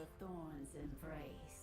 the thorn's embrace.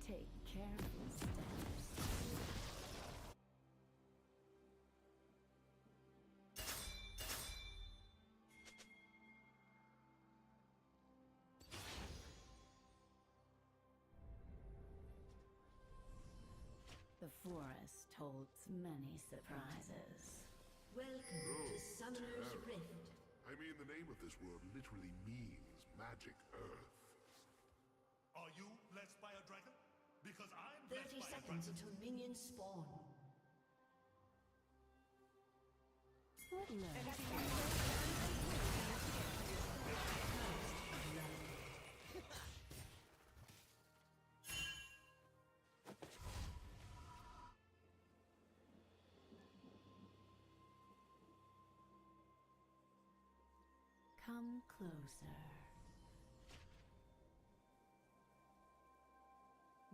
Take careful steps. The forest holds many surprises. Welcome to Summoner's Rift. I mean, the name of this world literally means magic earth. Are you blessed by a dragon? Because I'm 30 blessed by a seconds dragon. until minions spawn. What love? Come closer.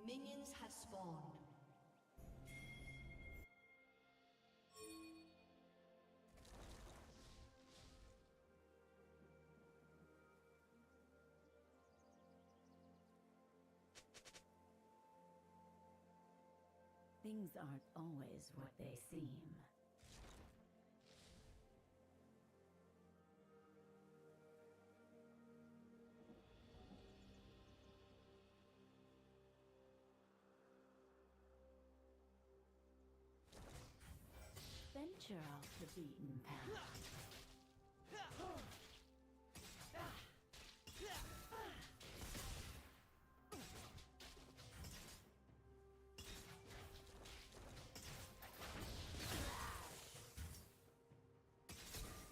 Minions have spawned. Things aren't always what they seem. Venture off the beaten path.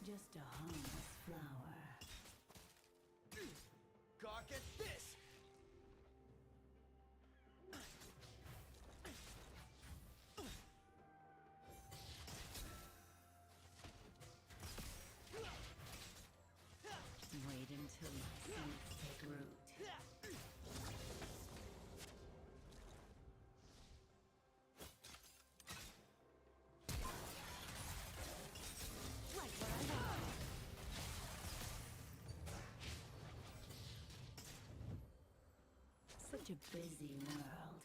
Just a harmless flower. Gawk at this! Wait until my seeds take root. Right where I want. Such a busy world.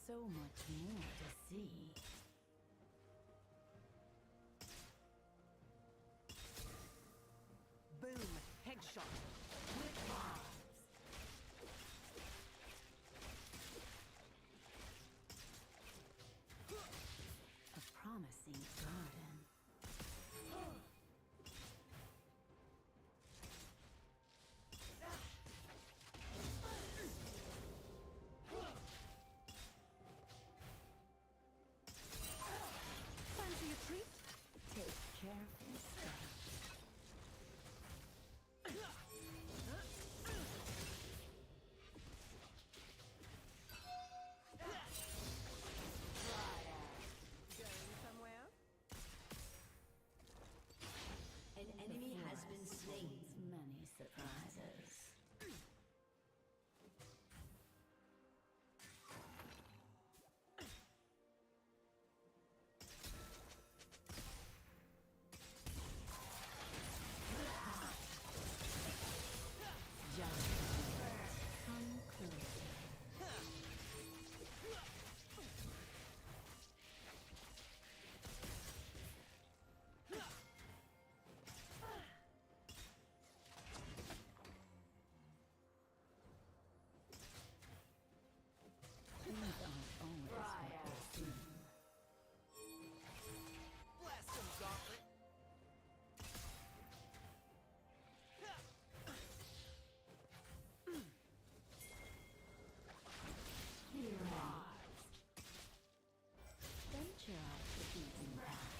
So much more to see. Boom. Headshot. A promising garden. Fancy a treat? Take careful steps. Going somewhere? An enemy has been slain. Many surprises. Just come closer. Things aren't always what they seem. Blast him, Gauntlet. Here Mars. Venture off the beaten path.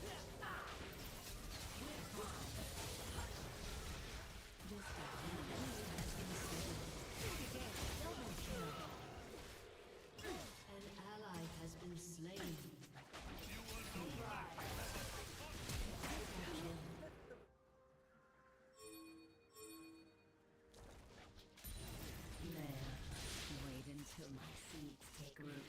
Just a An ally has been slain. There. Wait until my seeds take root.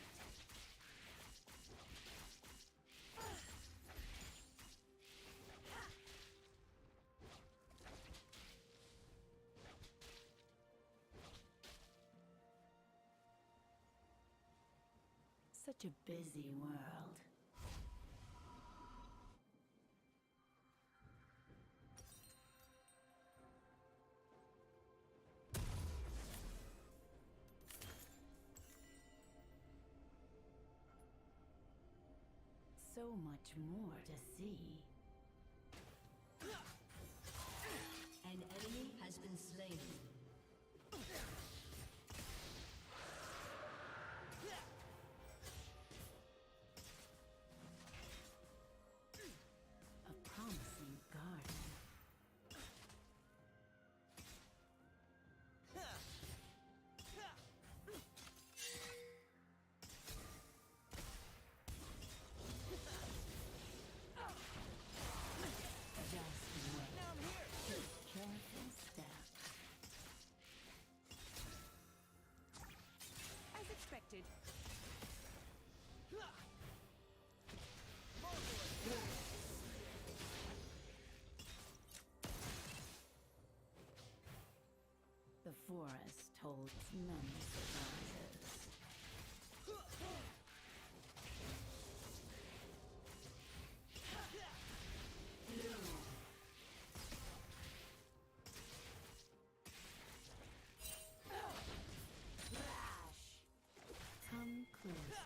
Such a busy world. So much more to see. An enemy has been slain. A promising garden. Just wait. Now I'm here. Take careful steps. As expected. The forest holds many surprises. Come closer.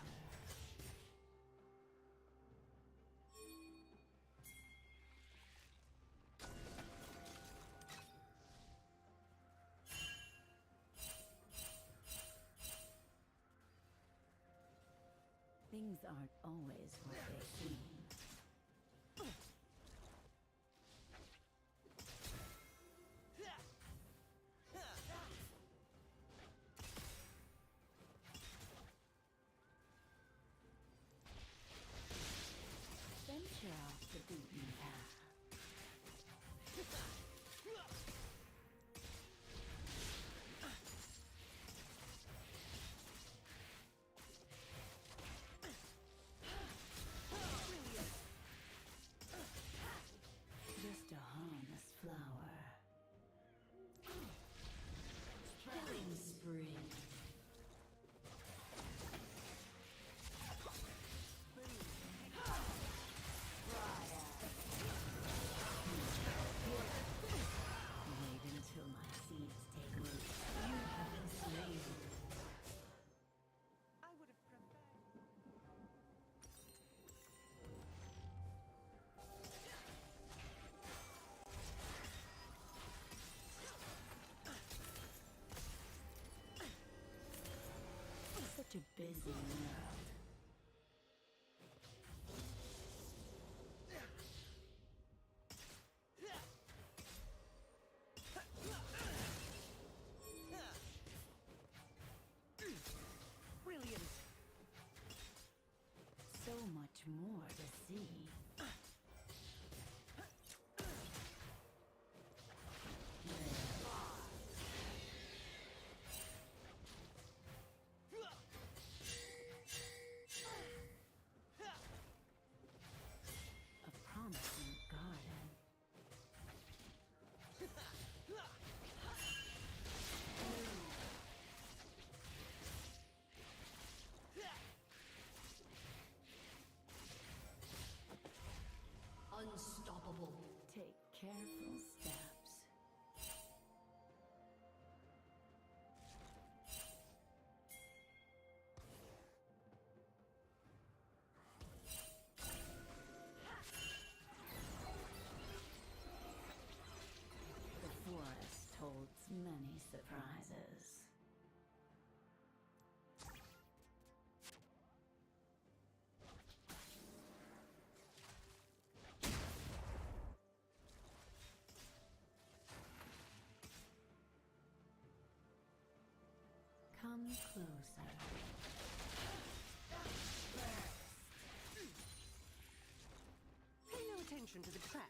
Things aren't always what they seem. Venture off the beaten path. Brilliant. Such a busy world. Brilliant. So much more to see. A promising garden. Unstoppable. Take careful steps. The forest holds many surprises. Come closer. Pay no attention to the trap.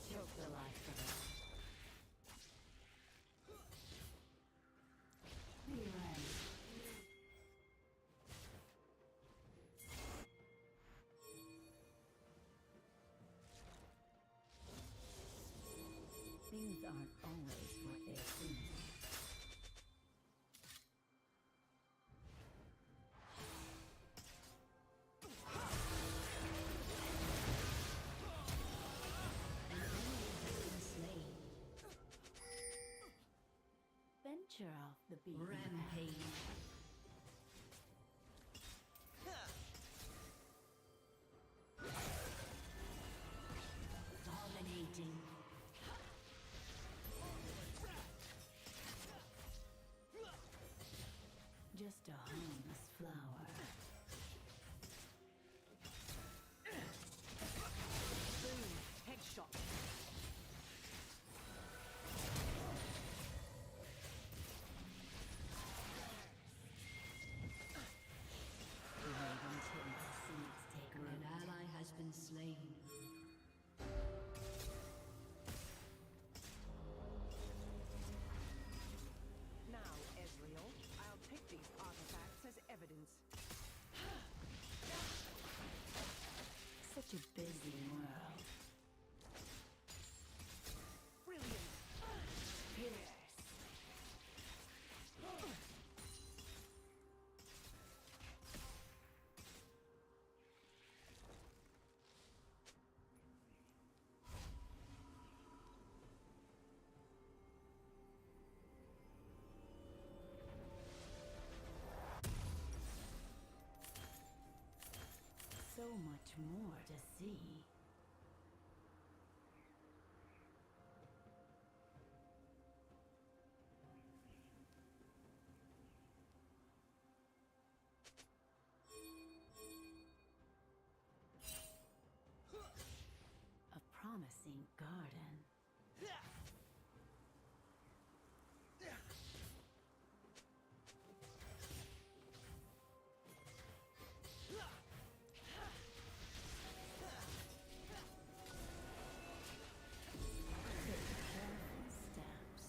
Choke the life from it. Be ready. Things aren't always what they seem. Slain. Venture off the beaten path. Rampage. Dominating. Just a harmless flower. Boom. Headshot. Wait until the seeds take An root. ally has been slain. Now, Ezreal, I'll take these artifacts as evidence. Such a busy world. Brilliant. Pierce. So much more to see. A promising garden. Take careful steps.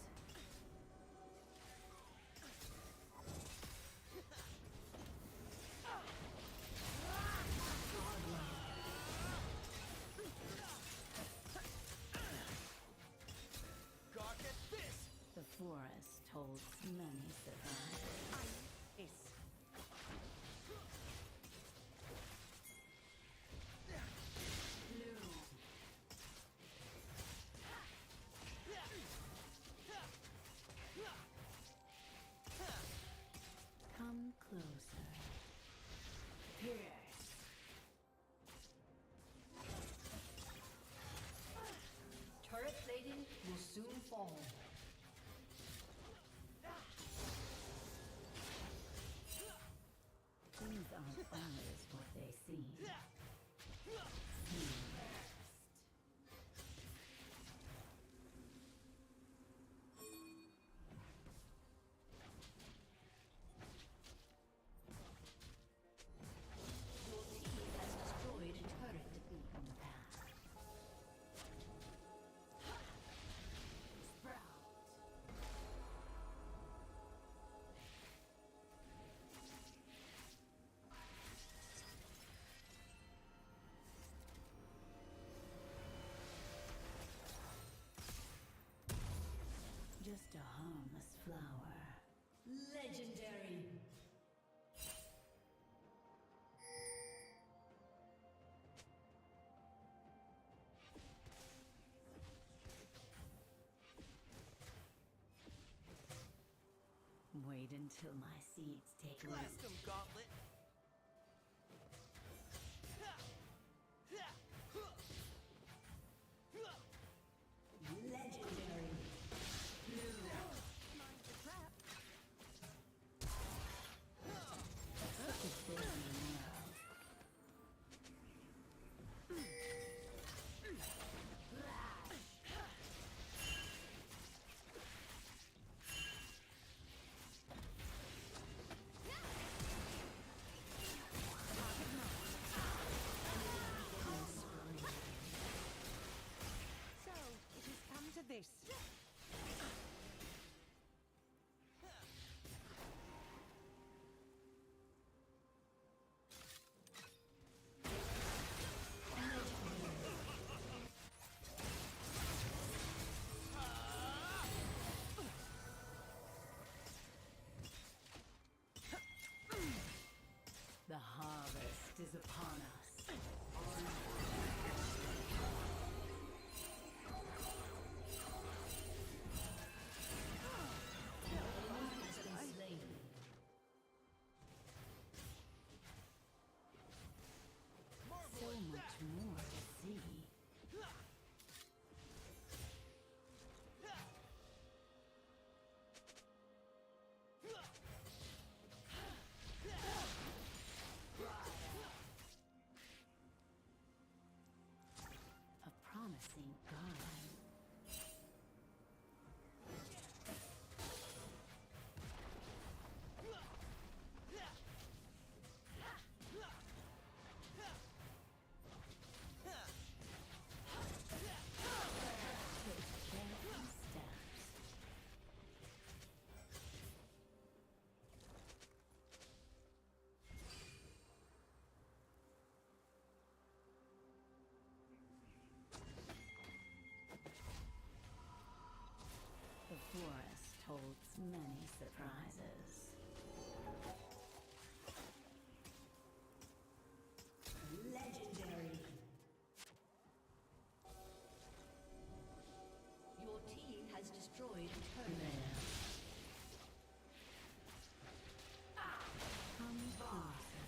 soon fall. Things aren't always what they seem. Your team has destroyed a turret. Beaten path. Sprout. Just a harmless flower. Legendary. Wait until my seeds take root. Blast him, Gauntlet! Legendary. Mind the trap. Such a busy world. So, it has come to this. The harvest is upon us. Has been slain. So much more to see. A promising garden. Take careful steps. The forest holds many surprises. Legendary. Your team has destroyed a turret. Come closer.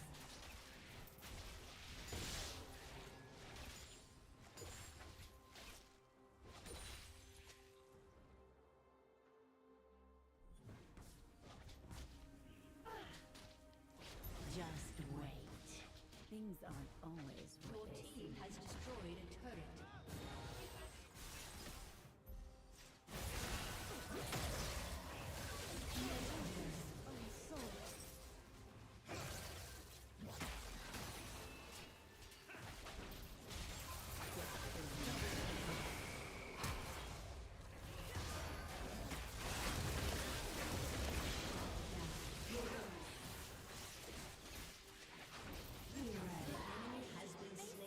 Just wait. Things aren't always Your what they team has destroyed a turret. Enemy has been slain.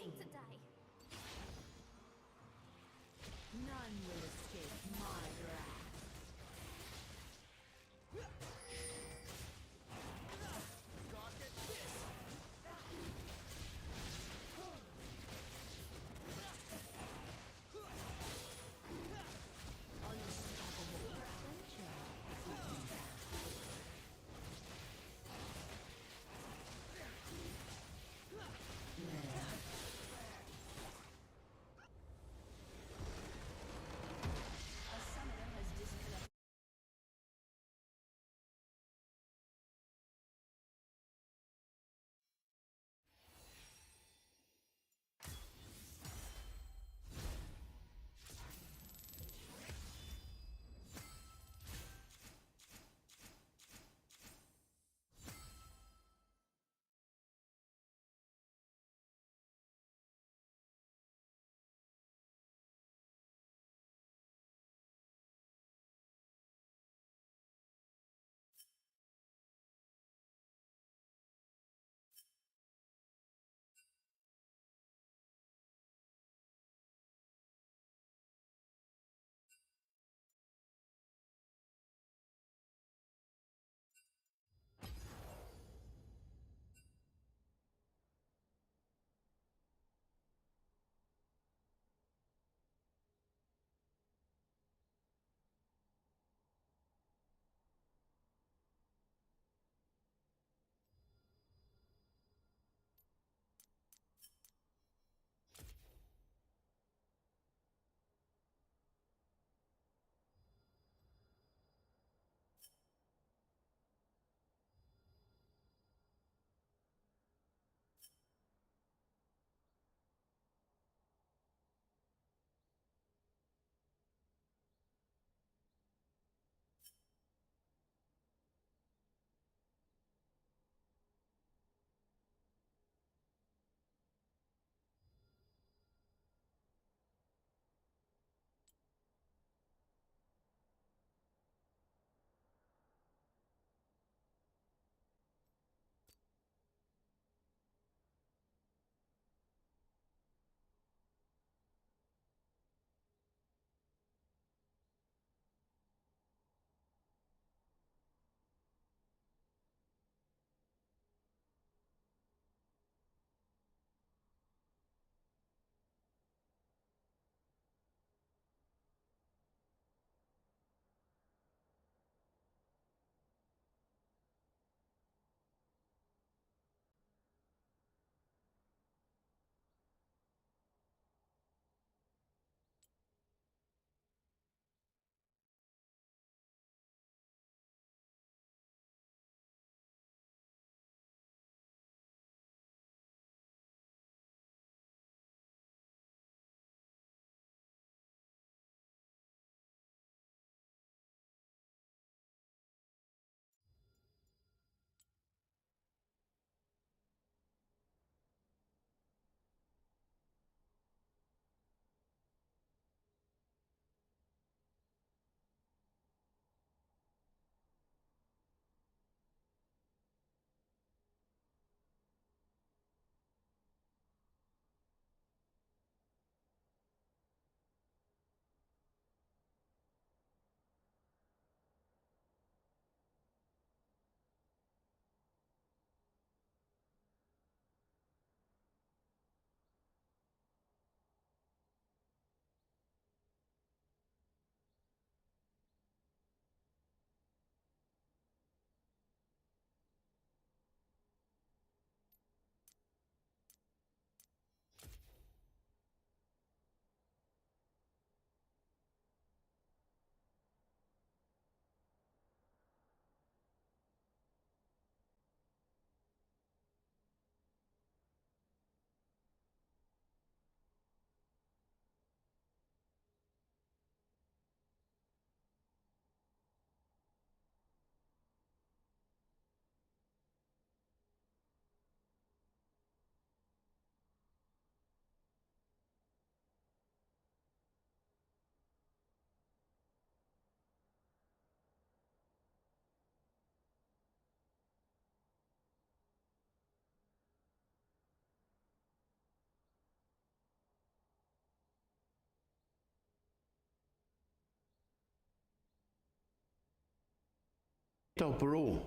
Pro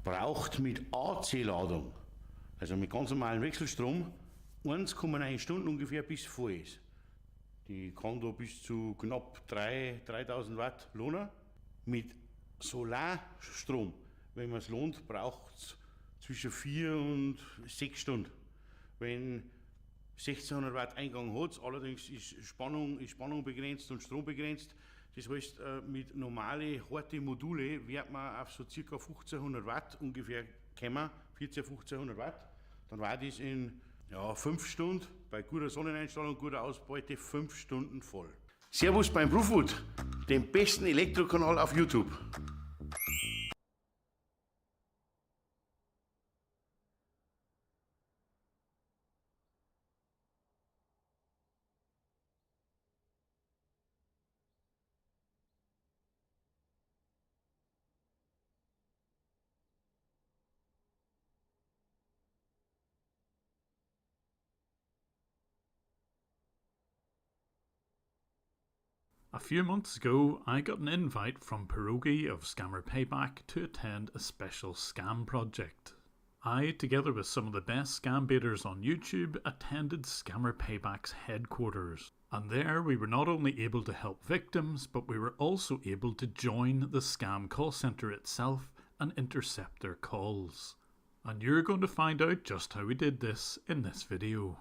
braucht mit AC-Ladung, also mit ganz normalem Wechselstrom, 1,9 Stunden ungefähr bis voll ist. Die kann da bis zu knapp 3000 Watt lohnen. Mit Solarstrom, wenn man es lohnt, braucht es zwischen 4 und 6 Stunden. Wenn 1600 Watt Eingang hat, allerdings ist Spannung begrenzt und Strom begrenzt. Das heißt, mit normalen, harten Module wird man auf so ca. 1500 Watt ungefähr kommen, 1500 Watt. Dann war das in 5 Stunden, bei guter Sonneneinstrahlung, guter Ausbeute, 5 Stunden voll. Servus beim Brewfood, dem besten Elektrokanal auf YouTube. A few months ago, I got an invite from Pierogi of Scammer Payback to attend a special scam project. I, together with some of the best scam baiters on YouTube, attended Scammer Payback's headquarters. And there we were not only able to help victims, but we were also able to join the scam call centre itself and intercept their calls. And you're going to find out just how we did this in this video.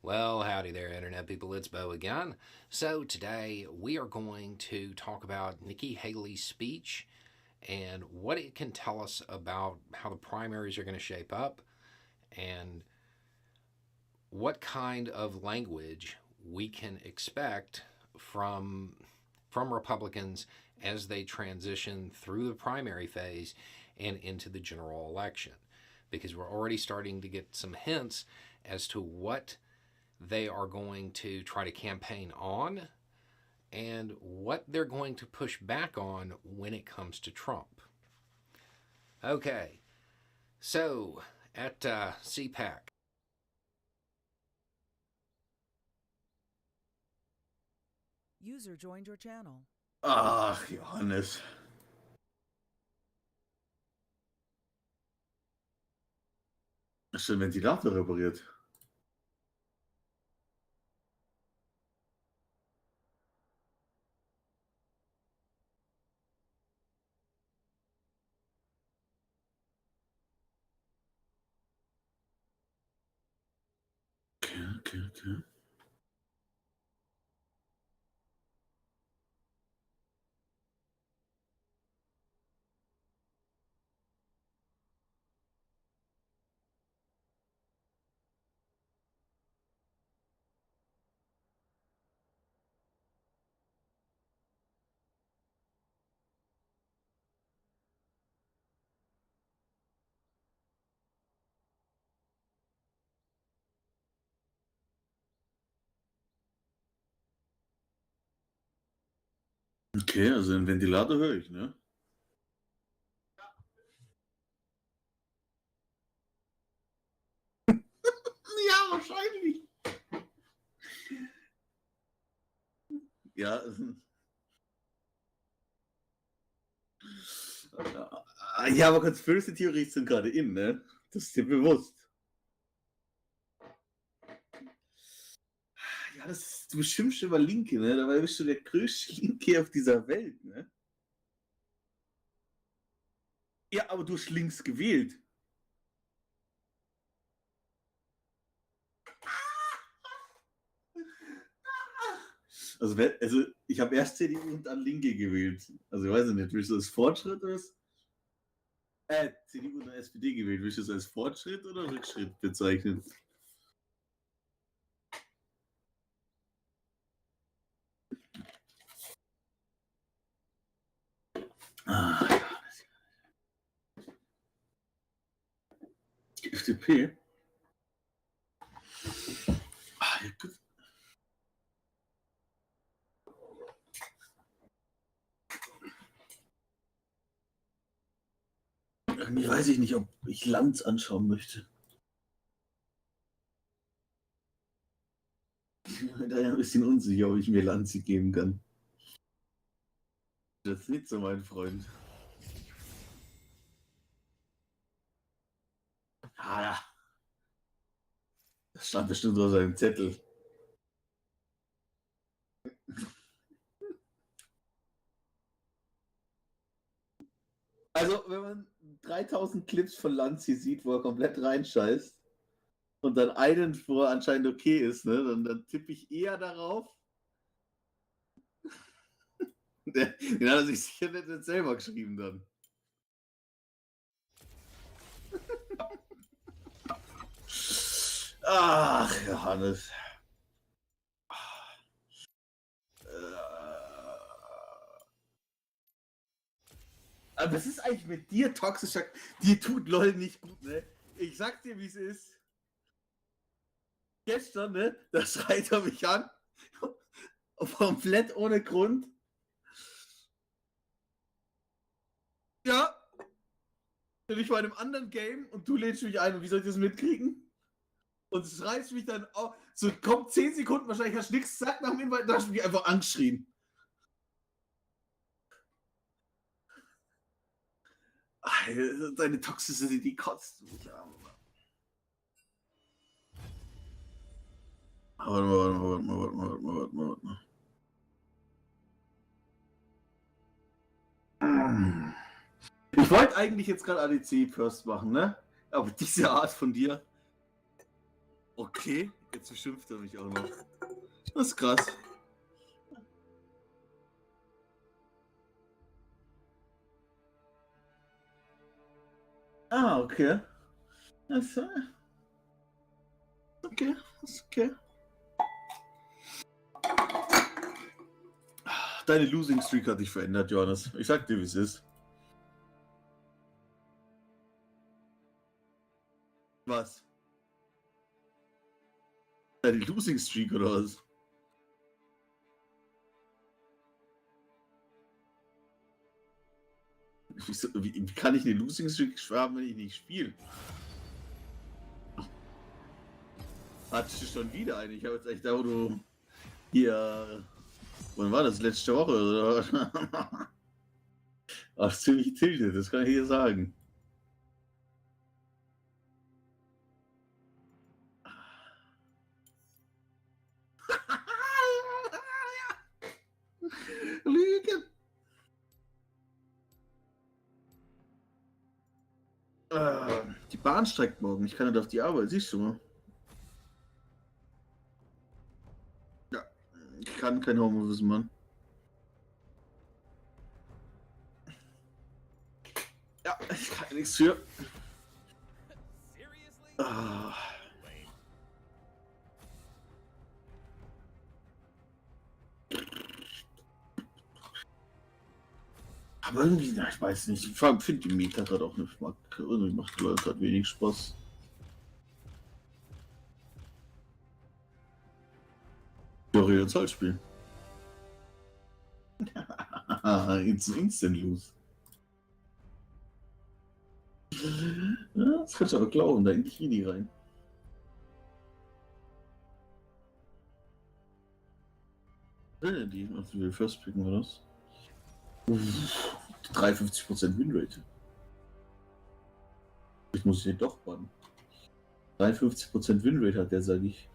Well, howdy there, Internet people. It's Bo again. So today we are going to talk about Nikki Haley's speech and what it can tell us about how the primaries are going to shape up and what kind of language we can expect from Republicans as they transition through the primary phase and into the general election. Because we're already starting to get some hints as to what they are going to try to campaign on and what they're going to push back on when it comes to Trump. Okay, so at CPAC. User joined your channel. Ach, Johannes. Ist der Ventilator repariert? Okay. Okay, also den Ventilator höre ich, ne? Ja, wahrscheinlich. Ja. Ja, aber Conspiracy-Theorien sind gerade in, ne? Das ist dir bewusst. Ja, du beschimpfst immer Linke, ne? Dabei bist du der größte Linke auf dieser Welt, ne? Ja, aber du hast links gewählt. Also ich habe erst CDU und dann Linke gewählt. Also ich weiß nicht, willst du das Fortschritt oder was? CDU und SPD gewählt. Willst du das als Fortschritt oder Rückschritt bezeichnen? Ah, ja. Die FDP. Ah, ja, gut. Irgendwie weiß ich nicht, ob ich Lanz anschauen möchte. Ich bin da ja ein bisschen unsicher, ob ich mir Lanz geben kann. Das ist nicht so mein Freund. Ah, ja. Das stand bestimmt auf seinem Zettel. Also, wenn man 3000 Clips von Lanz hier sieht, wo er komplett reinscheißt und dann einen, wo er anscheinend okay ist, ne, dann tippe ich eher darauf. Den hat er sich sicher nicht selber geschrieben dann. Ach, Johannes. Aber was ist eigentlich mit dir, toxischer? Dir tut LOL nicht gut, ne? Ich sag dir, wie es ist. Gestern, ne? Da schreit er mich an. Komplett ohne Grund. Ja. Bin ich bei einem anderen Game und du lädst mich ein. Und wie soll ich das mitkriegen? Und es reißt mich dann auch. So kommt 10 Sekunden, wahrscheinlich hast du nichts gesagt nach dem Invite, da hast du mich einfach angeschrien. Ach, deine Toxicity, die kotzt du mich an. Warte mal. Ich wollte eigentlich jetzt gerade ADC First machen, ne? Aber diese Art von dir. Okay, jetzt beschimpft er mich auch noch. Das ist krass. Ah, okay. Das ist okay, das ist okay. Deine Losing Streak hat dich verändert, Johannes. Ich sag dir, wie es ist. Was? Deine Losing Streak oder was? Wie kann ich eine Losing Streak haben, wenn ich nicht spiele? Hattest du schon wieder eine? Ich habe jetzt echt da, wo du hier. Wann war das? Letzte Woche? Oder? Ach, ziemlich tiltet, das kann ich hier sagen. Lügen! Die Bahn streckt morgen. Ich kann nicht auf die Arbeit, siehst du mal. Ja, ich kann kein Homeoffice machen. Ja, ich kann nichts für. Ah. Aber irgendwie, na, ich weiß nicht. Ich finde die Meta gerade auch nicht. Irgendwie macht die Leute gerade wenig Spaß. Ja, jetzt halt spielen. Instant Lose. Ja, das kannst du aber glauben, da in Kini rein. Die, also wir first picken oder was? 53% Winrate. Ich muss den doch bannen. 53% Winrate hat der, sag ich.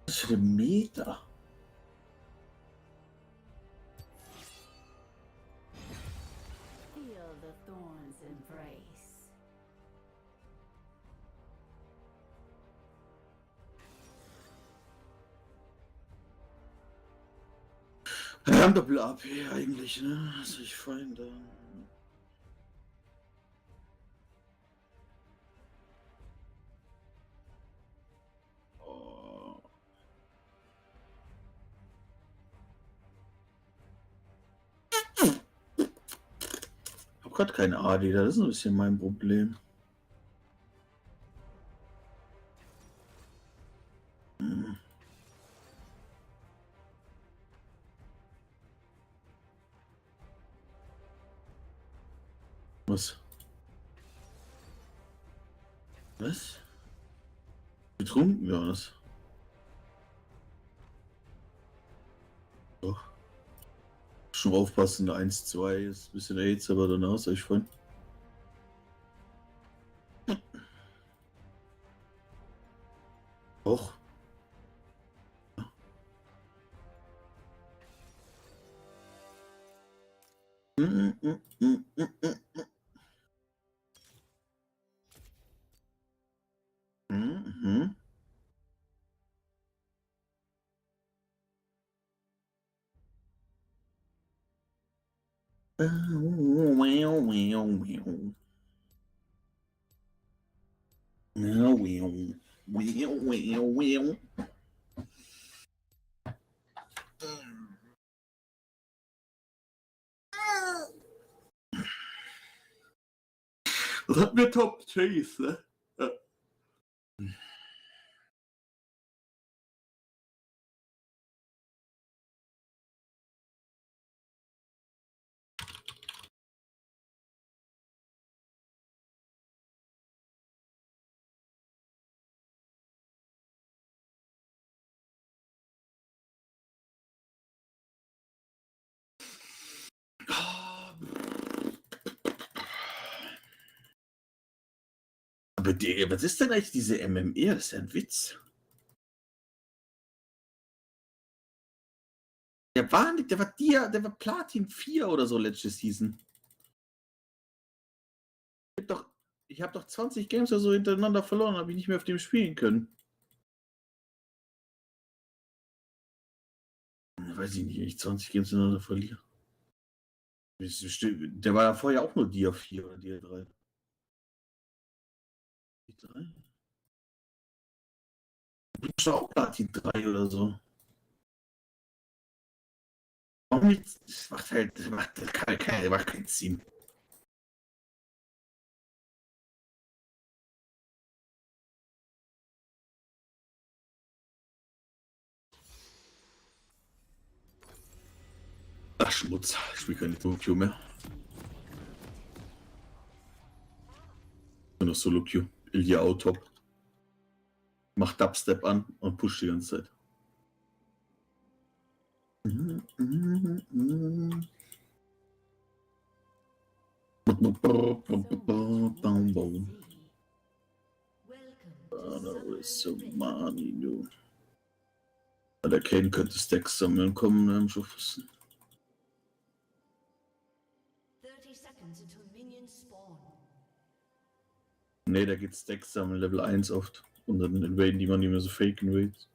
Was für ein Meter? Feel the thorns embrace. Wir haben Doppel AP eigentlich, ne? Also ich fein da. Oh. gerade keine AD, das ist ein bisschen mein Problem. Hm. Was? Was? Getrunken? Ja, das. Doch. Schon aufpassen, 1, 2 ist ein bisschen AIDS, aber danach sag ich fein. Doch. Mhm. Das hat mir Top Chase, ne? Ja. Aber Digga, was ist denn eigentlich diese MMR? Das ist ja ein Witz. Der war Platin 4 oder so letzte Season. Ich hab doch 20 Games oder so hintereinander verloren, habe ich nicht mehr auf dem spielen können. Weiß ich nicht, wenn ich 20 Games hintereinander verliere. Der war ja vorher auch nur Dia 4 oder Dia 3. Dia 3? Du bist auch Platin 3 oder so. Warum nicht? Das macht keinen Sinn. Ach, Schmutz. Ich spiele keine Solo-Queue mehr. Nur noch Solo-Queue. Ilya Autop. Macht Dubstep an und pusht die ganze Zeit. Der Kane könnte Stacks sammeln kommen im Schuss. 30 seconds until minions spawn. Ne, da geht Stacks sammeln, Level 1 oft. Und dann invaden die man nicht mehr so fake invades.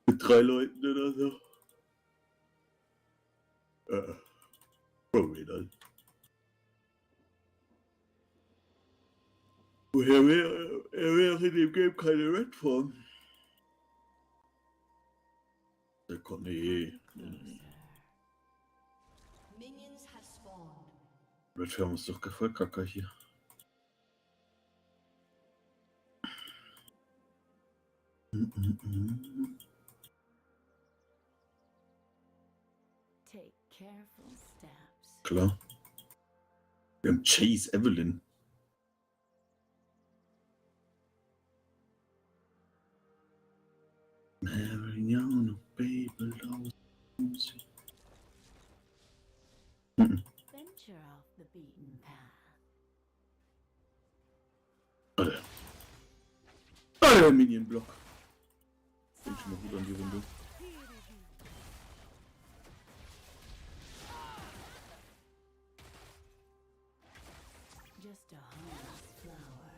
Mit 3 Leuten oder so. Halt. Woher wäre in dem Game keine Redform? Der konnte nee. Minions have spawned. Redform ist doch voll Kacker hier. Take careful steps. Klar. Wir haben Chase Evelyn. Mariano, Baby, Venture off the beaten path. Alter, Minion-Block. Bin schon mal gut an die Runde. Just a harmless flower.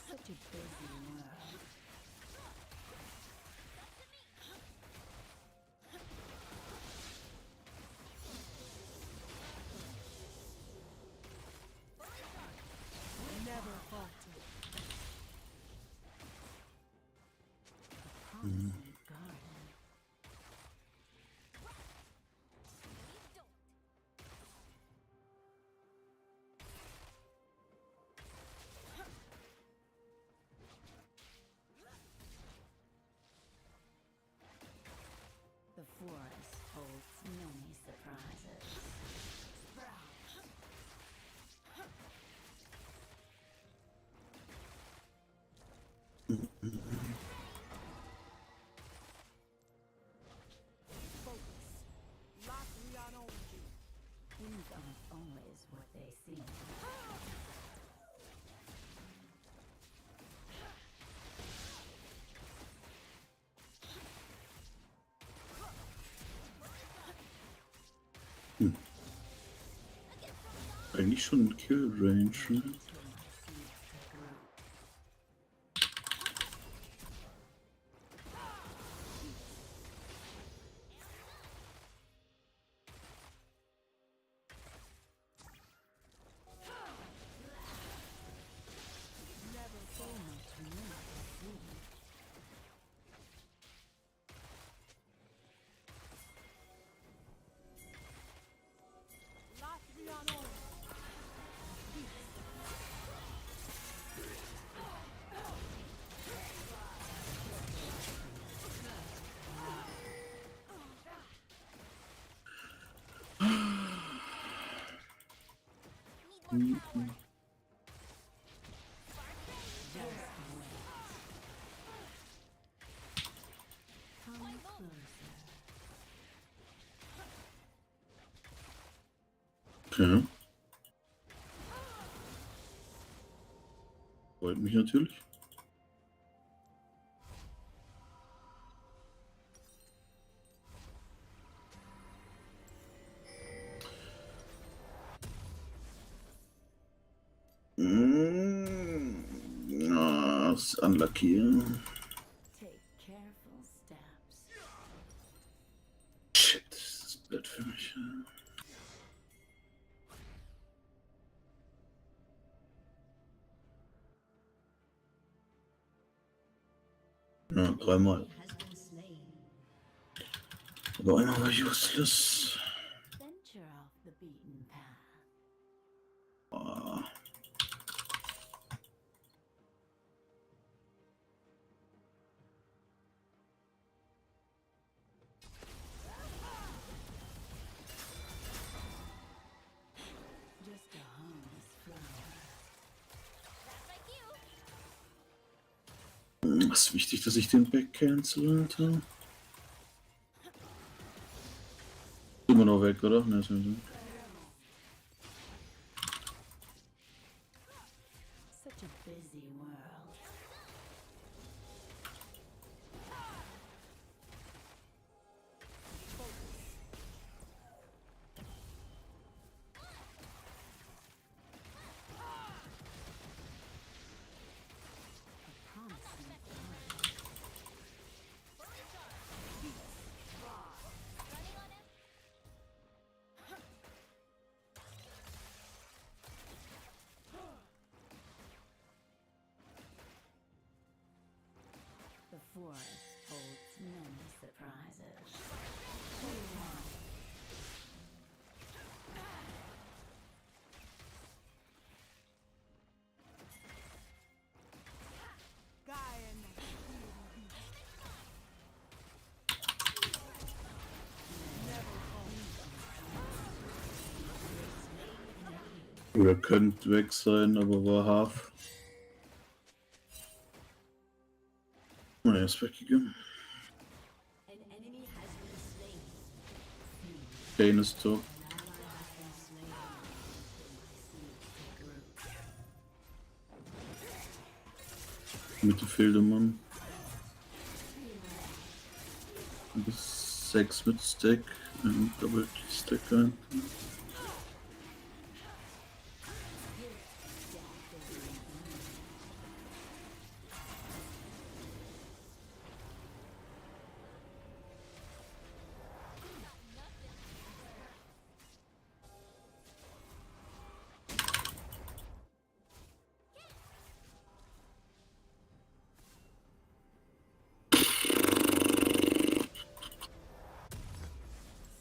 Such a busy world. always what they seem. Eigentlich schon Kill Range, ne? Okay. Freut mich natürlich. Das ist unlucky. Take careful steps. Shit, das ist blöd für mich. Ja, dreimal. Has been slain. Aber einer war useless. Venture off the beaten path. Ah. Just a harmless flower. Es ist wichtig, dass ich den Back cancel, Alter. Immer noch weg, oder? Ne, ist nicht so. Such a busy world. A promising garden. The forest holds many surprises. Oder könnte weg sein, aber war Half. Und er ist weggegangen. An enemy has been slain. Kane ist top. An ally has been slain. Mittelfelder Mann. Bis 6 mit Stack. Double Stack rein.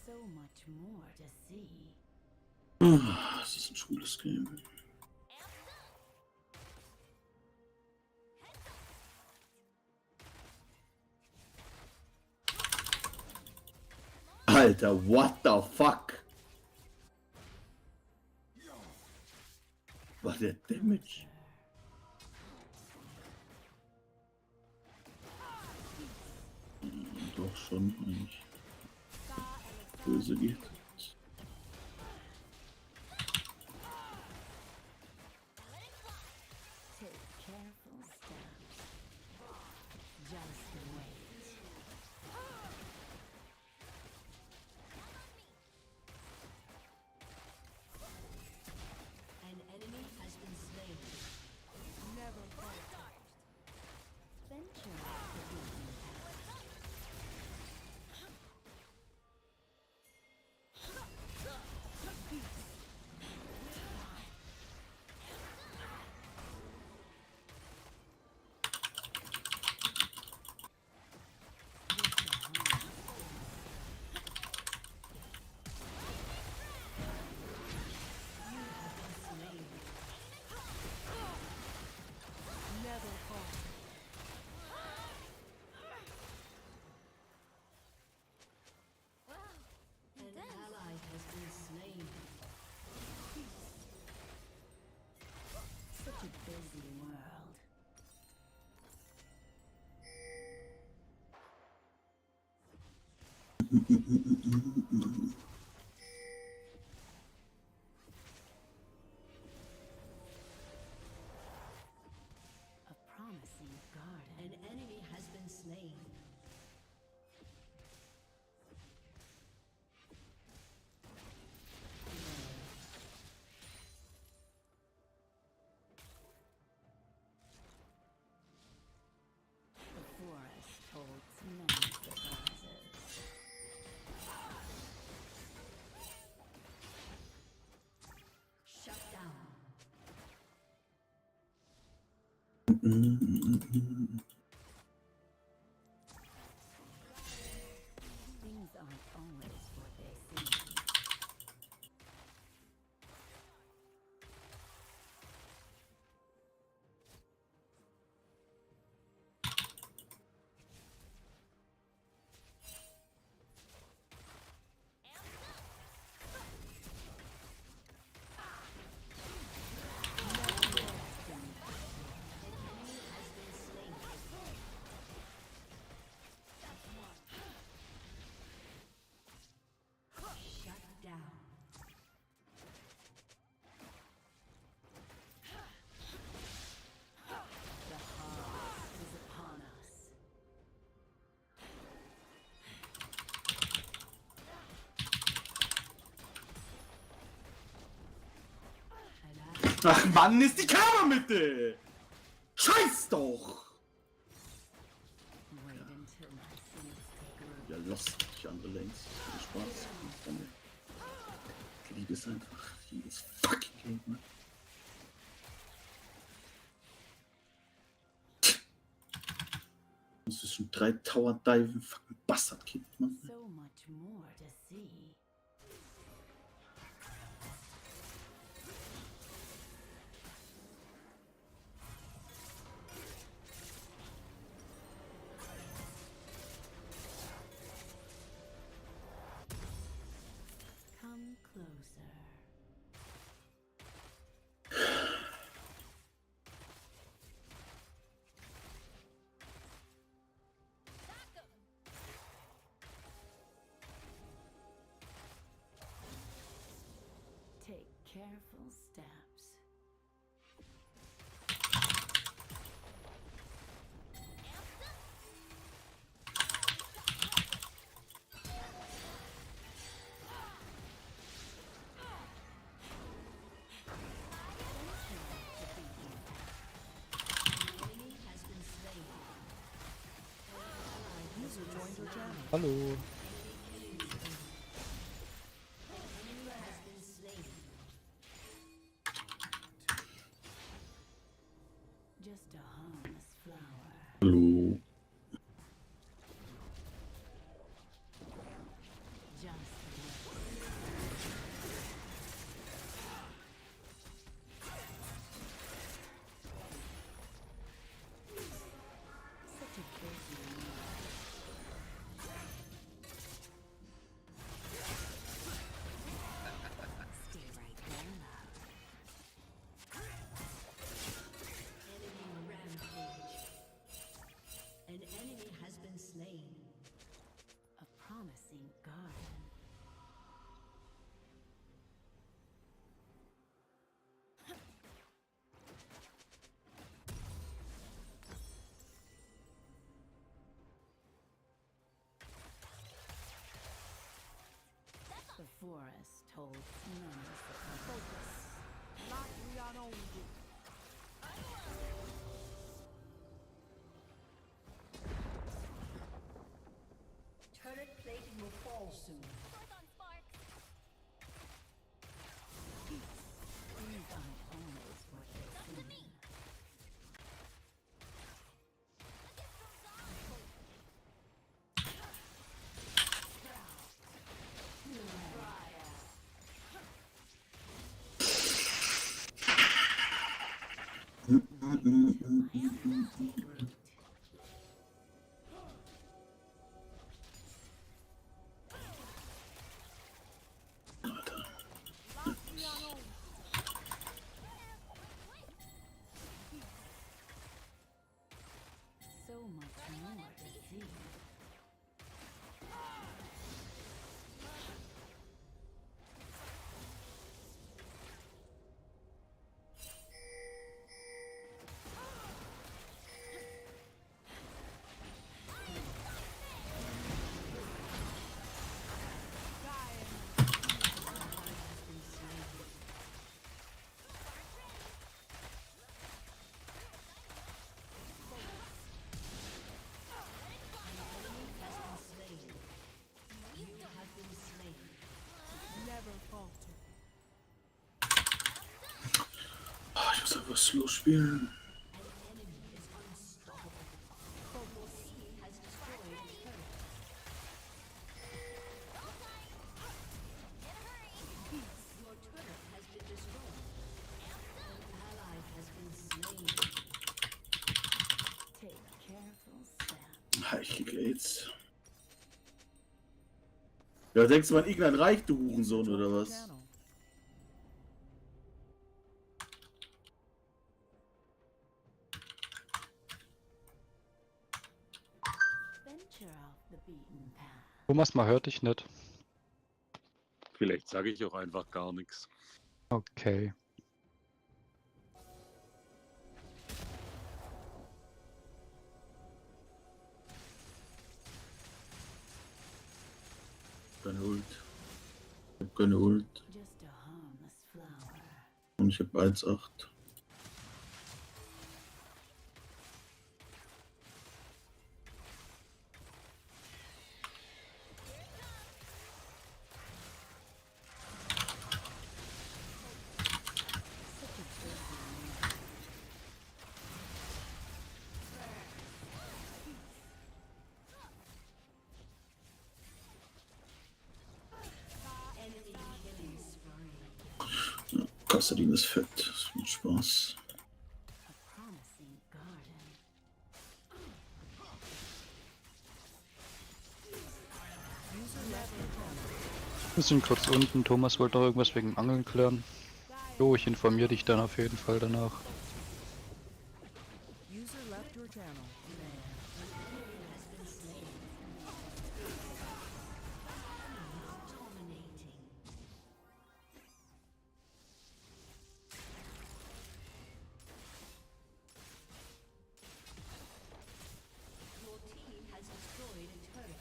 So much more to see. Das ist ein schwules Game. Alter, what the fuck? War der Damage? Doch schon eigentlich böse geht. A promising garden. An enemy has been slain. The forest holds many surprises. Shut down. Things aren't always what they seem. Shut down. The harvest is upon us. Ach Mann, ist die Kammermitte! Scheiß doch! Wait until my sins take root. Ja, lost durch andere Lanes. Viel Spaß. Und ich liebe es einfach. Jedes fucking Game, ne? Du musst schon 3 Tower Diven, fucking Bastard-Kind, Mann. So much more to see. Come closer. Take careful steps. Enemy has been slain. User joined your channel. Hallo. Enemy has been slain. Just a harmless flower. Hallo. Just such a busy Stay right there, love. Enemy rampage. An enemy has been slain. A promising garden. The forest holds many surprises. Latvian only. Turret plating will fall soon. Things aren't always what they seem. So much more to see. was slow spielen. Take careful steps. Ich krieg AIDS. Ja, denkst du, mein Ignite reicht, du Hurensohn, oder was? Channel. Venture off the beaten path. Thomas, man hört dich nicht. Vielleicht sage ich auch einfach gar nichts. Okay. Keine Ult. Ich hab keine Ult. Just a harmless flower. Und ich hab 1,8. Kassadin ist fett. Das macht Spaß. A promising garden. Wir sind kurz unten. Thomas wollte noch irgendwas wegen Angeln klären. Jo, ich informiere dich dann auf jeden Fall danach. User left your channel. Your team has destroyed a turret.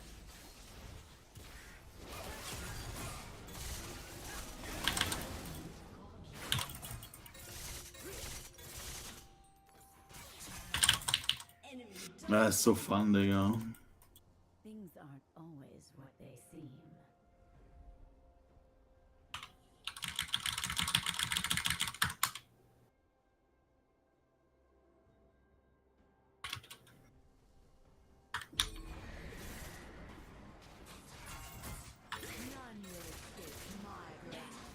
Ja, ist so fun, Digga. Things aren't always what they seem. None will escape my wrath.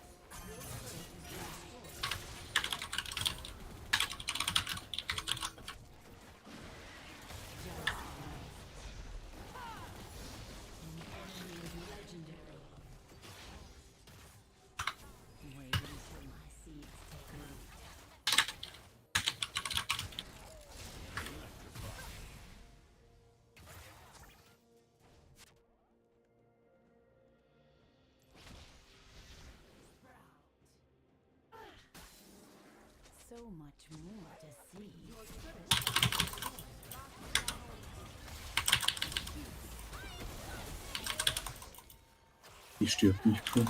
Wait until my seeds take root. So much more to see. Die stirbt nicht, cool.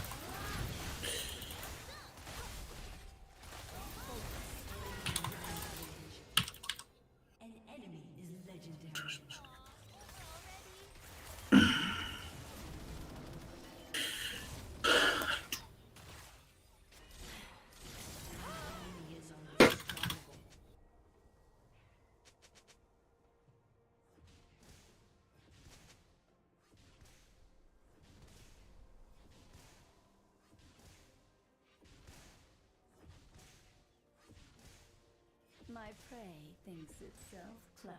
An enemy is legendary. Enemy is unstoppable. My prey thinks itself clever.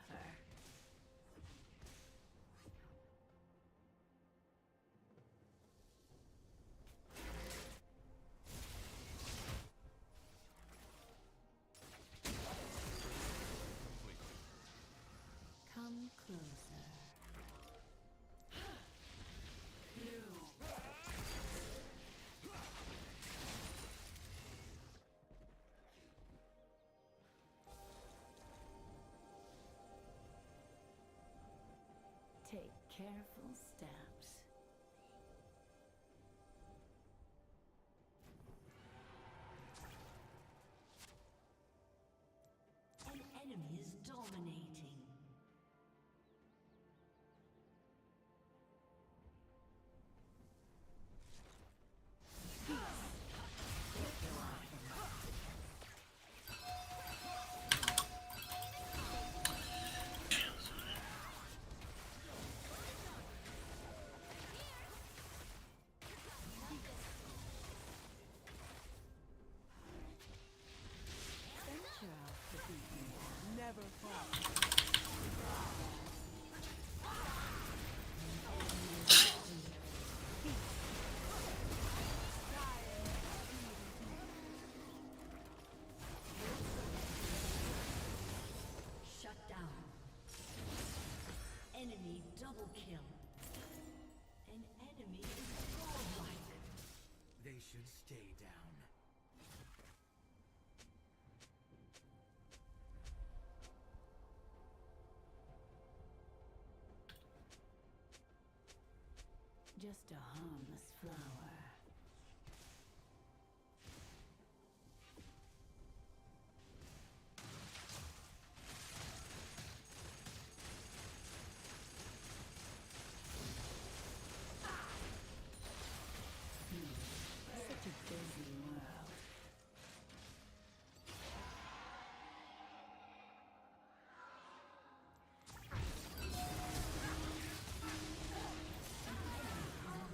Come closer. Take careful steps. An enemy is dominating. Double kill. An enemy is godlike. They should stay down. Just a harmless flower. Such a busy world.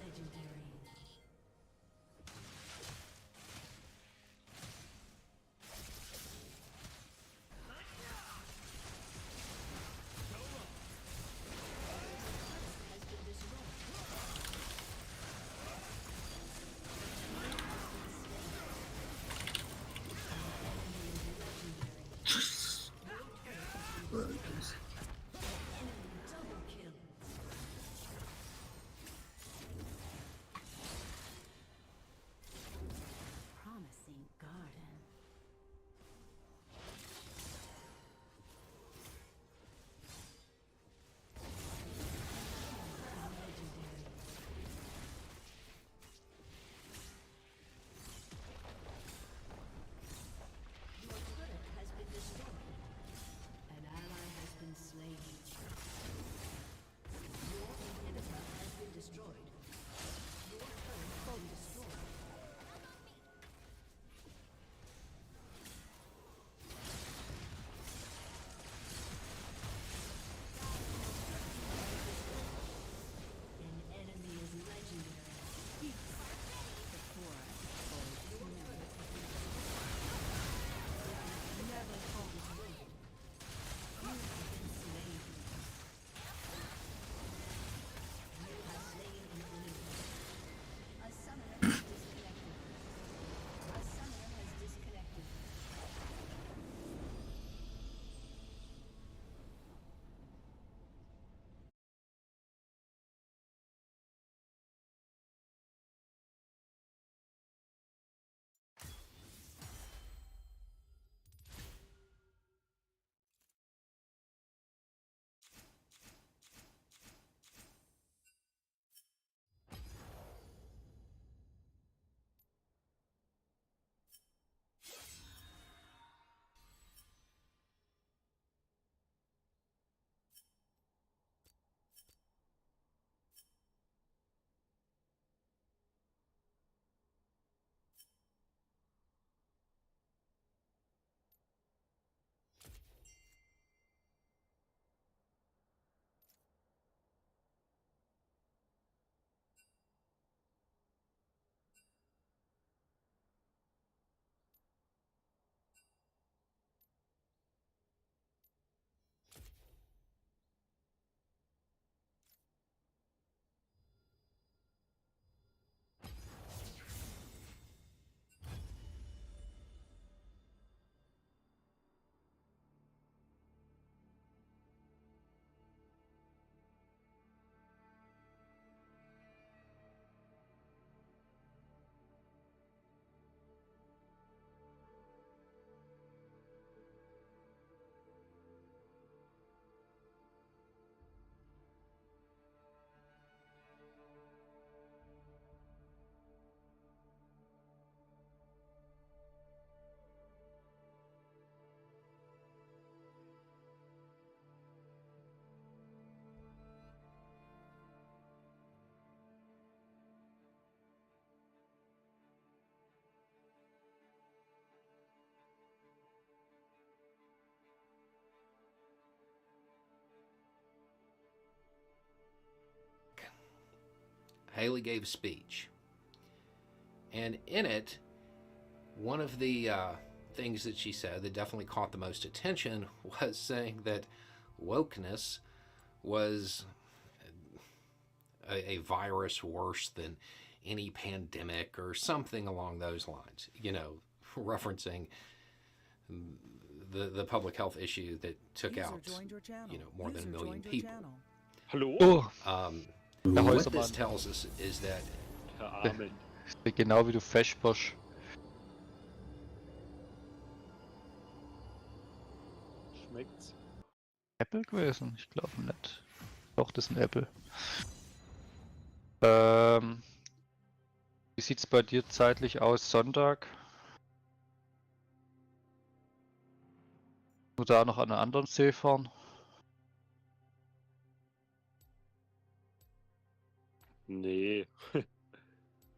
Legendary. Has been destroyed. Double kill. Promising garden. Legendary. Your turret has been destroyed. An ally has been slain. Your inhibitor has been destroyed. Your turret has been destroyed. An enemy is legendary. The forest holds Never falls away. You have been slain. You have slain an enemy. A summoner has disconnected. A summoner has disconnected. Haley gave a speech. And in it, one of the things that she said that definitely caught the most attention was saying that wokeness was a virus worse than any pandemic or something along those lines, you know, referencing the public health issue that took out, you know, more than 1 million people. Hallo? Oh, What der this Häusermann. tells us is that Herr Amen. Genau wie du festsperrst. Schmeckt's? Apple gewesen? Ich glaube nicht. Doch, das ist ein Apple. Wie sieht's bei dir zeitlich aus, Sonntag? Du da noch an einen anderen See fahren? Nee.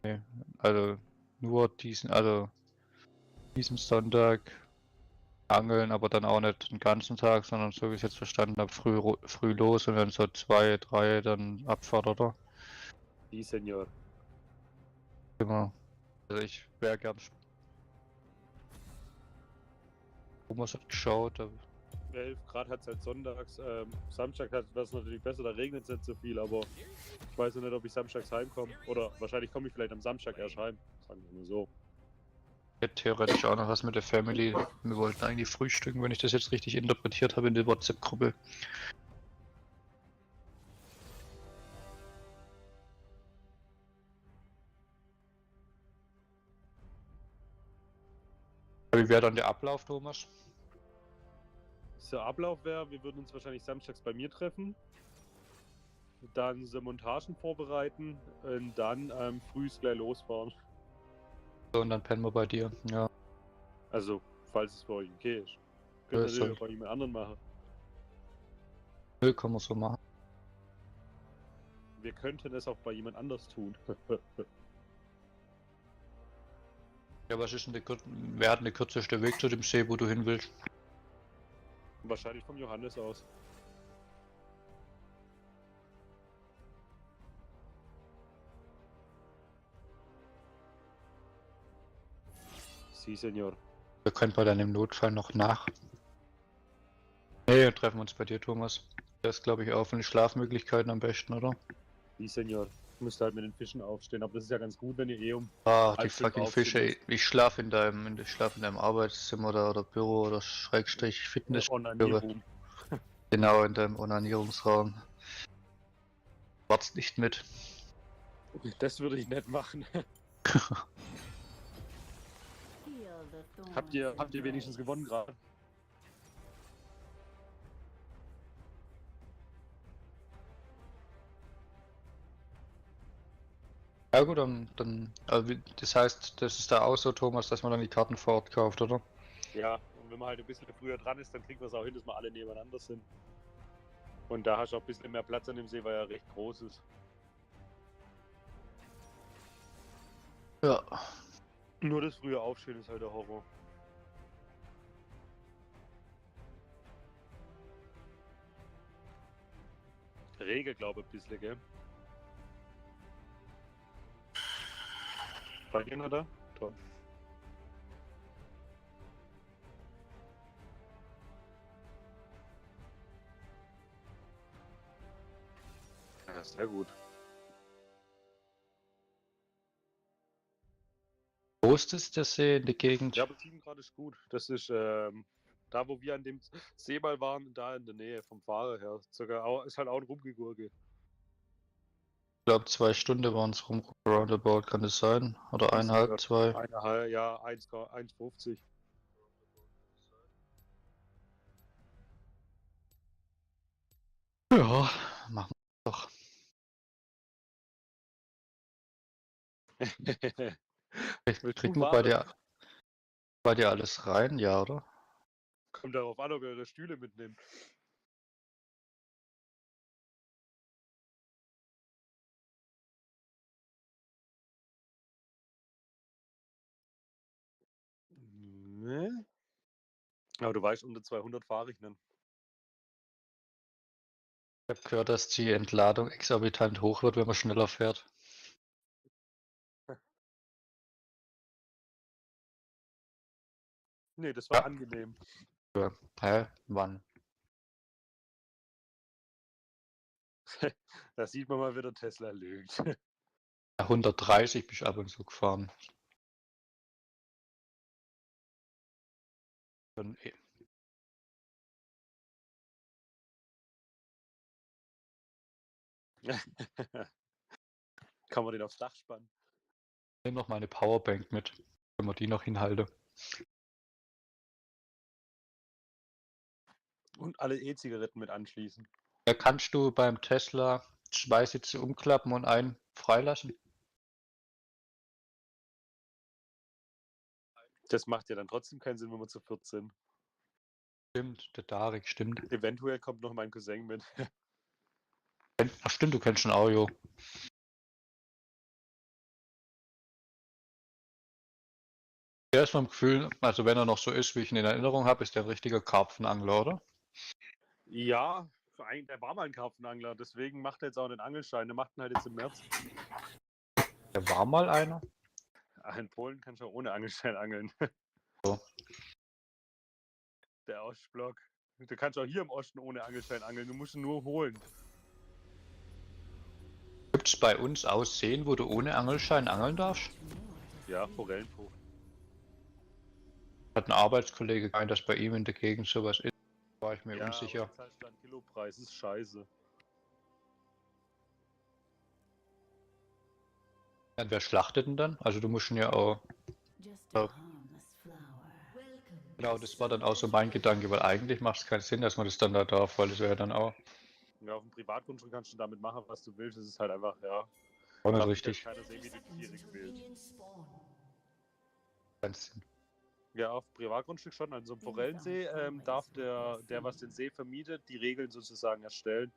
Nee, also nur diesen Sonntag angeln, aber dann auch nicht den ganzen Tag, sondern so wie ich es jetzt verstanden habe, früh los und dann so 2, 3 dann Abfahrt, oder? Die Senior. Genau. Also ich wäre gern. Thomas hat geschaut, aber 11 Grad hat es halt sonntags. Samstag wäre es natürlich besser, da regnet es nicht so viel, aber ich weiß noch nicht, ob ich samstags heimkomme. Oder wahrscheinlich komme ich vielleicht am Samstag erst heim. Sagen wir mal so. hätte theoretisch auch noch was mit der Family. Wir wollten eigentlich frühstücken, wenn ich das jetzt richtig interpretiert habe in der WhatsApp-Gruppe. Wie wäre dann der Ablauf, Thomas? Der Ablauf wäre, wir würden uns wahrscheinlich samstags bei mir treffen, dann so Montagen vorbereiten und dann frühst gleich losfahren. So, und dann pennen wir bei dir, ja. Also, falls es für euch okay ist. Könnt ihr Ja, natürlich auch bei jemand anderen machen. Nö, kann man so machen. Wir könnten es auch bei jemand anders tun. Ja, was ist denn wer hat denn der kürzeste Weg zu dem See, wo du hin willst? Wahrscheinlich vom Johannes aus. Sie, Senor. Wir können bei deinem Notfall noch nach. Nee, wir treffen uns bei dir, Thomas. Der ist, glaube ich, auch von den Schlafmöglichkeiten am besten, oder? Sie, Senor. Ich müsste halt mit den Fischen aufstehen, aber das ist ja ganz gut, wenn ihr eh um. Ah, die halb fünf fucking aufstehen Fische. müsst. Ich schlafe in deinem Arbeitszimmer oder Büro oder Schrägstrich Fitness. Onanierung. Genau, in deinem Onanierungsraum. Wart's nicht mit. Das würde ich nicht machen. Feel the thorns Habt ihr embrace. wenigstens gewonnen gerade? Ja gut, das heißt, das ist da auch so, Thomas, dass man dann die Karten vor Ort kauft, oder? Ja, und wenn man halt ein bisschen früher dran ist, dann kriegt man es auch hin, dass wir alle nebeneinander sind. Und da hast du auch ein bisschen mehr Platz an dem See, weil er recht groß ist. Ja. Nur das frühe Aufstehen ist halt der Horror. Rege, glaube ich, ein bisschen, gell? Bei dir noch da? Toll. Ja, sehr gut. Wo ist das, der See in der Gegend? Ja, aber 7 Grad ist gut. Das ist da, wo wir an dem See mal waren, da in der Nähe vom Fahrer her. Ist halt auch ein Rumgegurke. Ich glaube 2 Stunden waren es roundabout, kann das sein? Oder 1,5, 2? 1,5, ja, 1,50. Ja, machen wir doch. Kriegt man bei dir alles rein, ja, oder? Kommt darauf an, ob ihr eure Stühle mitnehmt. Ne? Aber du weißt, unter 200 fahre ich nicht. Ich habe gehört, dass die Entladung exorbitant hoch wird, wenn man schneller fährt. Nee, das war Ja. angenehm. Ja. Hä? Wann? Da sieht man mal wieder, Tesla lügt. 130 bin ich ab und zu gefahren. Schon Kann man den aufs Dach spannen? Ich nehme noch meine Powerbank mit, wenn man die noch hinhalte. Und alle E-Zigaretten mit anschließen. Ja, kannst du beim Tesla 2 Sitze umklappen und einen freilassen? Das macht ja dann trotzdem keinen Sinn, wenn wir zu viert sind. Stimmt, der Tarek, stimmt. Eventuell kommt noch mein Cousin mit. Ach stimmt, du kennst schon Audio. Der ist vom Gefühl, also wenn er noch so ist, wie ich ihn in Erinnerung habe, ist der ein richtiger Karpfenangler, oder? Ja, der war mal ein Karpfenangler, deswegen macht er jetzt auch einen Angelschein. Der macht ihn halt jetzt im März. Der war mal einer. In Polen kannst du auch ohne Angelschein angeln. So. Der Ostblock. Du kannst auch hier im Osten ohne Angelschein angeln, du musst ihn nur holen. Gibt es bei uns Ausseen, wo du ohne Angelschein angeln darfst? Ja, Forellenbucht. Hat ein Arbeitskollege gemeint, dass bei ihm in der Gegend sowas ist. War ich mir Ja, unsicher. aber jetzt hast du einen Kilopreis, ist scheiße. Ja, wer schlachtet denn dann? Also du musst ihn ja auch... Just a harmless flower. Genau, das war dann auch so mein Gedanke, weil eigentlich macht es keinen Sinn, dass man das dann da darf, weil das wäre dann auch... Ja, auf dem Privatgrundstück kannst du damit machen, was du willst. Es ist halt einfach, ja. Auch nicht darf richtig. Keiner sehen, wie du die Tiere quälst. Keinen Sinn. Ja, auf Privatgrundstück schon. An so einem Forellensee darf der, was den See vermietet, die Regeln sozusagen erstellen.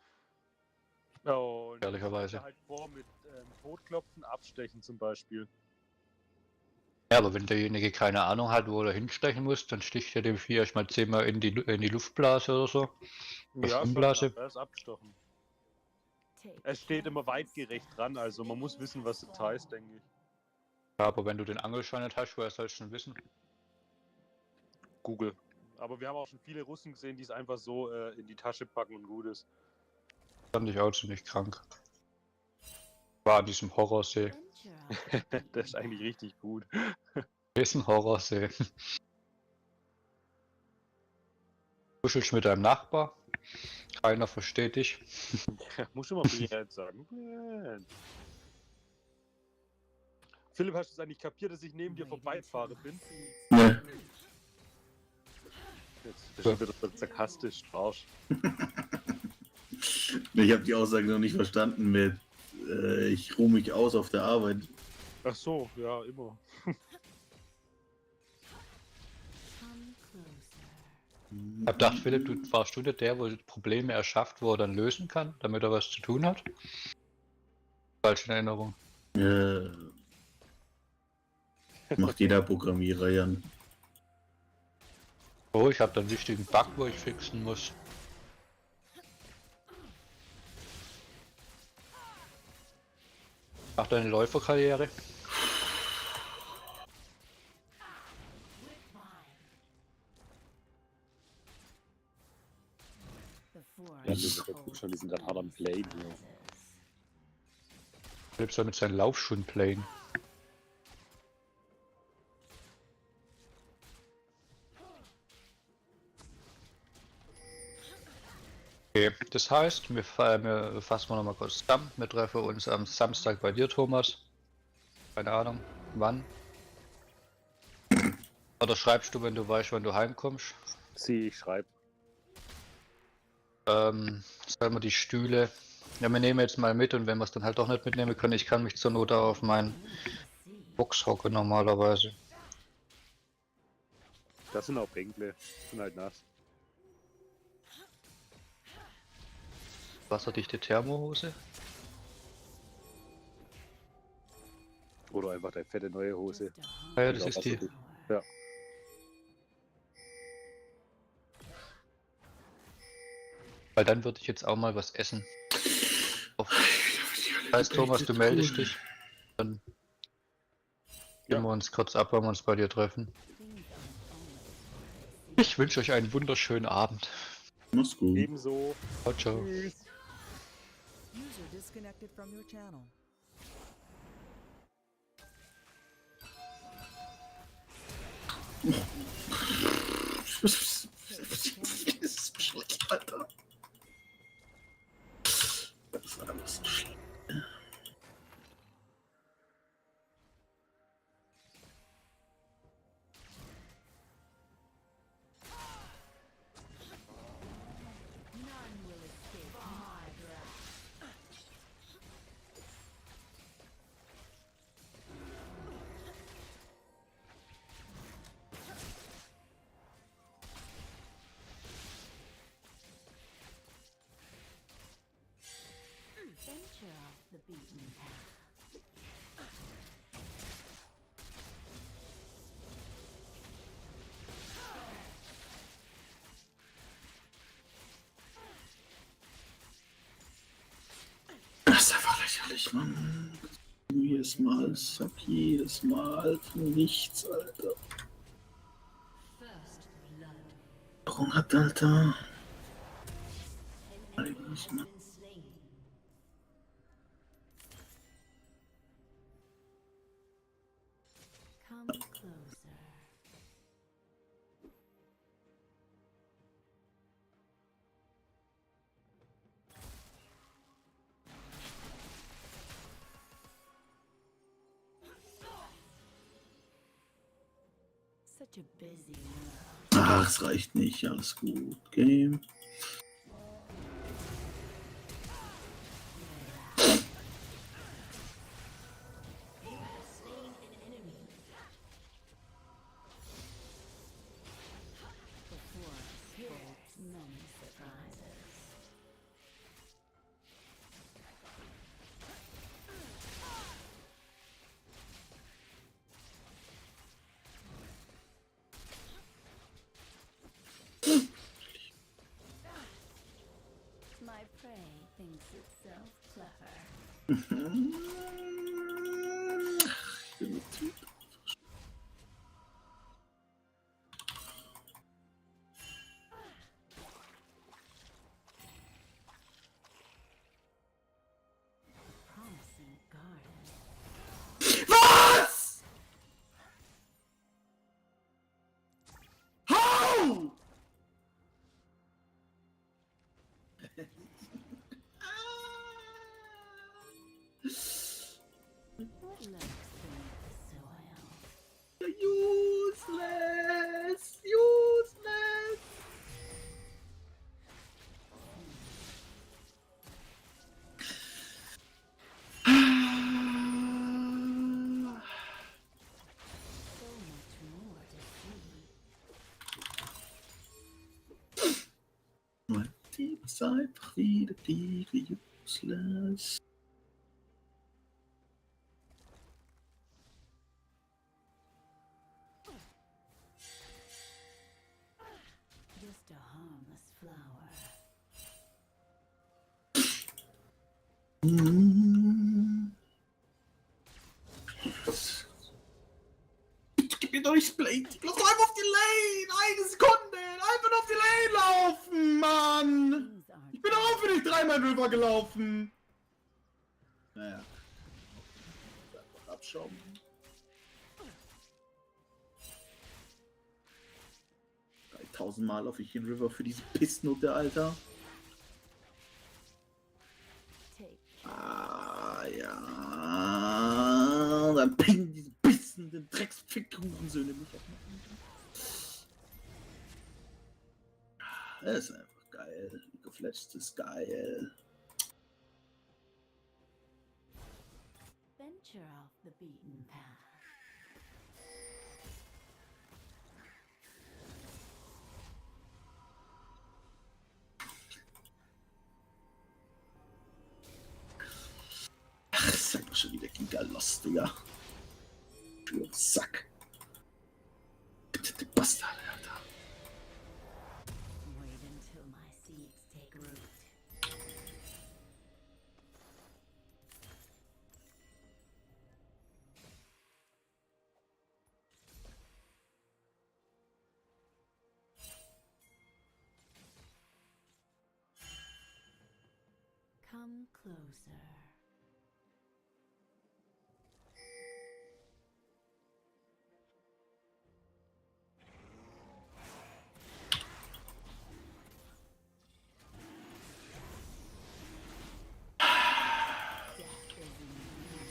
Und Ehrlicherweise. halt vor mit Totklopfen, Abstechen zum Beispiel. Ja, aber wenn derjenige keine Ahnung hat, wo er hinstechen muss, dann sticht er dem Vieh erstmal 10-mal in die Luftblase oder so. Oder Ja, schon, Schwimmblase. er ist abgestochen. Es steht immer weitgerecht dran, also man muss wissen, was das heißt, denke ich. Ja, aber wenn du den Angelschein nicht hast, woher sollst du schon wissen? Google. Aber wir haben auch schon viele Russen gesehen, die es einfach so in die Tasche packen und gut ist. Fand ich auch ziemlich krank. War an diesem Horrorsee. Der ist eigentlich richtig gut. Ist ein Horrorsee. Kuschelst mit deinem Nachbar. Keiner versteht dich. Muss schon mal Brand sagen. Brand. Philipp, hast du es eigentlich kapiert, dass ich neben dir vorbeifahre bin? Ne. Jetzt bist du wieder so sarkastisch, Arsch. Ich habe die Aussage noch nicht verstanden mit ich ruhe mich aus auf der Arbeit. Ach so, ja, immer. Ich hab gedacht, Philipp, du warst du nicht der, wo Probleme erschafft, wo er dann lösen kann, damit er was zu tun hat? Falsche Erinnerung. Macht jeder Programmierer, Jan. Oh, ich habe da einen wichtigen Bug, wo ich fixen muss. Mach deine Läuferkarriere. Ja, schon, die sind gerade hart am Play. Ja. Philipp soll mit seinen Laufschuhen playen. Okay, das heißt, wir fassen noch mal kurz zusammen. Wir treffen uns am Samstag bei dir, Thomas. Keine Ahnung, wann. Oder schreibst du, wenn du weißt, wann du heimkommst? Ich schreibe. Sollen wir die Stühle... Ja, wir nehmen jetzt mal mit und wenn wir es dann halt doch nicht mitnehmen können, ich kann mich zur Not auch auf meinen Box hocken normalerweise. Das sind auch Bänkle, sind halt nass. Wasserdichte Thermohose. Oder einfach deine fette neue Hose. Ja, das ist die. Ja. Weil dann würde ich jetzt auch mal was essen. Das heißt, Thomas, du meldest dich. Dann geben wir uns kurz ab, wenn wir uns bei dir treffen. Ich wünsche euch einen wunderschönen Abend. Mach's gut. Ebenso. Ciao, ciao. User disconnected from your channel. Das ist schlecht, Alter. Das ist alles schlecht. the beaten path. Das ist einfach lächerlich, Mann. Jedes Mal, ich sag jedes Mal für nichts, Alter. First blood. Warum hat Alter? An enemy has been slain. Come closer. Such a busy world. Ach, es reicht nicht, alles gut. Game. Slain an enemy. Before us holds many surprises. My prey thinks itself clever. Promising garden. Was? How? What lurks beneath the soil? Useless! Useless! So much more to see. Mein Team ist einfach wieder useless. Just a harmless flower. Gib mir doch nicht Blade. Lass doch einfach auf die Lane. Eine Sekunde. Einfach nur auf die Lane laufen, Mann. Things aren't Ich bin auch für dich dreimal drüber gelaufen. Naja. Einfach abschauen. Tausendmal laufe ich in River für diese Pissnote, Alter. take. Ah, ja. Und dann pingen diese pissenden Drecksfick-Hurensöhne mich auf. Das ist einfach geil. League of Legends ist geil. Venture off the beaten path. Ach, das ist einfach schon wieder Giga-Lost, Digga. Für Sack. Bitte, die Bastarde, Alter. Wait until my seeds take root. Come closer. Death is in you.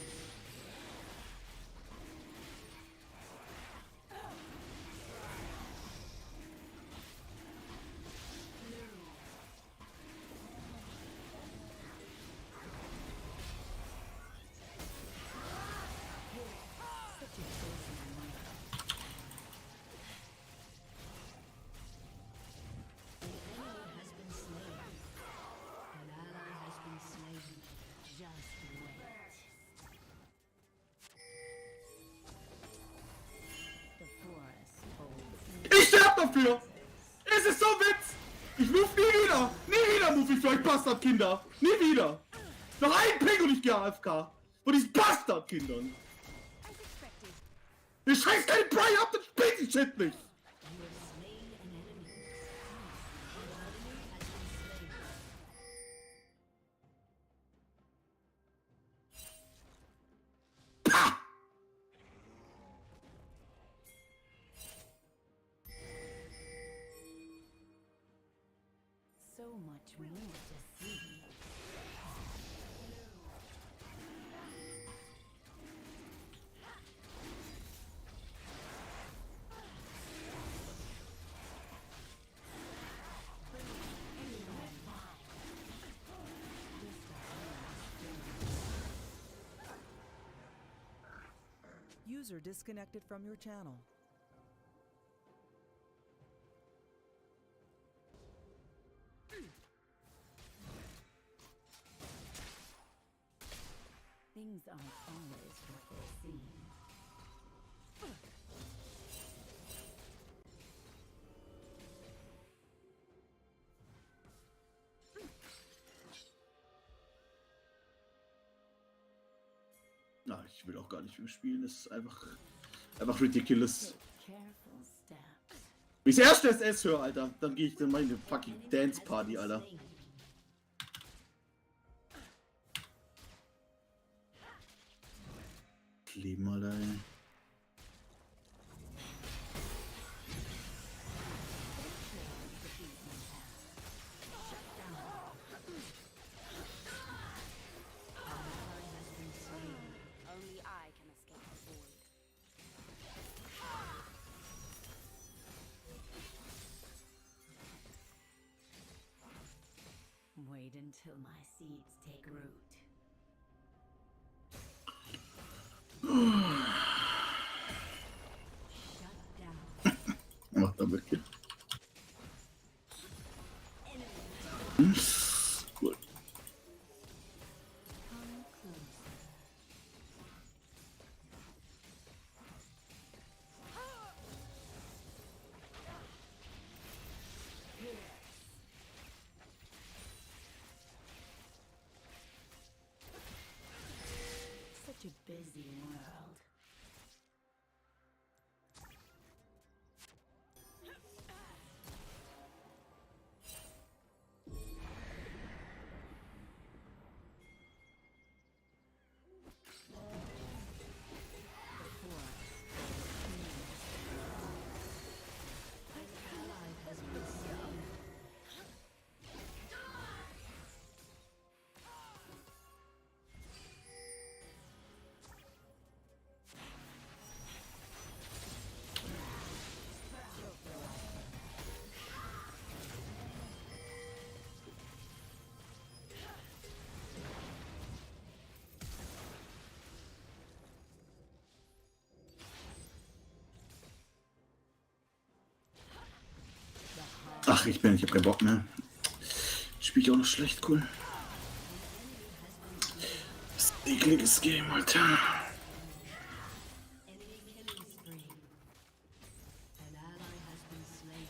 dafür! Es ist so ein Witz! Ich move nie wieder! Nie wieder move ich für euch Bastardkinder! Nie wieder! Noch ein Ping und ich gehe AFK! Von diesen Bastardkindern! Ihr scheißt keine Pry ab, dann spielt die Shit nicht! So much more to see. User disconnected from your channel. Things aren't always what they seem. Na, ich will auch gar nicht mehr spielen. Das ist einfach ridiculous. Careful steps. Wenn ich das erste SS höre, Alter, dann gehe ich in meine fucking Dance Party, Alter. Leben, Alter, ey. Only I can escape the void. Wait until my seeds take root. Macht er wirklich. Cool. Such a busy world. Ach, ich hab keinen Bock mehr. Spiel ich auch noch schlecht, cool. Das ist ein ekliges Game, Alter. Enemy killing spree. An ally has been slain.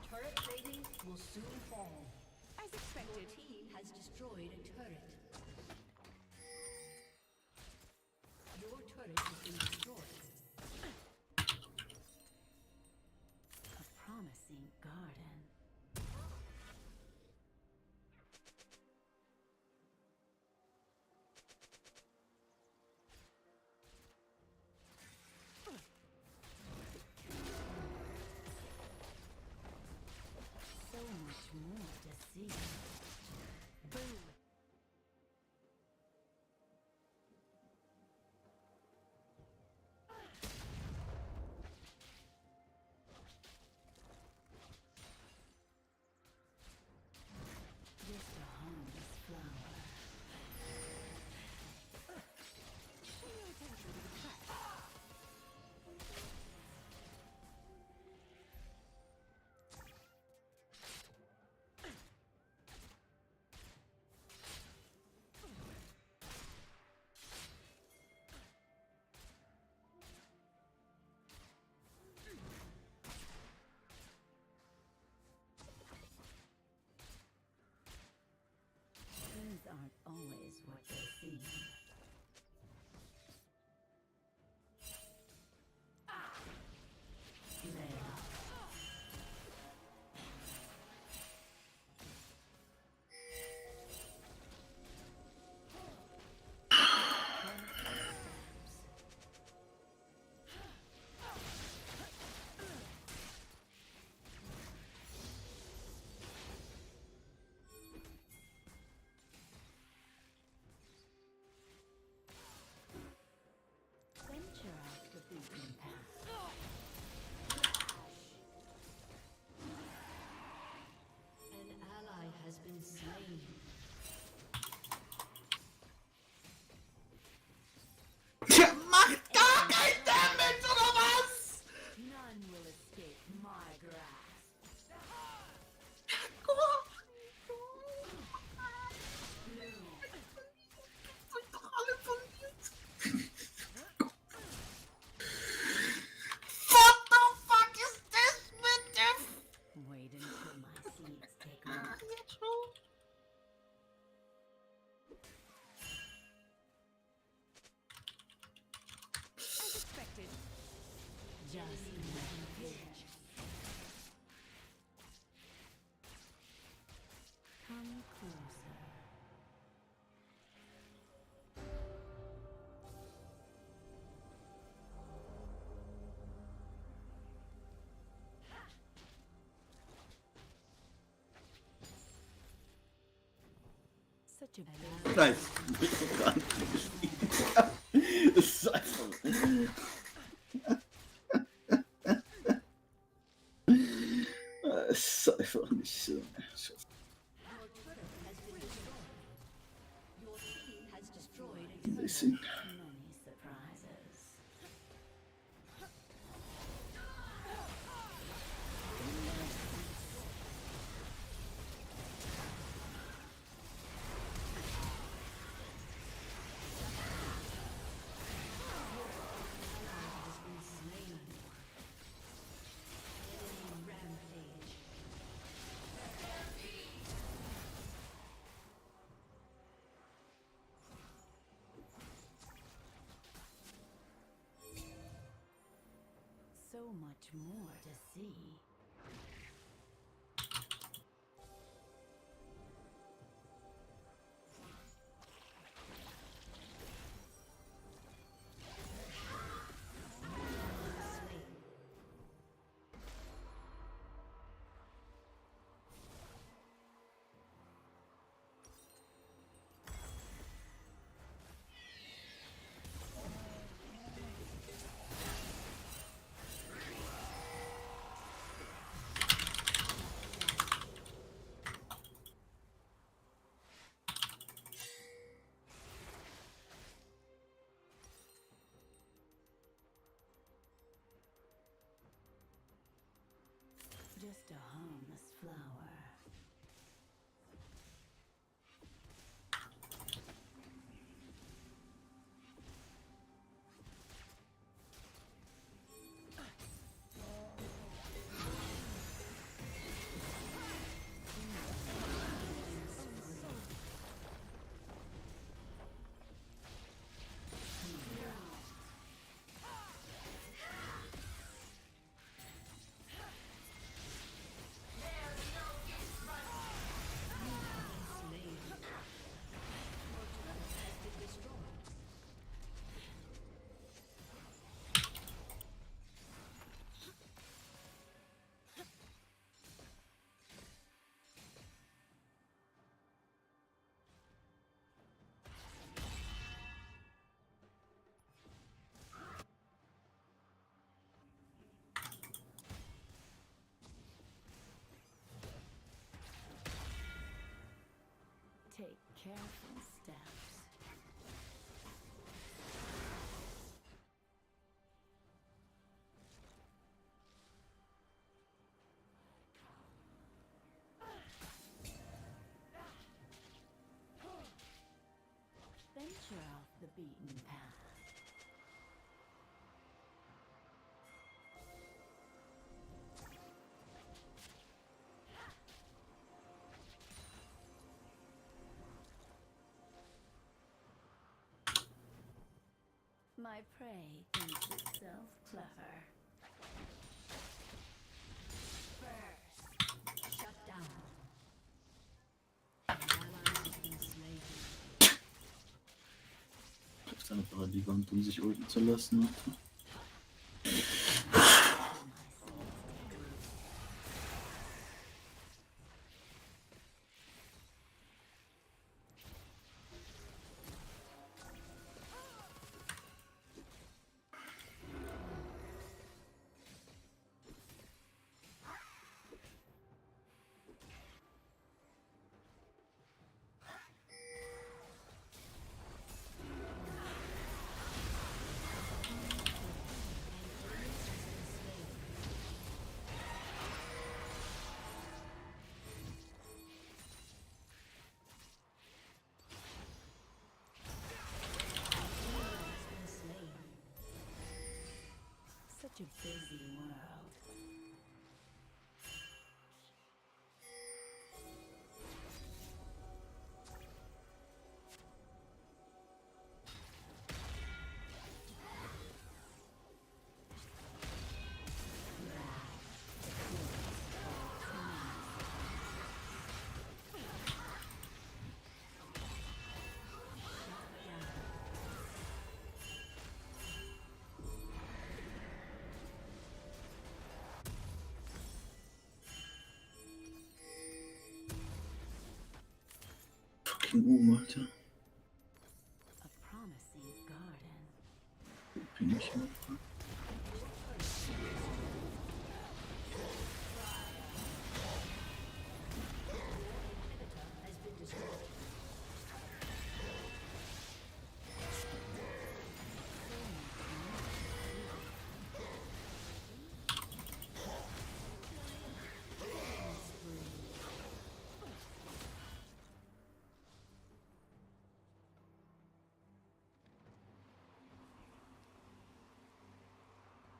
Turret plating will soon fall. As expected. Your team has destroyed a turret. Your turret has been destroyed. A promising garden. So much more to see. Boom. just another come closer. Such a big Nein, das ist einfach. Es ist einfach nicht so. Your turret has been destroyed. Your team has destroyed a Ein bisschen. many surprises. rampage. So much more to see. Just a harmless flower. Take careful steps. Venture off the beaten path. My prey thinks itself clever. First, shut down. An ally has been slain. Trifft seine Paradigant, um sich ulten zu lassen. Such a busy world. von Alter. A promising garden. Bin ich immer dran. Has been destroyed.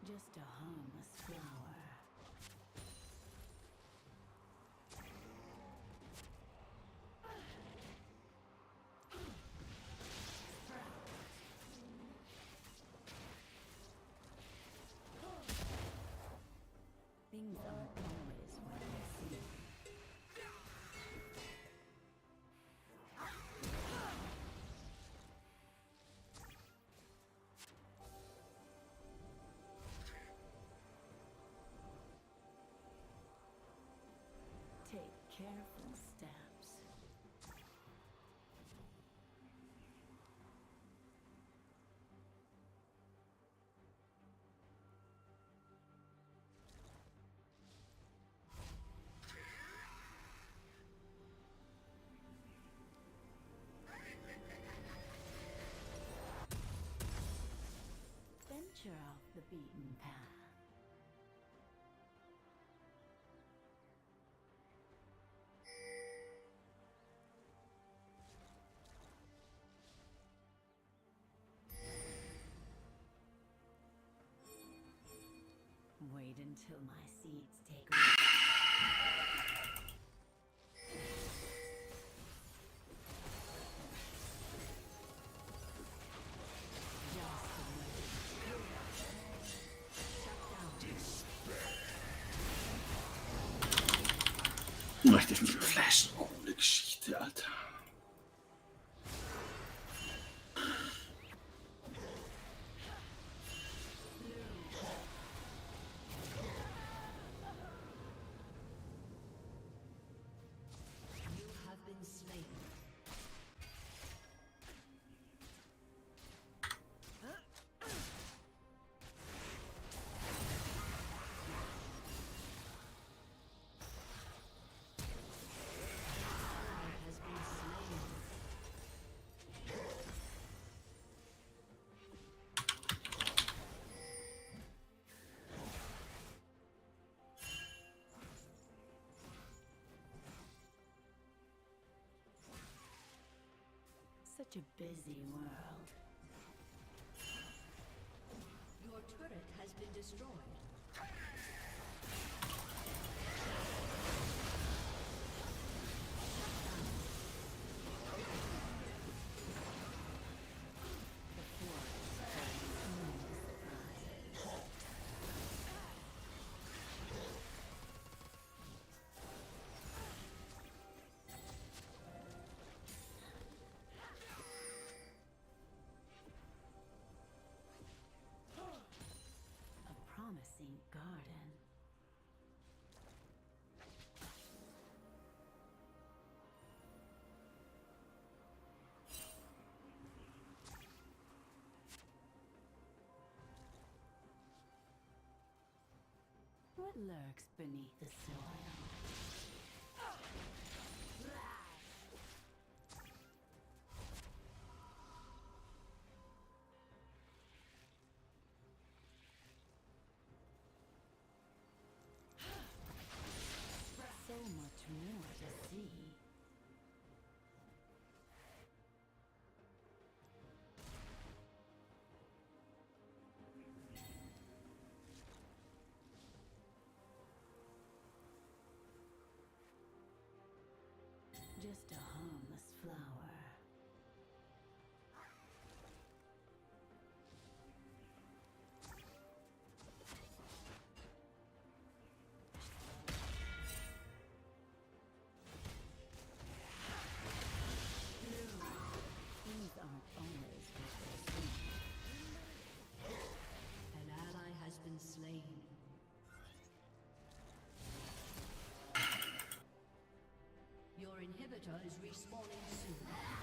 Just a harmless flower. Things aren't always what they seem. Take careful steps. Venture off the beaten path. Wait until my seeds take root. Mach ich das nicht mehr flashen? Coole Geschichte, Alter. You have been slain. Has been slain. Such a busy world. Your turret has been destroyed. A promising garden. What lurks beneath the soil? So much more to see. Just a harmless flower. Things aren't always what they seem. An ally has been slain. Your inhibitor is respawning soon.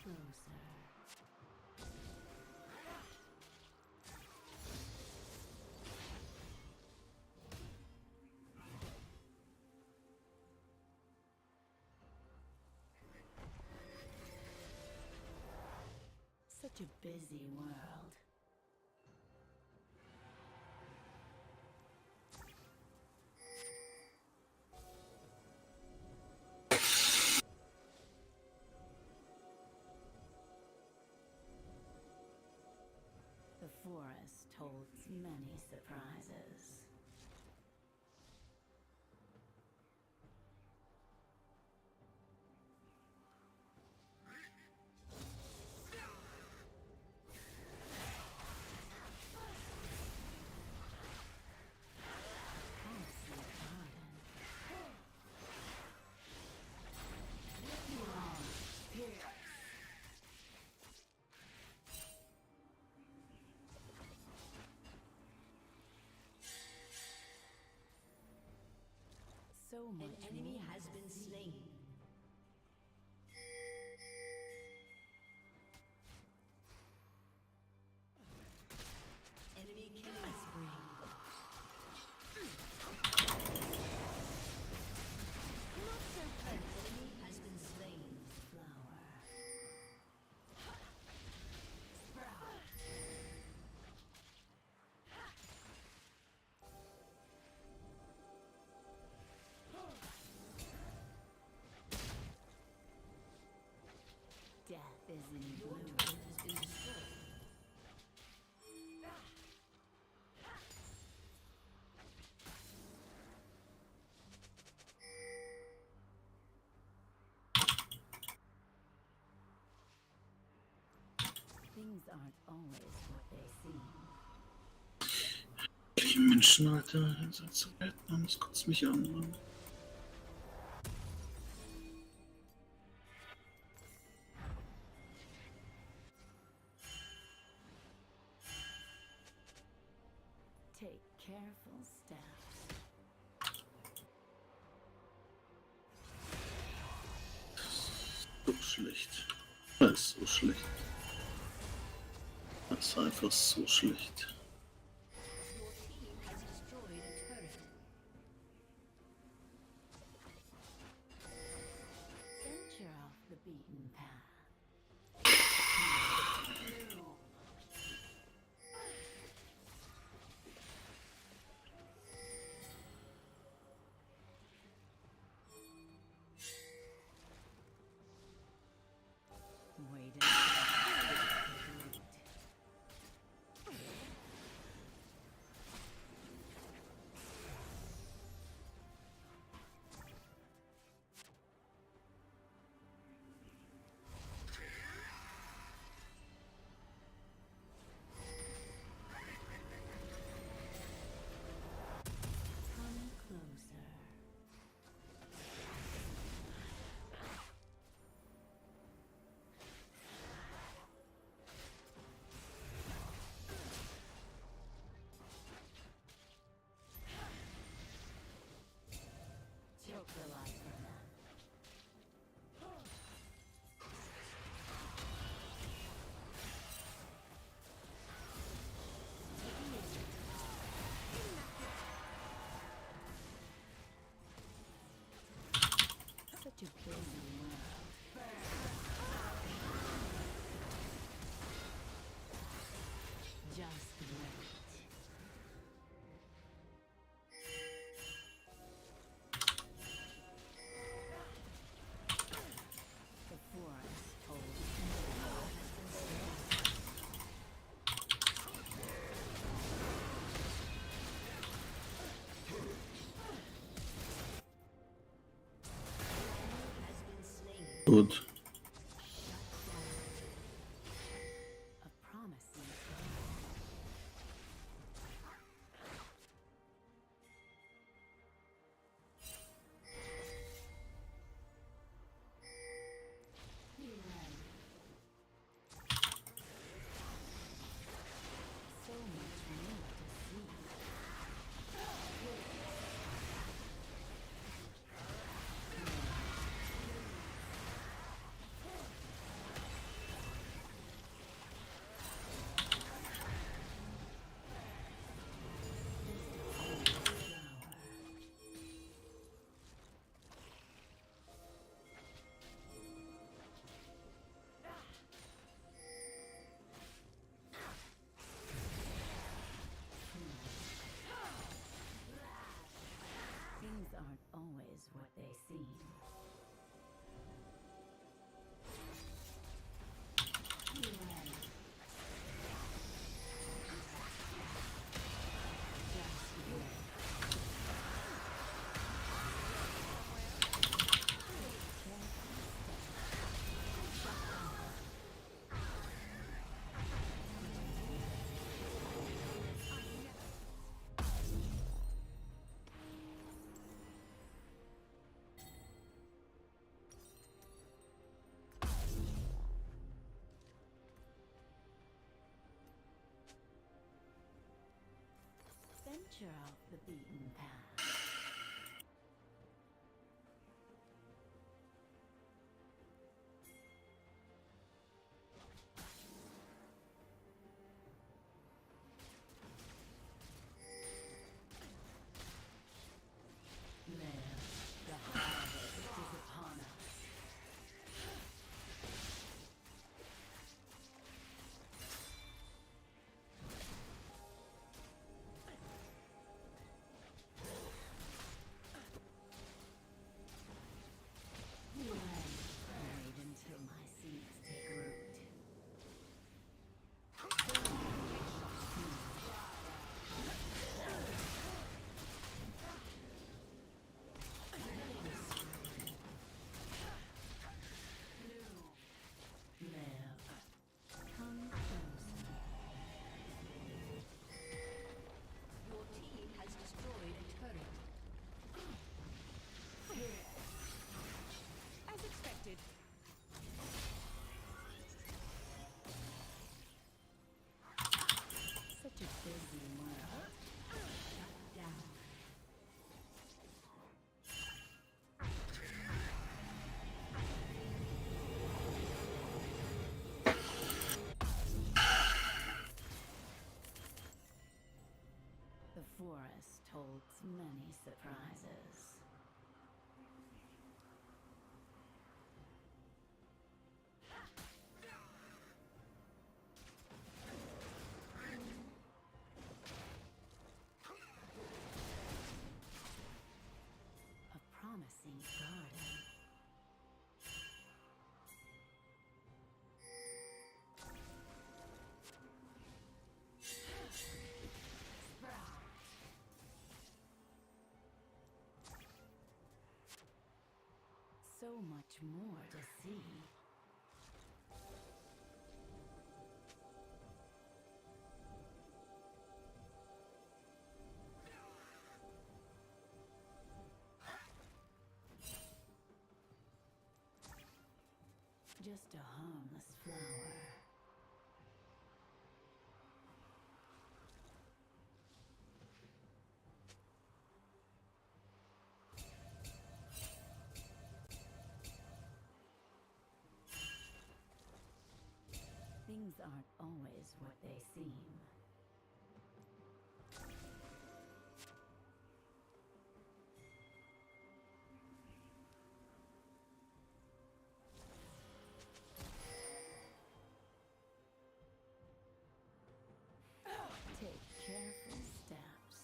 closer. Such a busy world. The forest holds many surprises. So much An enemy more has to been see. slain. Enemy killing spree. An enemy has been slain. Flower. Death is in Your bloom. turret has been destroyed. Things aren't always what they seem. Die Menschen, Alter, sind zu retten, Mann, das kotzt mich an, Mann. Take careful steps. So schlecht. Das ist so schlecht. Das ist einfach so schlecht. Your team has destroyed a turret. Venture off the beaten path. Wait until complete. Come closer. Choke the life from them. Such a busy world. Just wait. The forest holds Gut. a promising so much more to see. Venture off the beaten path. The harvest is upon us. Buried until my seeds take root. Come closer. Your team has destroyed a turret. As expected. Such a busy world. Shut down. The forest holds many surprises. A promising garden. So much more to see. Just a harmless flower. Things aren't always what they seem. Take careful steps.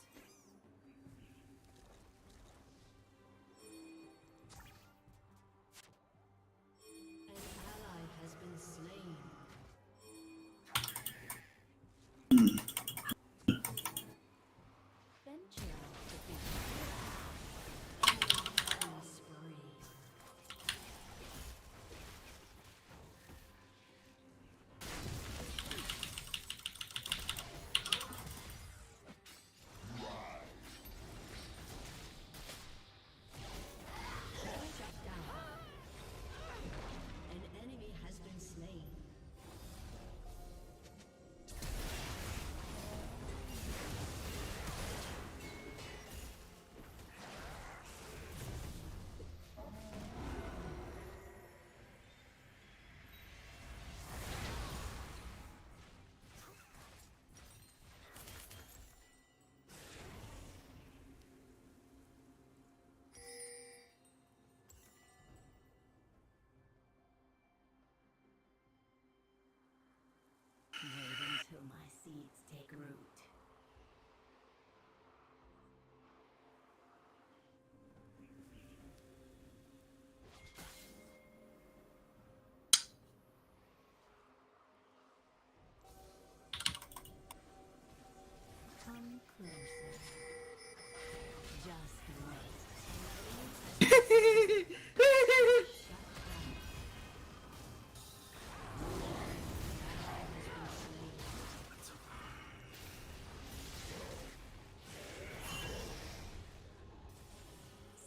An ally has been slain. Venture off the beaten Killing spree. Shut down. An enemy has been slain. Wait until my seeds take root. Come closer. Just wait.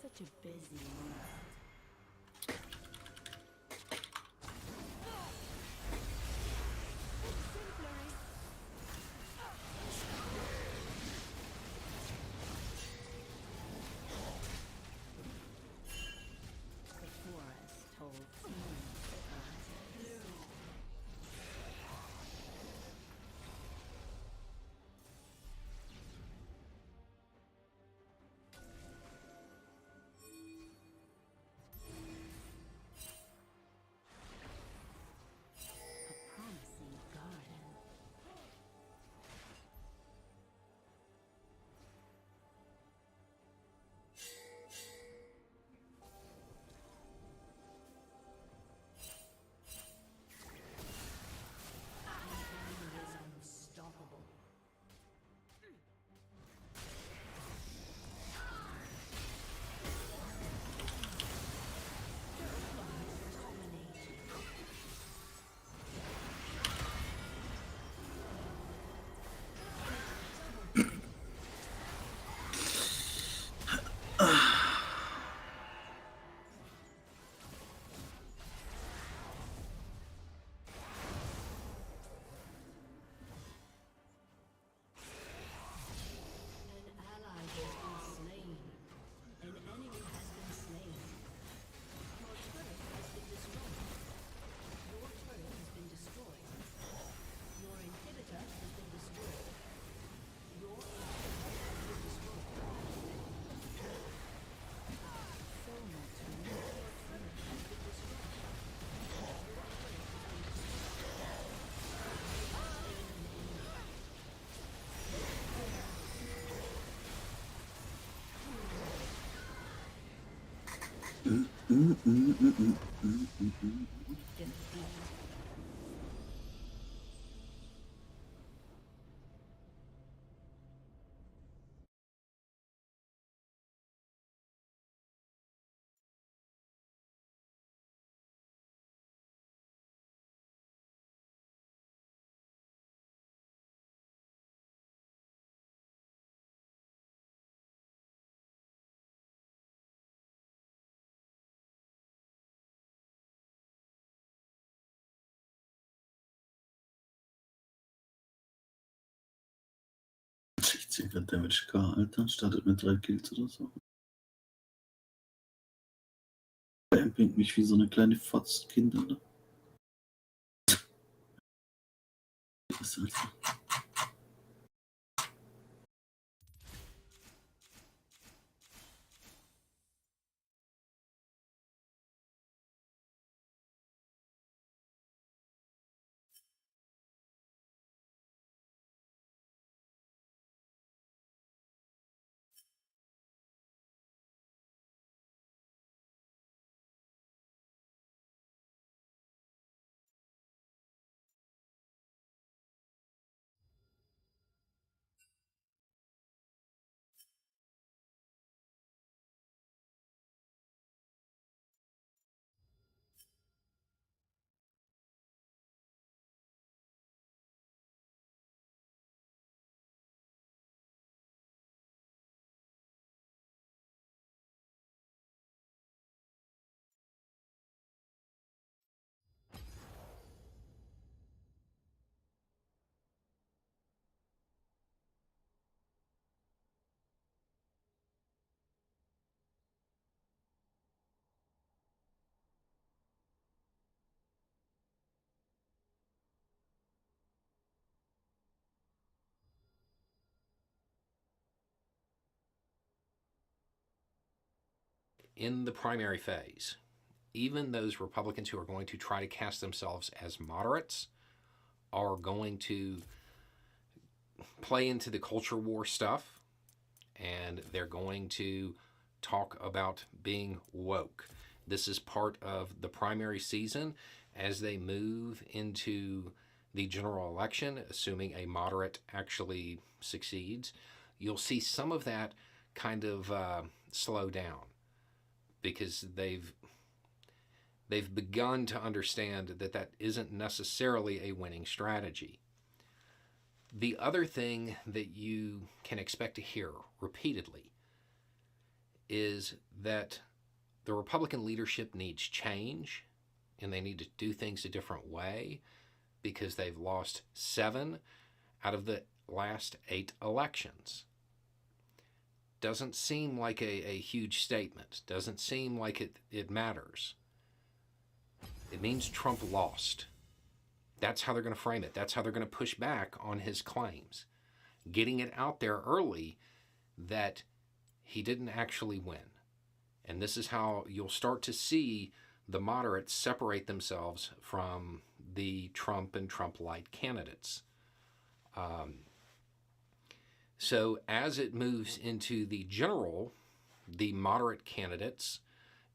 Such a busy world. Defeat. Ich zähle gerade Damage K, Alter. Startet mit 3 Kills oder so. Er bringt mich wie so eine kleine Fotzkinder. Ne? Was soll's? In the primary phase, even those Republicans who are going to try to cast themselves as moderates are going to play into the culture war stuff, and they're going to talk about being woke. This is part of the primary season as they move into the general election, assuming a moderate actually succeeds. You'll see some of that kind of slow down, because they've begun to understand that that isn't necessarily a winning strategy. The other thing that you can expect to hear repeatedly is that the Republican leadership needs change, and they need to do things a different way because they've lost 7 out of the last 8 elections. Doesn't seem like a huge statement. Doesn't seem like it matters. It means Trump lost. That's how they're going to frame it. That's how they're going to push back on his claims. Getting it out there early that he didn't actually win. And this is how you'll start to see the moderates separate themselves from the Trump and Trump-light candidates. So as it moves into the general, the moderate candidates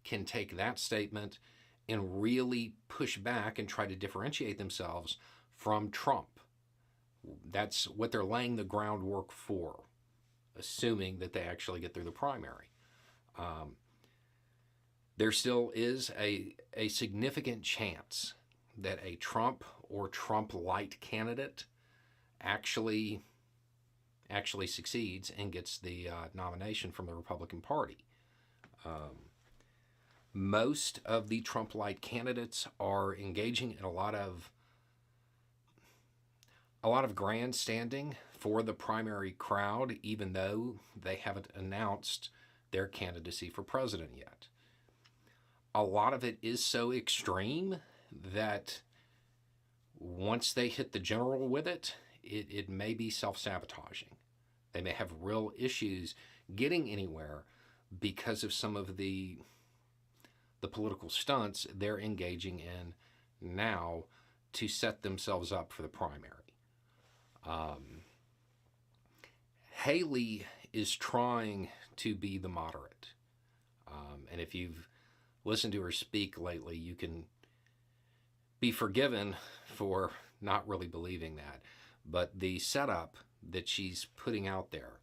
can take that statement and really push back and try to differentiate themselves from Trump. That's what they're laying the groundwork for, assuming that they actually get through the primary. There still is a significant chance that a Trump or Trump-light candidate actually succeeds and gets the nomination from the Republican Party. Most of the Trump-light candidates are engaging in a lot of grandstanding for the primary crowd, even though they haven't announced their candidacy for president yet. A lot of it is so extreme that once they hit the general with it, it may be self-sabotaging. They may have real issues getting anywhere because of some of the political stunts they're engaging in now to set themselves up for the primary. Haley is trying to be the moderate. And if you've listened to her speak lately, you can be forgiven for not really believing that. But the setup that she's putting out there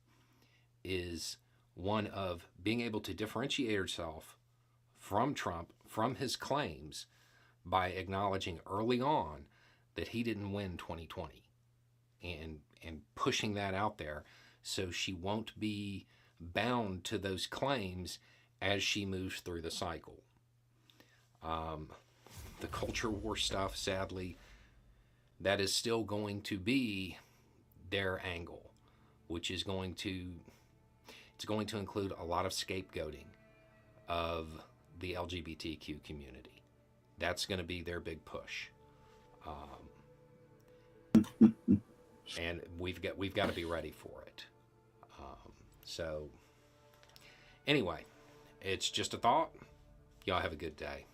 is one of being able to differentiate herself from Trump, from his claims, by acknowledging early on that he didn't win 2020 and pushing that out there so she won't be bound to those claims as she moves through the cycle. The culture war stuff, sadly, that is still going to be their angle, which is going to include a lot of scapegoating of the LGBTQ community. That's going to be their big push, and we've got to be ready for it. So anyway, it's just a thought. Y'all have a good day.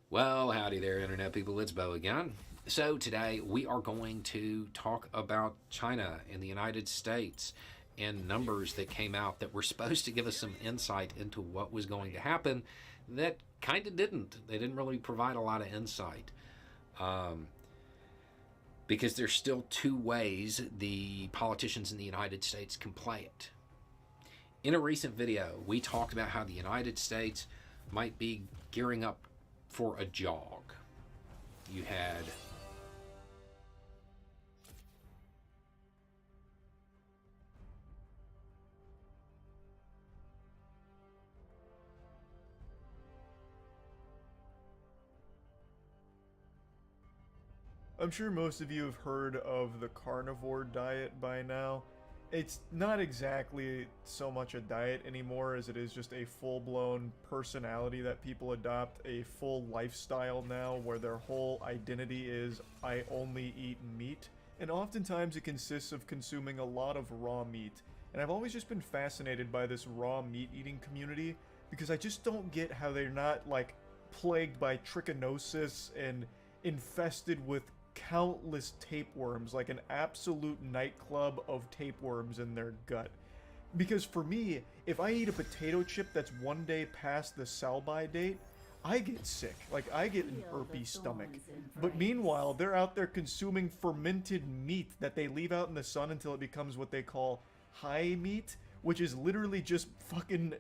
Well, howdy there, Internet people. It's Beau again. So today we are going to talk about China and the United States and numbers that came out that were supposed to give us some insight into what was going to happen that kind of didn't. They didn't really provide a lot of insight. Because there's still two ways the politicians in the United States can play it. In a recent video, we talked about how the United States might be gearing up for a jog. You had I'm sure most of you have heard of the carnivore diet by now. It's not exactly so much a diet anymore as it is just a full-blown personality that people adopt, a full lifestyle now where their whole identity is, I only eat meat. And oftentimes it consists of consuming a lot of raw meat. And I've always just been fascinated by this raw meat eating community because I just don't get how they're not, like, plagued by trichinosis and infested with countless tapeworms, like an absolute nightclub of tapeworms in their gut. Because for me, if I eat a potato chip that's one day past the sell-by date, I get sick. Like, I get an herpes stomach. But meanwhile, they're out there consuming fermented meat that they leave out in the sun until it becomes what they call high meat, which is literally just fucking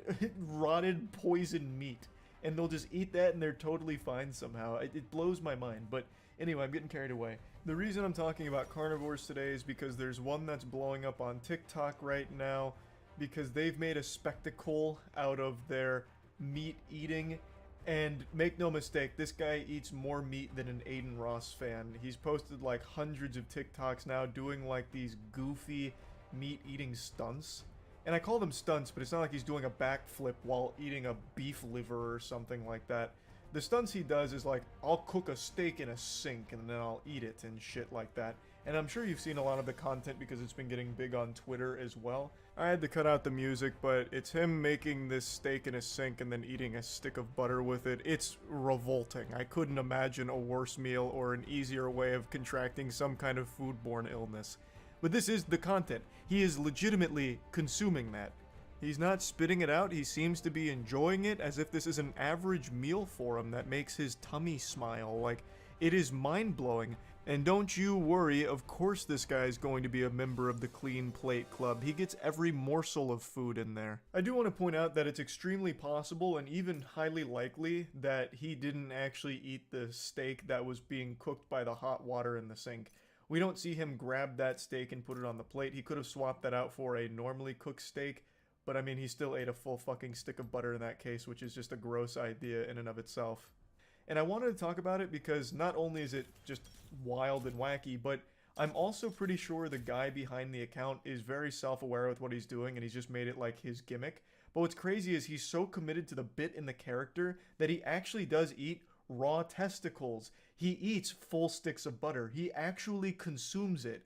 rotted poison meat. And they'll just eat that and they're totally fine somehow. It blows my mind, but anyway, I'm getting carried away. The reason I'm talking about carnivores today is because there's one that's blowing up on TikTok right now because they've made a spectacle out of their meat eating. And make no mistake, this guy eats more meat than an Aiden Ross fan. He's posted like hundreds of TikToks now doing like these goofy meat eating stunts. And I call them stunts, but it's not like he's doing a backflip while eating a beef liver or something like that. The stunts he does is like, I'll cook a steak in a sink and then I'll eat it and shit like that. And I'm sure you've seen a lot of the content because it's been getting big on Twitter as well. I had to cut out the music, but it's him making this steak in a sink and then eating a stick of butter with it. It's revolting. I couldn't imagine a worse meal or an easier way of contracting some kind of foodborne illness. But this is the content. He is legitimately consuming that. He's not spitting it out, he seems to be enjoying it as if this is an average meal for him that makes his tummy smile. Like, it is mind-blowing. And don't you worry, of course this guy is going to be a member of the Clean Plate Club. He gets every morsel of food in there. I do want to point out that it's extremely possible and even highly likely that he didn't actually eat the steak that was being cooked by the hot water in the sink. We don't see him grab that steak and put it on the plate. He could have swapped that out for a normally cooked steak. But I mean, he still ate a full fucking stick of butter in that case, which is just a gross idea in and of itself. And I wanted to talk about it because not only is it just wild and wacky, but I'm also pretty sure the guy behind the account is very self-aware with what he's doing and he's just made it like his gimmick. But what's crazy is he's so committed to the bit in the character that he actually does eat raw testicles. He eats full sticks of butter. He actually consumes it.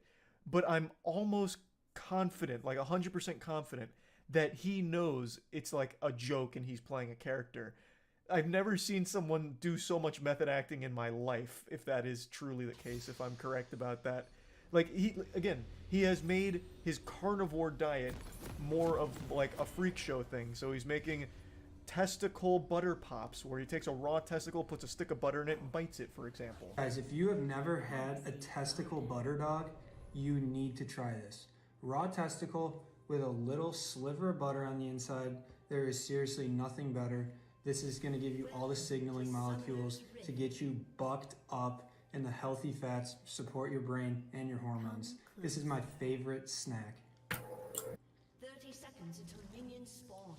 But I'm almost confident, like 100% confident, that he knows it's like a joke and he's playing a character. I've never seen someone do so much method acting in my life, if that is truly the case, if I'm correct about that. Like, he has made his carnivore diet more of like a freak show thing. So he's making testicle butter pops, where he takes a raw testicle, puts a stick of butter in it, and bites it, for example. Guys, if you have never had a testicle butter dog, you need to try this. Raw testicle with a little sliver of butter on the inside. There is seriously nothing better. This is going to give you all the signaling molecules to get you bucked up and the healthy fats, support your brain and your hormones. This is my favorite snack. 30 seconds until minions spawn.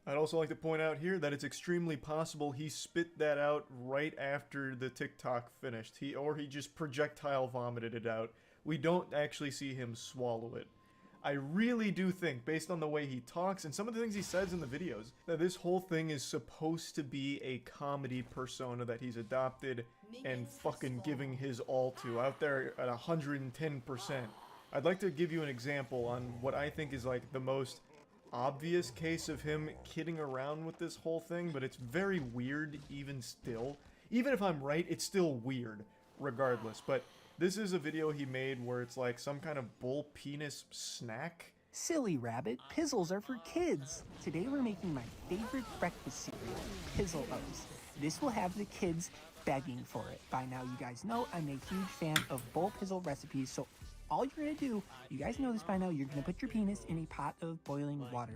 I'd also like to point out here that it's extremely possible he spit that out right after the TikTok finished. He just projectile vomited it out. We don't actually see him swallow it. I really do think, based on the way he talks and some of the things he says in the videos, that this whole thing is supposed to be a comedy persona that he's adopted and fucking giving his all to, out there at 110%. I'd like to give you an example on what I think is like the most obvious case of him kidding around with this whole thing, but it's very weird even still. Even if I'm right, it's still weird, regardless. But this is a video he made where it's like some kind of bull penis snack. Silly rabbit, Pizzles are for kids. Today we're making my favorite breakfast cereal, Pizzle O's. This will have the kids begging for it. By now you guys know I'm a huge fan of Bull Pizzle recipes, so all you're gonna do, you guys know this by now, you're gonna put your penis in a pot of boiling water.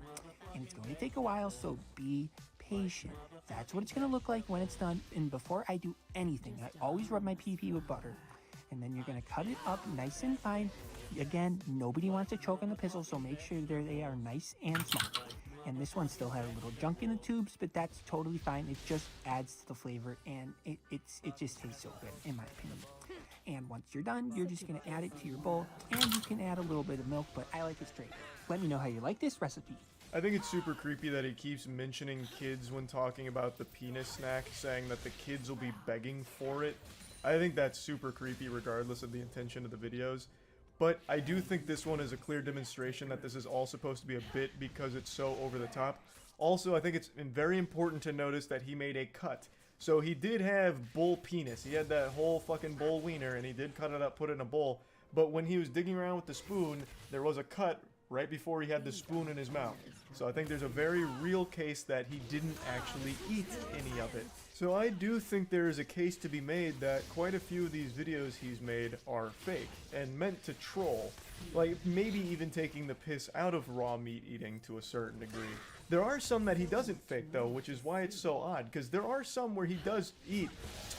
And it's going to take a while, so be patient. That's what it's gonna look like when it's done. And before I do anything, I always rub my pee-pee with butter. And then you're gonna cut it up nice and fine. Again, nobody wants to choke on the pizzle, so make sure they are nice and small. And this one still had a little junk in the tubes, but that's totally fine. It just adds to the flavor, and it just tastes so good, in my opinion. And once you're done, you're just gonna add it to your bowl, and you can add a little bit of milk, but I like it straight. Let me know how you like this recipe. I think it's super creepy that he keeps mentioning kids when talking about the penis snack, saying that the kids will be begging for it. I think that's super creepy regardless of the intention of the videos. But I do think this one is a clear demonstration that this is all supposed to be a bit because it's so over the top. Also, I think it's very important to notice that he made a cut. So he did have bull penis. He had that whole fucking bull wiener and he did cut it up, put it in a bowl. But when he was digging around with the spoon, there was a cut right before he had the spoon in his mouth. So I think there's a very real case that he didn't actually eat any of it. So I do think there is a case to be made that quite a few of these videos he's made are fake and meant to troll. Like maybe even taking the piss out of raw meat eating to a certain degree. There are some that he doesn't fake though, which is why it's so odd, because there are some where he does eat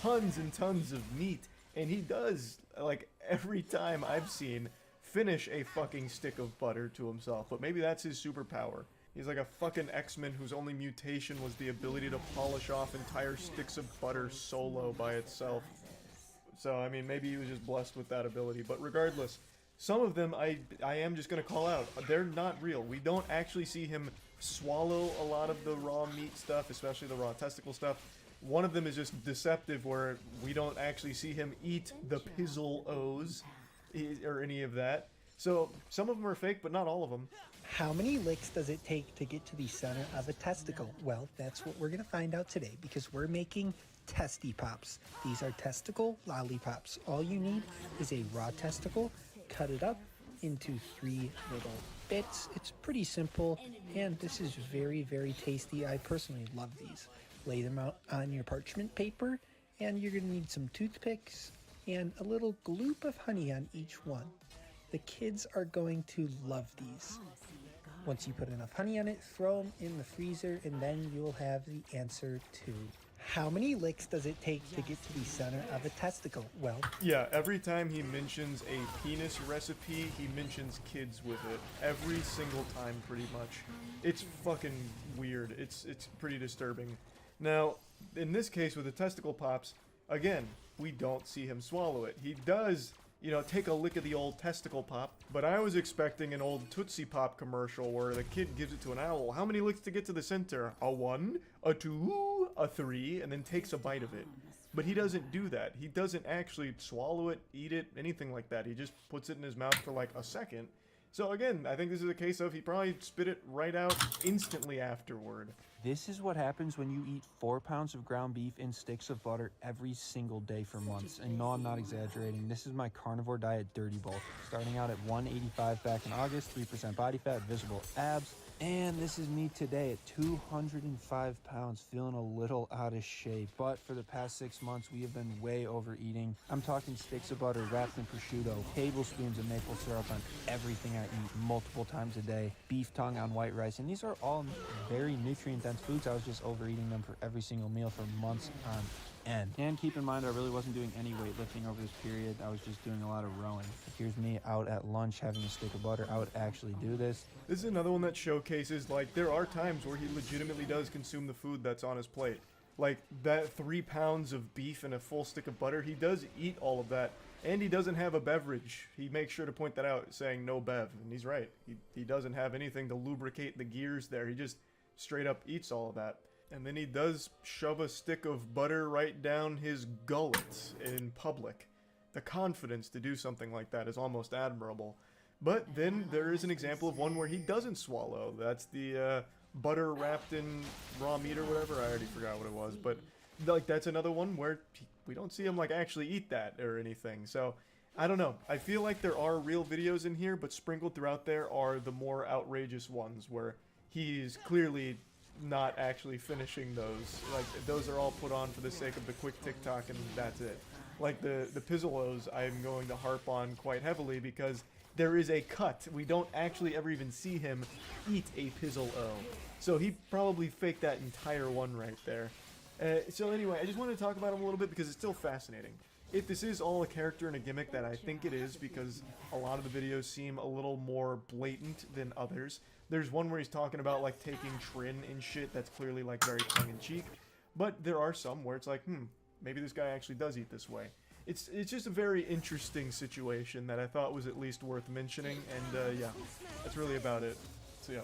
tons and tons of meat, and he does, like every time I've seen, finish a fucking stick of butter to himself, but maybe that's his superpower. He's like a fucking X-Men whose only mutation was the ability to polish off entire sticks of butter solo by itself. So, I mean, maybe he was just blessed with that ability, but regardless, some of them I am just gonna call out. They're not real. We don't actually see him swallow a lot of the raw meat stuff, especially the raw testicle stuff. One of them is just deceptive where we don't actually see him eat the Pizzle O's or any of that. So some of them are fake, but not all of them. How many licks does it take to get to the center of a testicle? Well, that's what we're going to find out today because we're making Testy Pops. These are testicle lollipops. All you need is a raw testicle, cut it up into 3 little bits. It's pretty simple, and this is very, very tasty. I personally love these. Lay them out on your parchment paper, and you're going to need some toothpicks and a little gloop of honey on each one. The kids are going to love these. Once you put enough honey on it, throw them in the freezer, and then you'll have the answer to how many licks does it take to get to the center of a testicle? Well, yeah, every time he mentions a penis recipe, he mentions kids with it. Every single time, pretty much. It's fucking weird. It's pretty disturbing. Now, in this case with the testicle pops, again, we don't see him swallow it. He does you know, take a lick of the old testicle pop. But I was expecting an old Tootsie Pop commercial where the kid gives it to an owl. How many licks to get to the center? A 1, a 2, a 3, and then takes a bite of it. But he doesn't do that. He doesn't actually swallow it, eat it, anything like that. He just puts it in his mouth for like a second. So again, I think this is a case of he probably spit it right out instantly afterward. This is what happens when you eat 4 pounds of ground beef and sticks of butter every single day for months. And no, I'm not exaggerating. This is my carnivore diet dirty bulk. Starting out at 185 back in August, 3% body fat, visible abs. And this is me today at 205 pounds, feeling a little out of shape. But for the past 6 months, we have been way overeating. I'm talking sticks of butter wrapped in prosciutto, tablespoons of maple syrup on everything I eat multiple times a day, beef tongue on white rice. And these are all very nutrient-dense foods. I was just overeating them for every single meal for months on end. And keep in mind, I really wasn't doing any weightlifting over this period. I was just doing a lot of rowing. Here's me out at lunch having a stick of butter. I would actually do this. This is another one that showcases, like, there are times where he legitimately does consume the food that's on his plate. Like, that 3 pounds of beef and a full stick of butter, he does eat all of that. And he doesn't have a beverage. He makes sure to point that out, saying no bev. And he's right. He doesn't have anything to lubricate the gears there. He just straight up eats all of that. And then he does shove a stick of butter right down his gullet in public. The confidence to do something like that is almost admirable. But then there is an example of one where he doesn't swallow. That's the butter wrapped in raw meat or whatever. I already forgot what it was. But like that's another one where we don't see him like actually eat that or anything. So I don't know. I feel like there are real videos in here, but sprinkled throughout there are the more outrageous ones where he's clearly not actually finishing those. Like, those are all put on for the sake of the quick TikTok and that's it. Like the Pizzolos, I'm going to harp on quite heavily because there is a cut. We don't actually ever even see him eat a Pizzolo. So he probably faked that entire one right there. So anyway, I just wanted to talk about him a little bit because it's still fascinating. If this is all a character and a gimmick, that I think it is because a lot of the videos seem a little more blatant than others. There's one where he's talking about like taking Trin and shit that's clearly like very tongue-in-cheek. But there are some where it's like, maybe this guy actually does eat this way. It's just a very interesting situation that I thought was at least worth mentioning. And yeah, that's really about it. So yeah.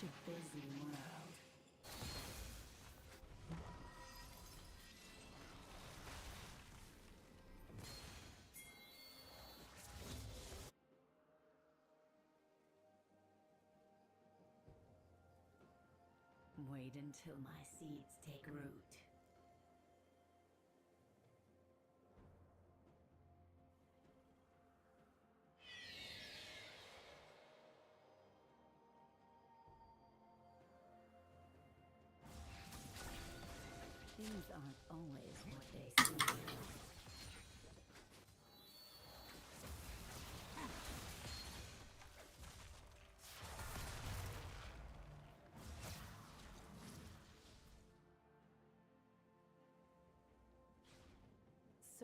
a busy world. Wait until my seeds take root. Things aren't always what they seem.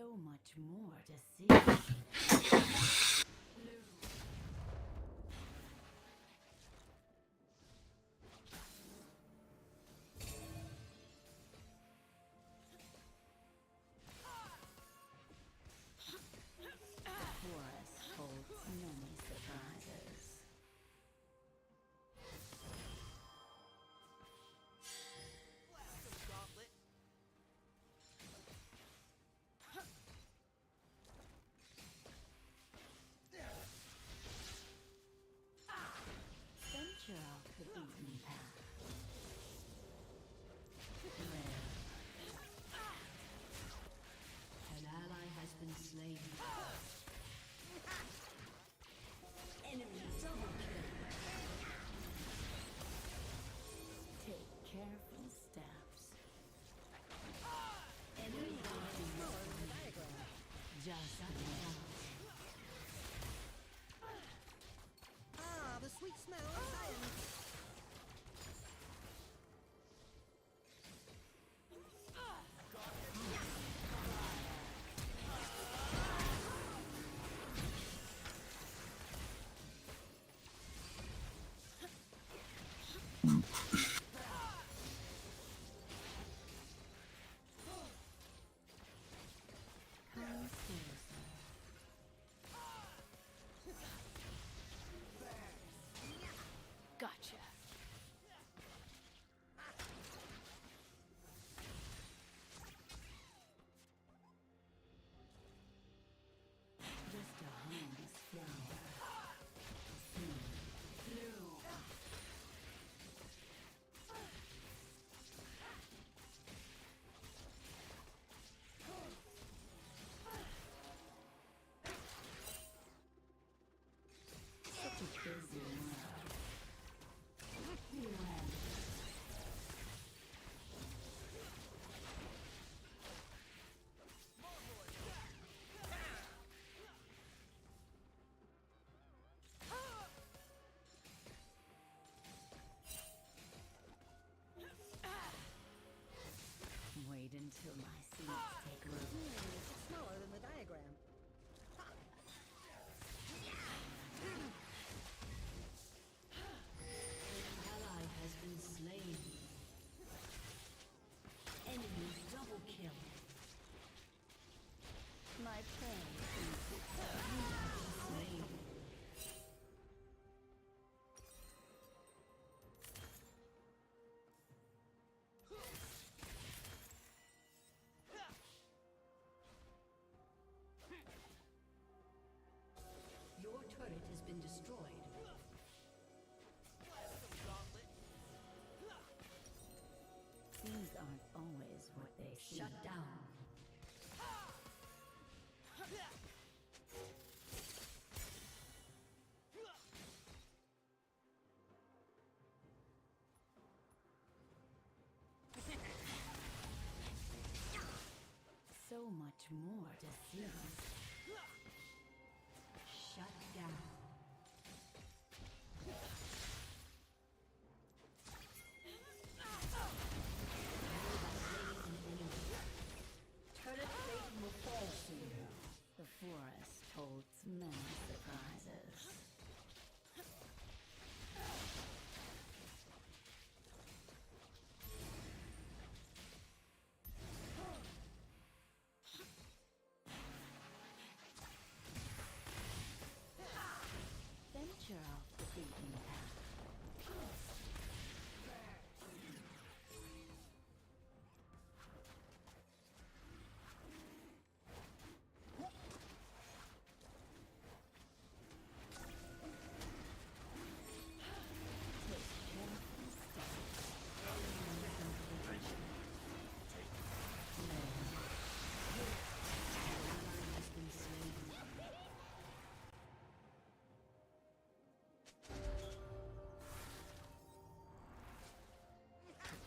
So much more to see. Forest holds many surprises. Venture off the beaten path. An ally has been slain. Enemy double kill. Take careful steps. Enemy Just Ah, the sweet smell of science. Gotcha. Just a harmless flower. Through. Such a busy world. Wait until my seeds take root. It's smaller than the diagram. ally has been slain. Enemy double kill. My prey thinks it's Slain. Your turret has been destroyed. Things aren't always what they seem. Shut down. So much more to see. Shut down. Turret plate will fall soon. The forest holds many surprises. Venture off the beaten path.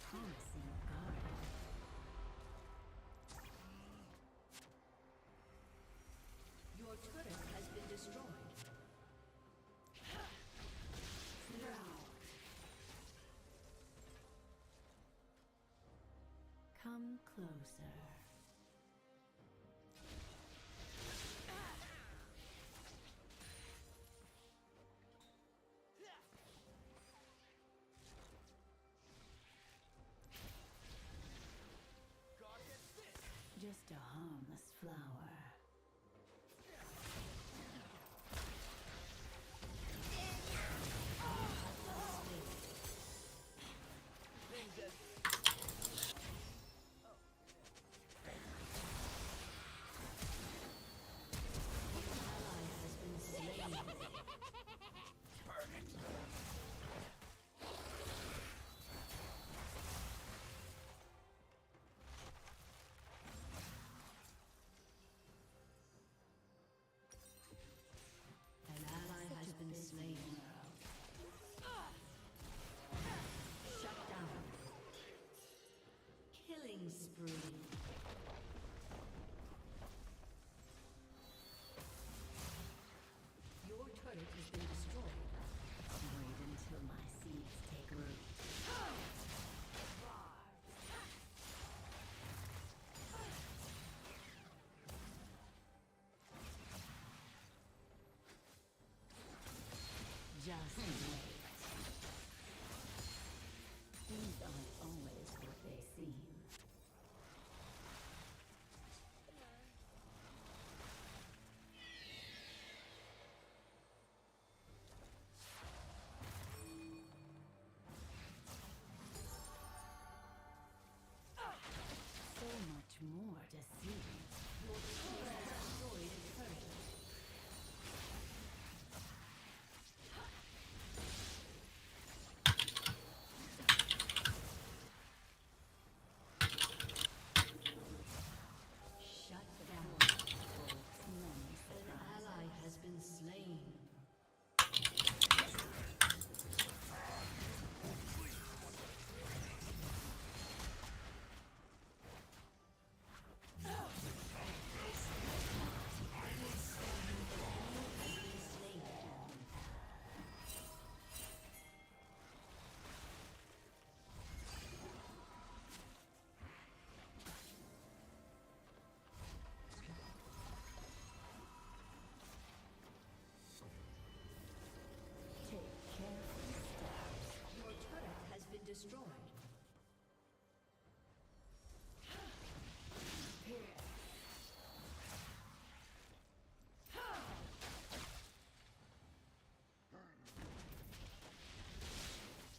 Promising garden. Your turret has been destroyed. Come closer. flower. An ally has been slain. Shut down. Killing spree. Your turret has been destroyed. Wait until my seeds take root. Just wait. Things aren't always what they seem. So much more to see. Your team has destroyed a turret. Shut down. An ally has been slain. Take careful steps. Your turret has been destroyed.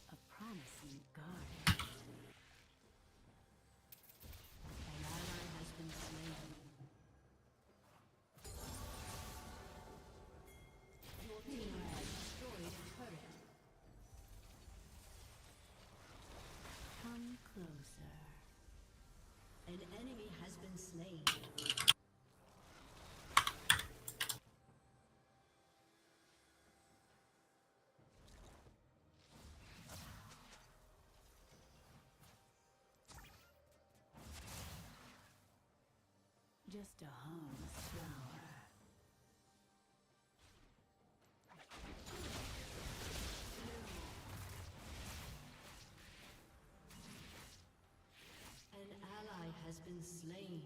A promising garden. An ally has been slain. Your team has destroyed a turret. Come closer. An enemy has been slain. Just a harmless flower. An ally has been slain.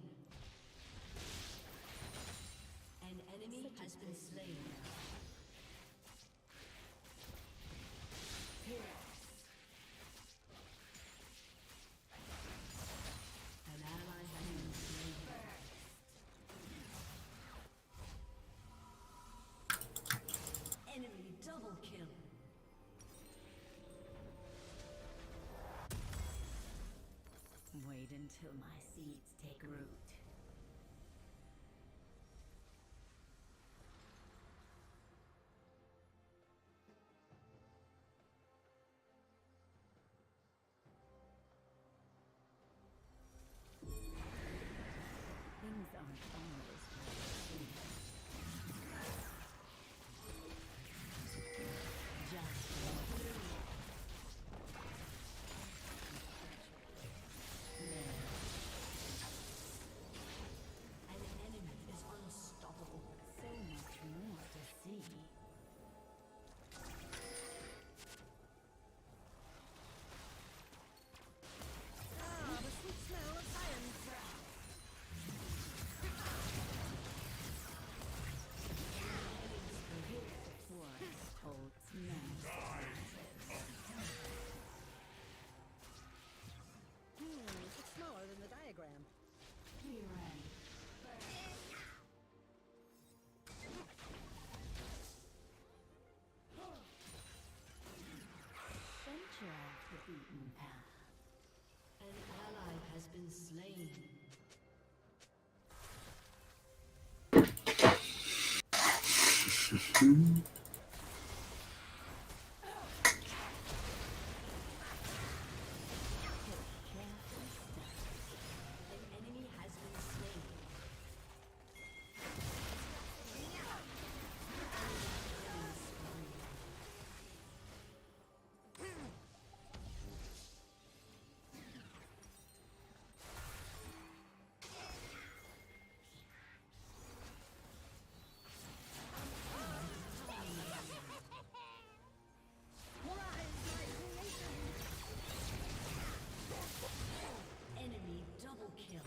An enemy has been slain. An ally has been slain. Enemy double kill. Wait until my seeds take root. Things aren't always what they seem. Just wait. There. An enemy has been slain. Enemy double kill.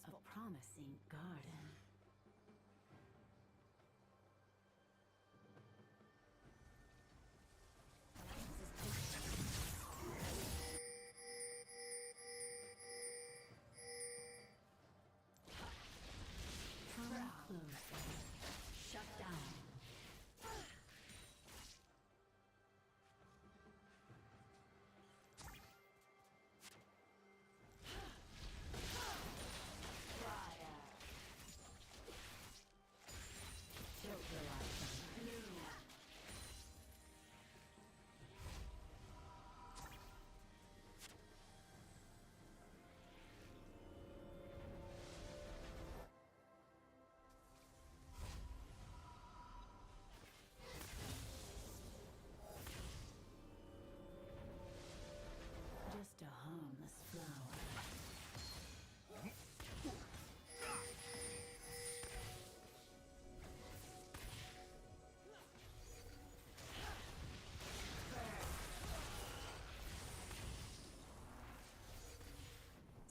A promising garden. Come closer. Shut down. Just a harmless flower.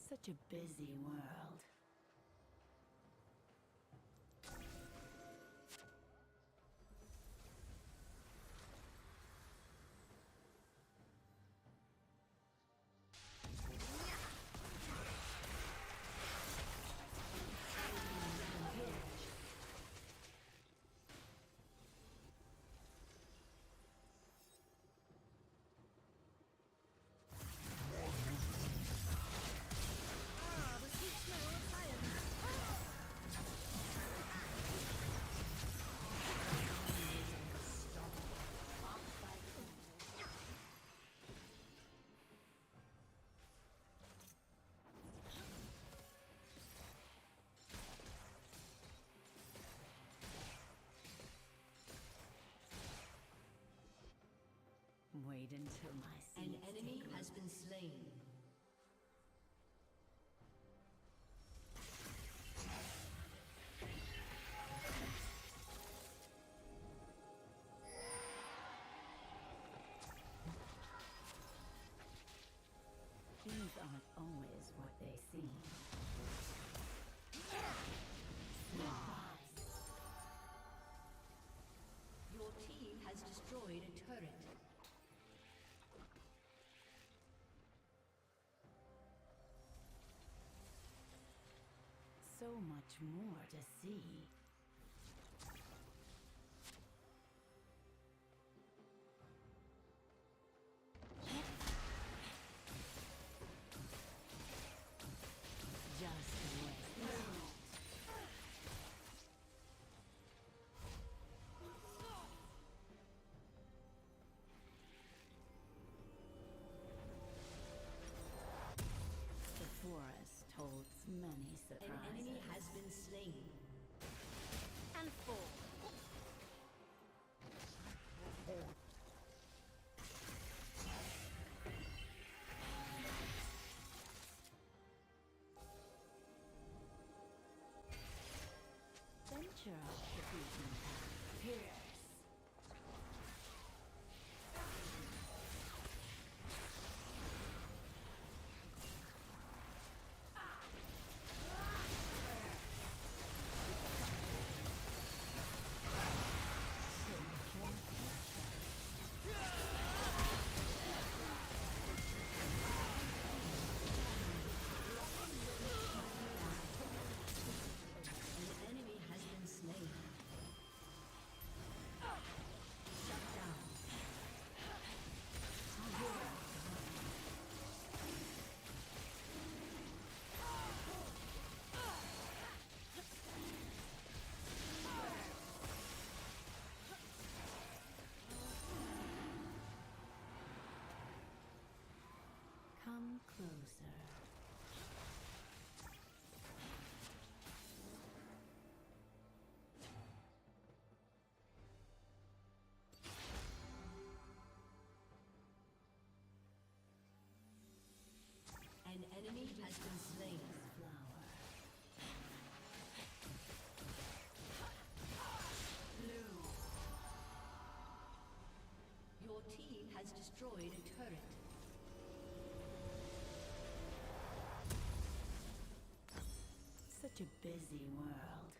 Such a busy world. Wait until my An seeds enemy take has root. been slain. Things aren't always what they seem. Your team has destroyed a turret. So much more to see. Just wait. The forest holds many An surprises. enemy has been slain. An enemy has been slain. Blue. Your team has destroyed a turret. Such a busy world.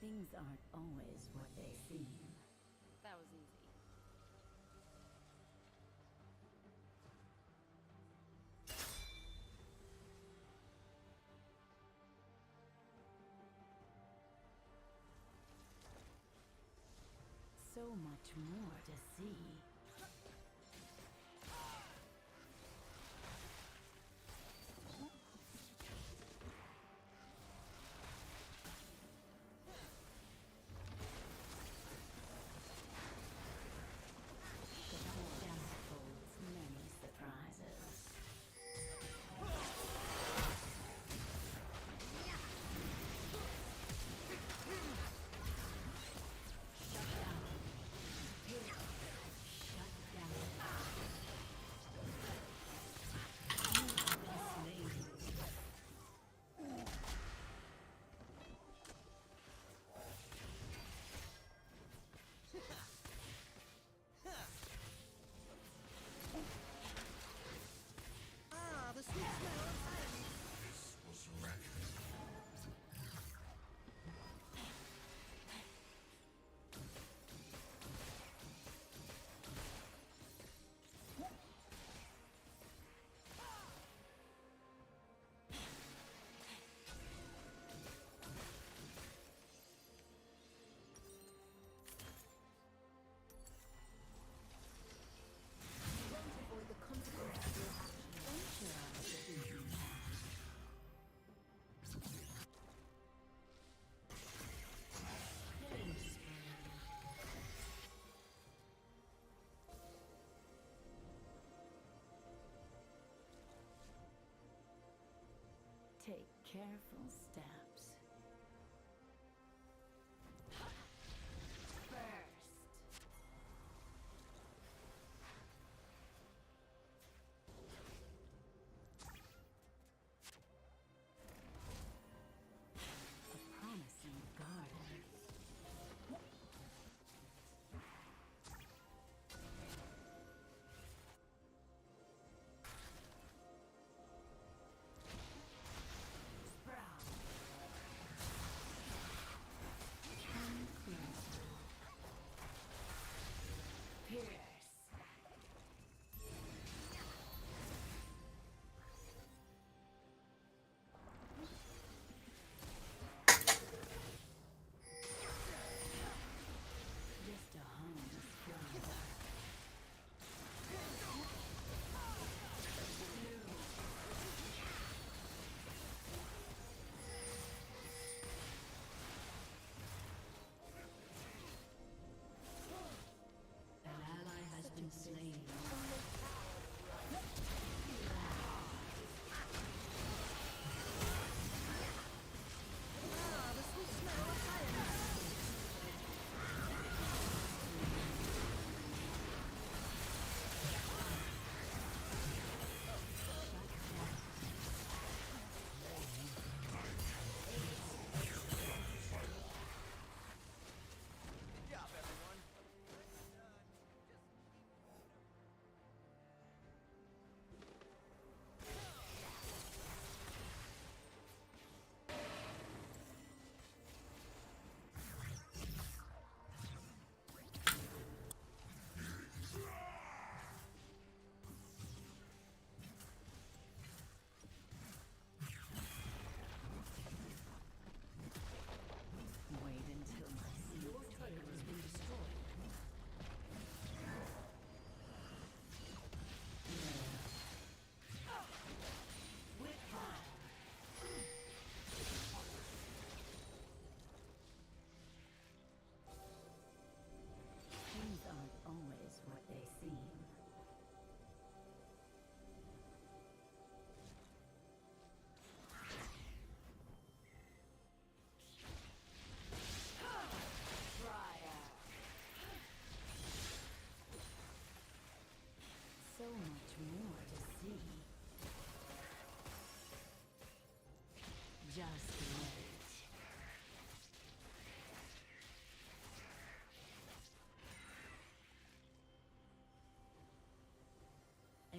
Things aren't always what they seem. That was easy. So much more to see. Take careful steps. A promising garden. Sprout.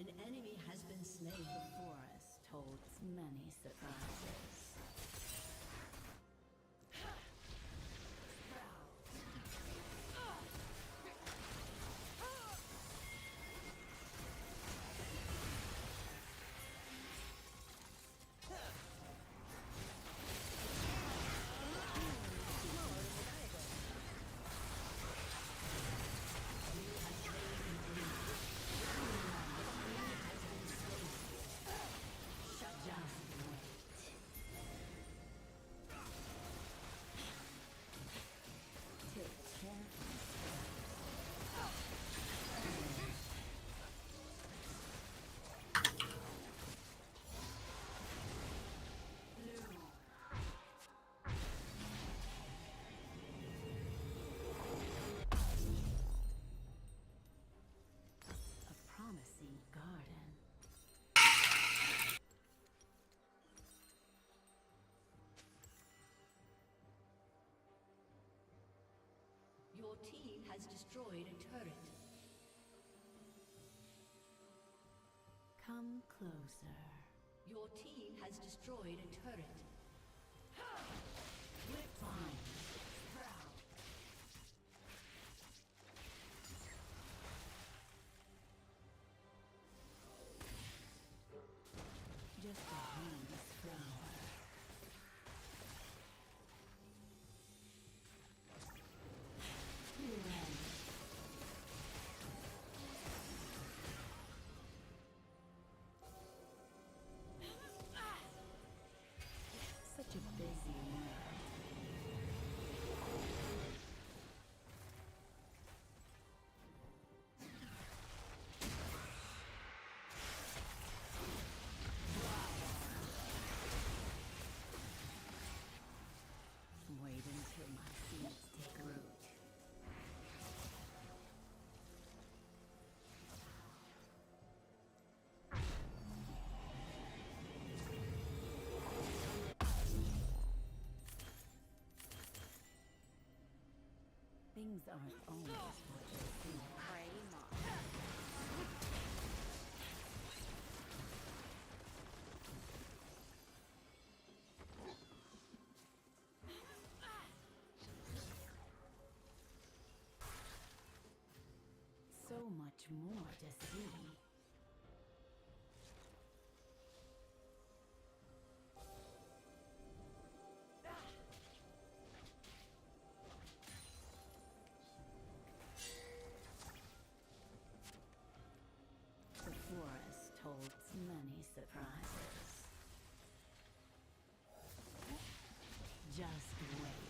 An enemy has been slain. The forest holds many surprises. Promising garden. Your team has destroyed a turret. Come closer. Your team has destroyed a turret. Fine. Just a harmless flower. Such a busy man. Wait until my seeds take root. Things aren't always what they seem. So much more to see. The forest holds many surprises. Just wait.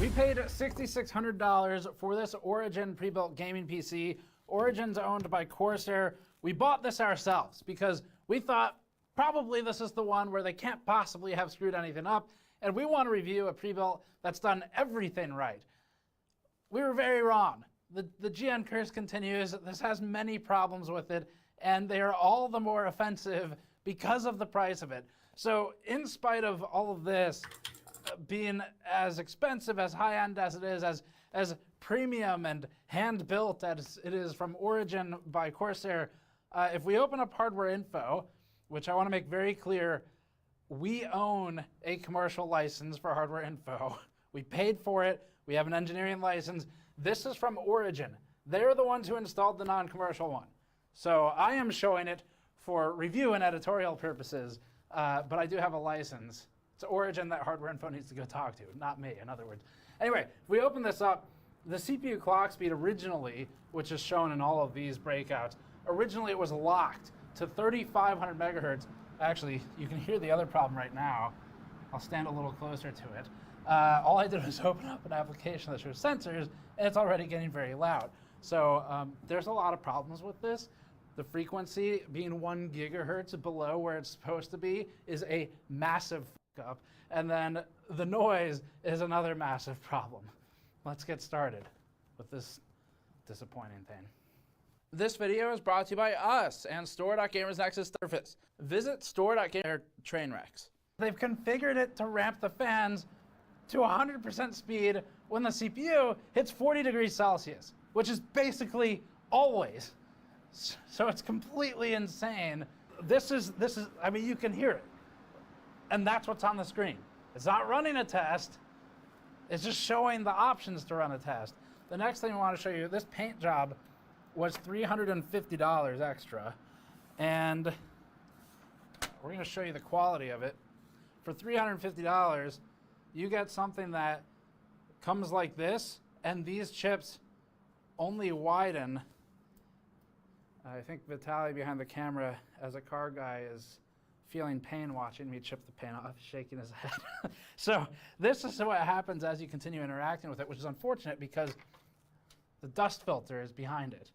We paid $6,600 for this Origin pre-built gaming PC. Origin's owned by Corsair. We bought this ourselves because we thought probably this is the one where they can't possibly have screwed anything up, and we want to review a pre-built that's done everything right. We were very wrong. The GN curse continues. This has many problems with it, and they are all the more offensive because of the price of it. So in spite of all of this being as expensive, as high-end as it is, as premium and hand-built as it is from Origin by Corsair, if we open up hardware info, which I want to make very clear, we own a commercial license for hardware info. We paid for it. We have an engineering license. This is from Origin. They're the ones who installed the non-commercial one. So I am showing it for review and editorial purposes, but I do have a license. It's Origin that hardware info needs to go talk to, not me, in other words. Anyway, if we open this up, the CPU clock speed originally, which is shown in all of these breakouts, originally it was locked to 3,500 megahertz. Actually, you can hear the other problem right now. I'll stand a little closer to it. All I did was open up an application that shows sensors, and it's already getting very loud. So there's a lot of problems with this. The frequency being 1 gigahertz below where it's supposed to be is a massive fuck up. And then the noise is another massive problem. Let's get started with this disappointing thing. This video is brought to you by us and Store.Gamers Nexus Surface. Visit Store.Gamers Trainwrecks. They've configured it to ramp the fans to 100% speed when the CPU hits 40 degrees Celsius, which is basically always. So it's completely insane. This is, I mean, you can hear it. And that's what's on the screen. It's not running a test. It's just showing the options to run a test. The next thing I want to show you, this paint job was $350 extra. And we're going to show you the quality of it. For $350, you get something that comes like this, and these chips only widen. I think Vitaly behind the camera, as a car guy, is feeling pain watching me chip the paint off, shaking his head. So this is what happens as you continue interacting with it, which is unfortunate because the dust filter is behind it.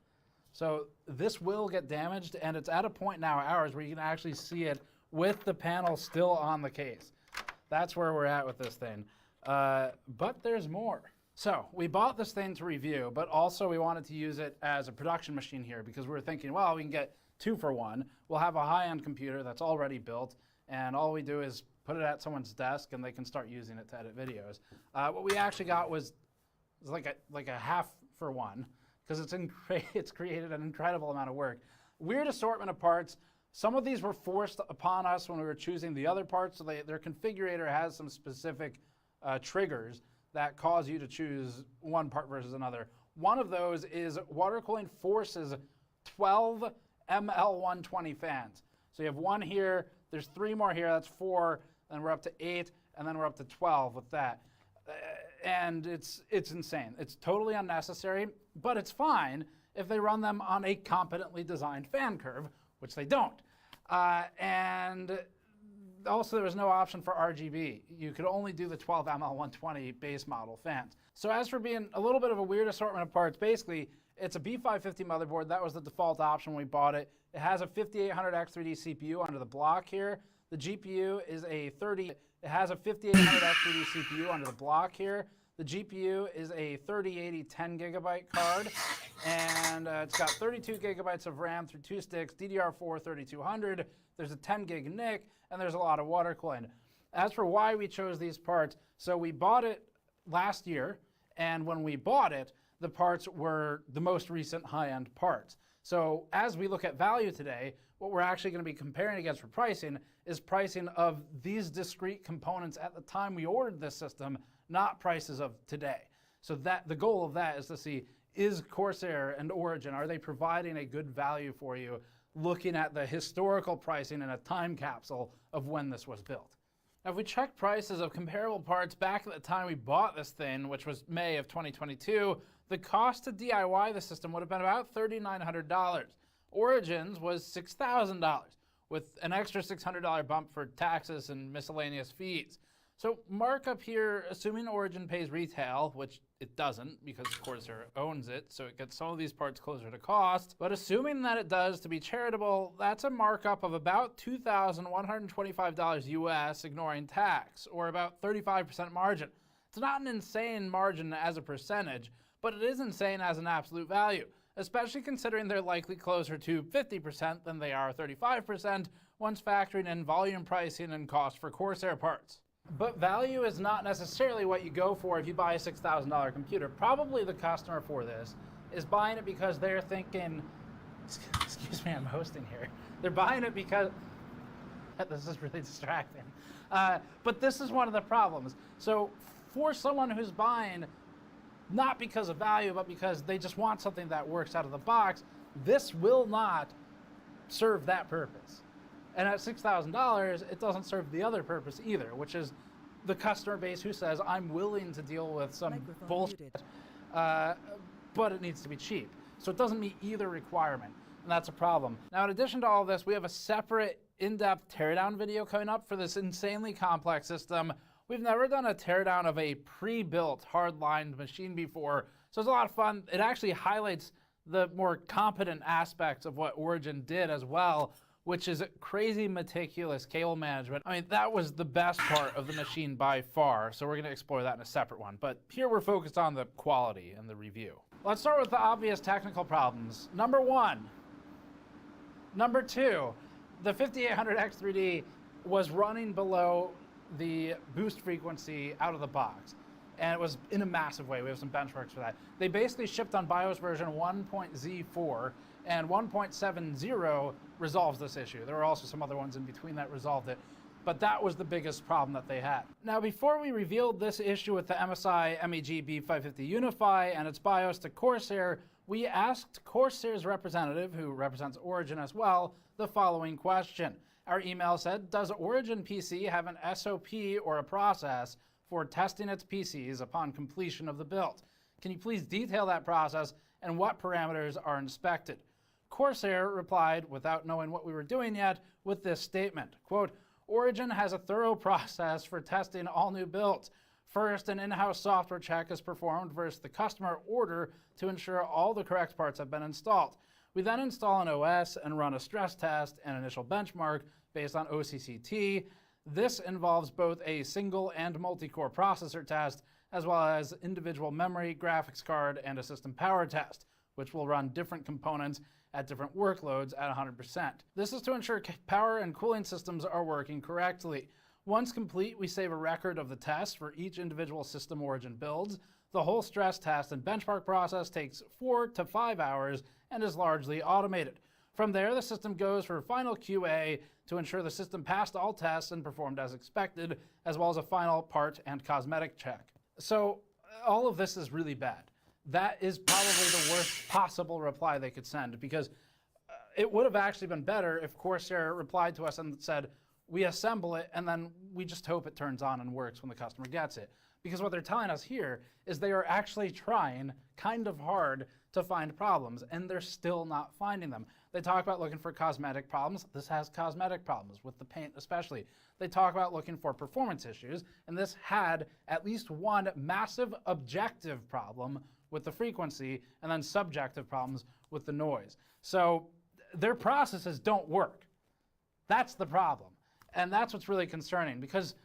So this will get damaged, and it's at a point now, ours, where you can actually see it with the panel still on the case. That's where we're at with this thing. But there's more. So we bought this thing to review, but also we wanted to use it as a production machine here because we were thinking, well, we can get 2 for 1. We'll have a high-end computer that's already built, and all we do is put it at someone's desk, and they can start using it to edit videos. What we actually got was like a half for 1 because it's created an incredible amount of work. Weird assortment of parts. Some of these were forced upon us when we were choosing the other parts, so their configurator has some specific triggers that cause you to choose one part versus another. One of those is water cooling forces 12 ML120 fans. So you have 1 here, there's 3 more here, that's 4, then we're up to 8, and then we're up to 12 with that. And it's insane. It's totally unnecessary, but it's fine if they run them on a competently designed fan curve, which they don't. And also there was no option for RGB. You could only do the 12 ML120 base model fans. So as for being a little bit of a weird assortment of parts, basically it's a B550 motherboard. That was the default option when we bought it. It has a 5800X3D CPU under the block here. The GPU is a it has a 5800X3D CPU under the block here. The GPU is a 3080 10 gigabyte card, and it's got 32 gigabytes of RAM through 2 sticks, DDR4 3200. There's a 10 gig NIC, and there's a lot of water cooling. As for why we chose these parts, so we bought it last year, and when we bought it, the parts were the most recent high-end parts. So as we look at value today, what we're actually going to be comparing against for pricing is pricing of these discrete components at the time we ordered this system, not prices of today. So that the goal of that is to see, is Corsair and Origin, are they providing a good value for you, looking at the historical pricing in a time capsule of when this was built. Now, if we check prices of comparable parts back at the time we bought this thing, which was May of 2022, the cost to DIY the system would have been about $3,900. Origin's was $6,000, with an extra $600 bump for taxes and miscellaneous fees. So markup here, assuming Origin pays retail, which it doesn't because Corsair owns it, so it gets some of these parts closer to cost. But assuming that it does to be charitable, that's a markup of about $2,125 US, ignoring tax, or about 35% margin. It's not an insane margin as a percentage, but it is insane as an absolute value, especially considering they're likely closer to 50% than they are 35% once factoring in volume pricing and cost for Corsair parts. But value is not necessarily what you go for if you buy a $6,000 computer. Probably the customer for this is buying it because they're thinking, excuse me, I'm hosting here. They're buying it because, this is really distracting. But this is one of the problems. So for someone who's buying, not because of value, but because they just want something that works out of the box, this will not serve that purpose. And at $6,000, it doesn't serve the other purpose either, which is the customer base who says, I'm willing to deal with some bullshit, but it needs to be cheap. So it doesn't meet either requirement, and that's a problem. Now, in addition to all this, we have a separate in-depth teardown video coming up for this insanely complex system. We've never done a teardown of a pre-built, hard-lined machine before, so it's a lot of fun. It actually highlights the more competent aspects of what Origin did as well, which is crazy meticulous cable management. I mean, that was the best part of the machine by far, so we're gonna explore that in a separate one. But here we're focused on the quality and the review. Let's start with the obvious technical problems. Number one. Number two, the 5800X3D was running below the boost frequency out of the box, and it was in a massive way. We have some benchmarks for that. They basically shipped on BIOS version 1.Z4, and 1.70 resolves this issue. There were also some other ones in between that resolved it, but that was the biggest problem that they had. Now, before we revealed this issue with the MSI MEG B550 Unify and its BIOS to Corsair, we asked Corsair's representative, who represents Origin as well, the following question. Our email said, does Origin PC have an SOP or a process for testing its PCs upon completion of the build? Can you please detail that process and what parameters are inspected? Corsair replied, without knowing what we were doing yet, with this statement, quote, Origin has a thorough process for testing all new builds. First, an in-house software check is performed versus the customer order to ensure all the correct parts have been installed. We then install an OS and run a stress test and initial benchmark based on OCCT. This involves both a single and multi-core processor test, as well as individual memory, graphics card, and a system power test, which will run different components at different workloads at 100%. This is to ensure power and cooling systems are working correctly. Once complete, we save a record of the tests for each individual system Origin builds. The whole stress test and benchmark process takes 4 to 5 hours and is largely automated. From there, the system goes for final QA to ensure the system passed all tests and performed as expected, as well as a final part and cosmetic check. So all of this is really bad. That is probably the worst possible reply they could send, because it would have actually been better if Corsair replied to us and said, we assemble it and then we just hope it turns on and works when the customer gets it. Because what they're telling us here is they are actually trying kind of hard to find problems, and they're still not finding them. They talk about looking for cosmetic problems. This has cosmetic problems, with the paint especially. They talk about looking for performance issues, and this had at least one massive objective problem with the frequency, and then subjective problems with the noise. So their processes don't work. That's the problem. And that's what's really concerning, because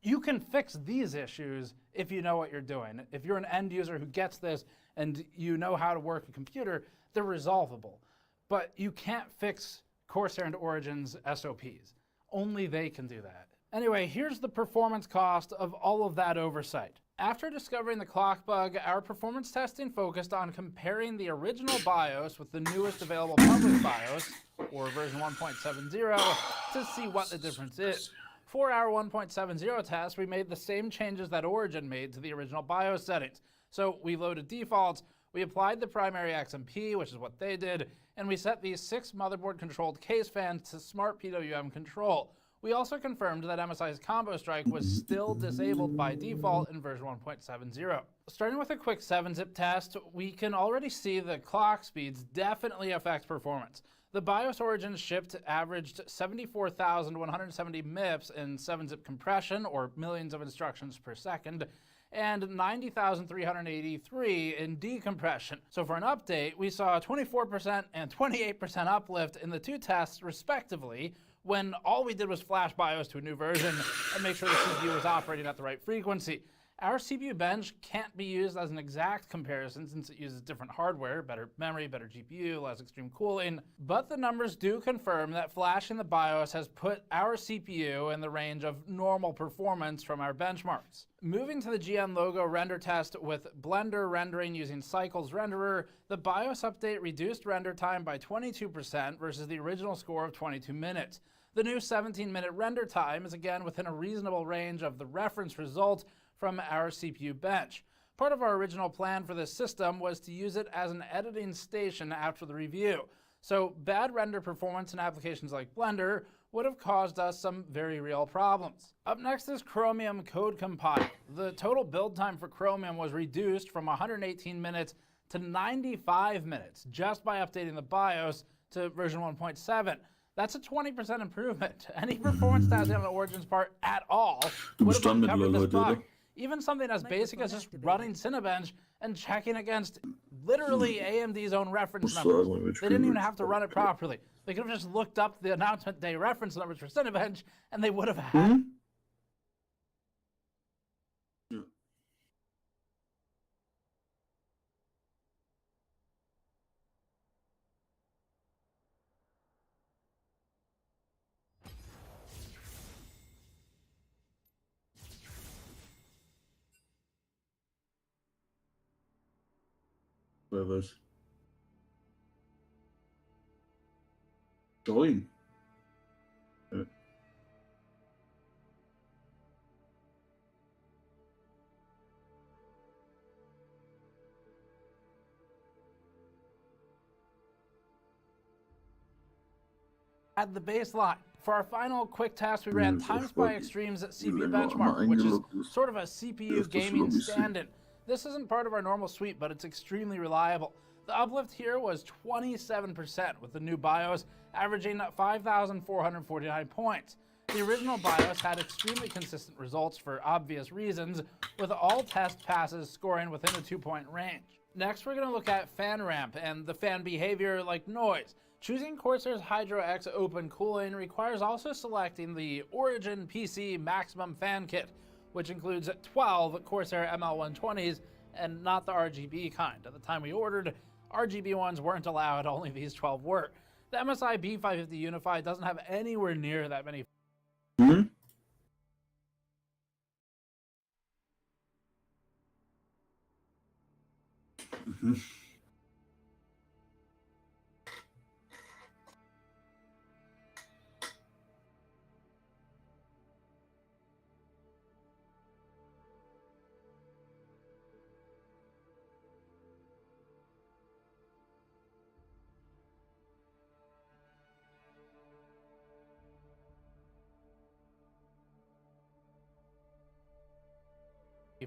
you can fix these issues if you know what you're doing. If you're an end user who gets this and you know how to work a computer, they're resolvable. But you can't fix Corsair and Origin's SOPs. Only they can do that. Anyway, here's the performance cost of all of that oversight. After discovering the clock bug, our performance testing focused on comparing the original BIOS with the newest available public BIOS, or version 1.70, to see what the difference is. For our 1.70 test, we made the same changes that Origin made to the original BIOS settings. So we loaded defaults, we applied the primary XMP, which is what they did, and we set these 6 motherboard-controlled case fans to smart PWM control. We also confirmed that MSI's combo strike was still disabled by default in version 1.70. Starting with a quick 7-zip test, we can already see the clock speeds definitely affect performance. The BIOS Origin shipped averaged 74,170 MIPS in 7-zip compression, or millions of instructions per second, and 90,383 in decompression. So for an update, we saw a 24% and 28% uplift in the two tests respectively, when all we did was flash BIOS to a new version and make sure the CPU was operating at the right frequency. Our CPU bench can't be used as an exact comparison since it uses different hardware, better memory, better GPU, less extreme cooling, but the numbers do confirm that flashing the BIOS has put our CPU in the range of normal performance from our benchmarks. Moving to the GN logo render test with Blender rendering using Cycles Renderer, the BIOS update reduced render time by 22% versus the original score of 22 minutes. The new 17-minute render time is again within a reasonable range of the reference result from our CPU bench. Part of our original plan for this system was to use it as an editing station after the review, so bad render performance in applications like Blender would have caused us some very real problems. Up next is Chromium Code Compile. The total build time for Chromium was reduced from 118 minutes to 95 minutes just by updating the BIOS to version 1.7. That's a 20% improvement. Any performance testing on the Origin's part at all would have uncovered this bug. Even something as basic as just running Cinebench and checking against literally AMD's own reference numbers. They didn't even have to run it properly. They could have just looked up the announcement day reference numbers for Cinebench and they would have had. Wer was? Join. Ja. At the baseline. For our final quick test, we ran TimeSpy Extreme's CPU benchmark, which is sort of a CPU gaming stand-in. This isn't part of our normal suite, but it's extremely reliable. The uplift here was 27% with the new BIOS, averaging 5,449 points. The original BIOS had extremely consistent results for obvious reasons, with all test passes scoring within a 2-point range. Next, we're going to look at fan ramp and the fan behavior like noise. Choosing Corsair's Hydro X open cooling requires also selecting the Origin PC Maximum Fan Kit, which includes 12 Corsair ML120s and not the RGB kind. At the time we ordered, RGB ones weren't allowed, only these 12 were. The MSI B550 Unify doesn't have anywhere near that many.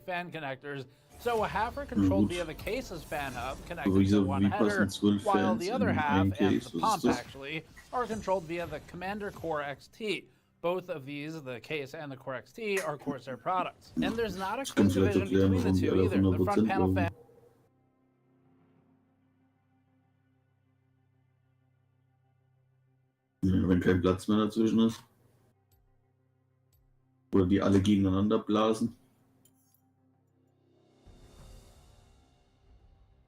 Fan connectors, so half are controlled via the case's fan hub connected to one header, while the other half, and the pump actually, are controlled via the Commander Core XT. Both of these, the case and the Core XT, are Corsair products. And there's not a clear division between the two either. The front panel fan wenn kein Platz mehr dazwischen ist. Oder die alle gegeneinander blasen.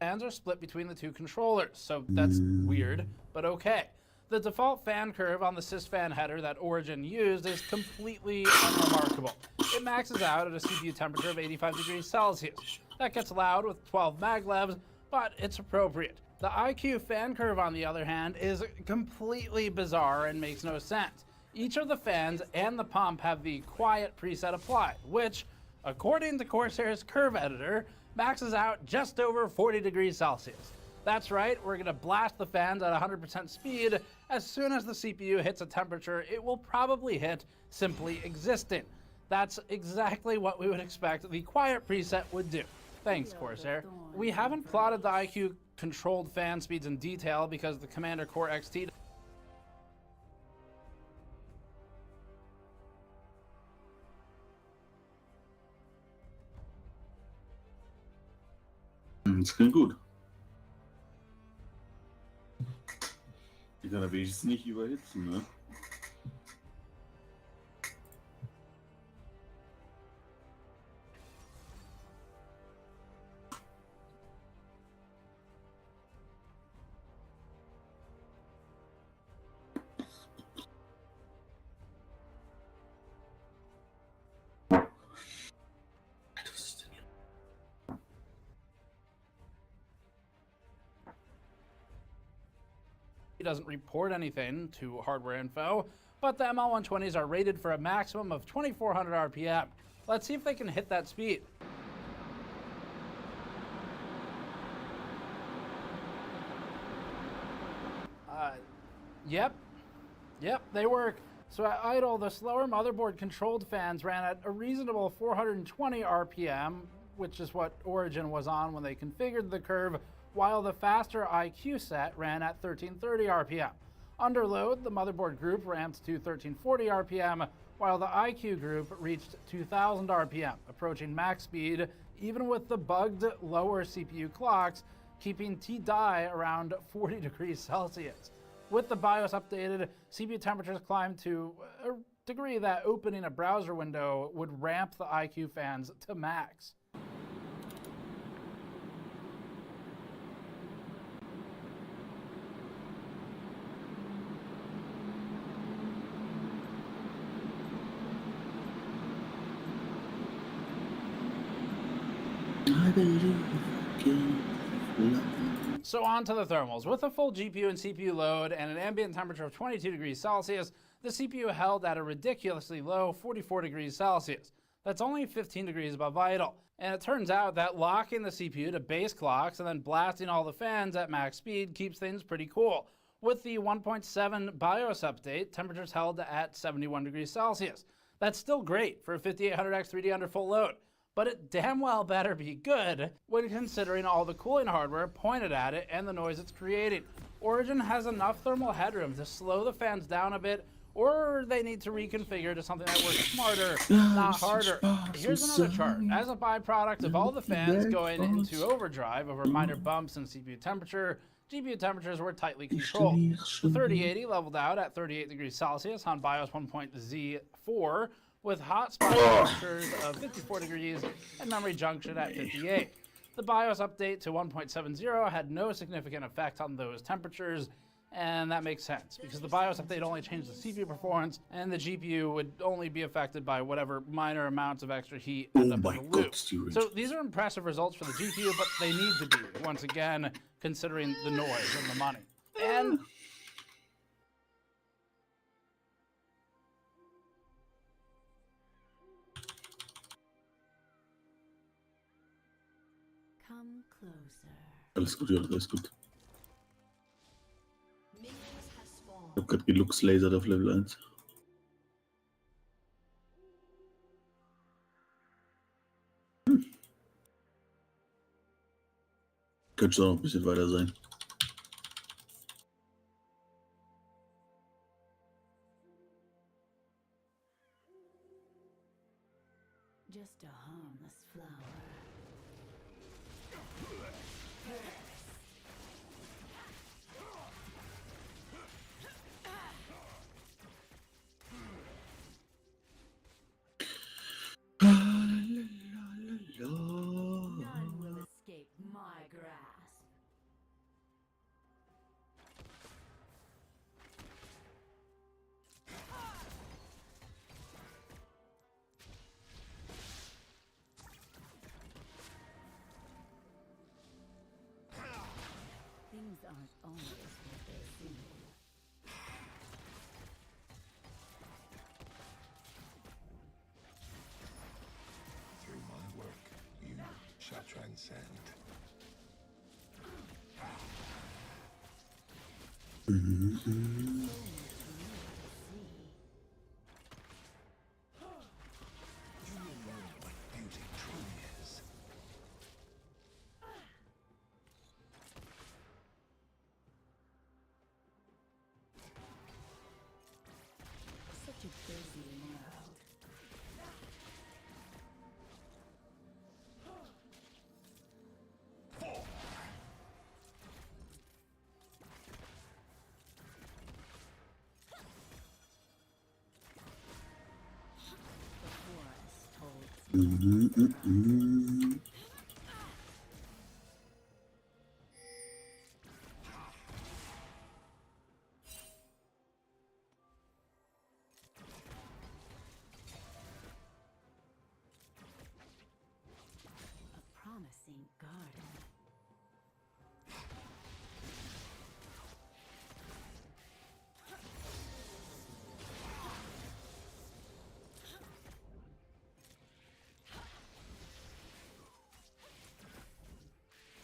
fans are split between the two controllers, so that's weird, but okay. The default fan curve on the sysfan header that Origin used is completely unremarkable. It maxes out at a CPU temperature of 85 degrees Celsius. That gets loud with 12 maglevs, but it's appropriate. The IQ fan curve, on the other hand, is completely bizarre and makes no sense. Each of the fans and the pump have the quiet preset applied, which, according to Corsair's curve editor, maxes out just over 40 degrees Celsius. That's right, we're going to blast the fans at 100% speed. As soon as the CPU hits a temperature, it will probably hit simply existing. That's exactly what we would expect the quiet preset would do. Thanks, Corsair. We haven't plotted the IQ controlled fan speeds in detail because the Commander Core XT Das klingt gut. Die kann er wenigstens nicht überhitzen, ne? He doesn't report anything to hardware info, but the ML120s are rated for a maximum of 2400 RPM. Let's see if they can hit that speed. Yep, they work. So at idle, the slower motherboard-controlled fans ran at a reasonable 420 RPM, which is what Origin was on when they configured the curve, while the faster IQ set ran at 1330 RPM. Under load, the motherboard group ramped to 1340 RPM, while the IQ group reached 2000 RPM, approaching max speed even with the bugged lower CPU clocks, keeping T-die around 40 degrees Celsius. With the BIOS updated, CPU temperatures climbed to a degree that opening a browser window would ramp the IQ fans to max. I believe I can fly. So on to the thermals. With a full GPU and CPU load and an ambient temperature of 22 degrees Celsius, the CPU held at a ridiculously low 44 degrees Celsius. That's only 15 degrees above idle. And it turns out that locking the CPU to base clocks and then blasting all the fans at max speed keeps things pretty cool. With the 1.7 BIOS update, temperatures held at 71 degrees Celsius. That's still great for a 5800X 3D under full load, but it damn well better be good when considering all the cooling hardware pointed at it and the noise it's creating. Origin has enough thermal headroom to slow the fans down a bit, or they need to reconfigure to something that works smarter, not harder. Here's another chart. As a byproduct of all the fans going into overdrive over minor bumps in CPU temperature, GPU temperatures were tightly controlled. The 3080 leveled out at 38 degrees Celsius on BIOS 1.Z4, with hotspot temperatures of 54 degrees and memory junction at 58. The BIOS update to 1.70 had no significant effect on those temperatures, and that makes sense, because the BIOS update only changed the CPU performance, and the GPU would only be affected by whatever minor amounts of extra heat end up in the loop. So these are impressive results for the GPU, but they need to be, once again, considering the noise and the money. And Come closer. Alles gut, ja, alles gut. Minions have spawned. Ich hab grad geluxlasert auf Level 1. Könnte auch noch ein bisschen weiter sein. Just a harmless flower. None will escape my grasp. Things aren't always what they seem. Through my work, you shall transcend. You will know what beauty truly is. Such a busy world. A promising garden.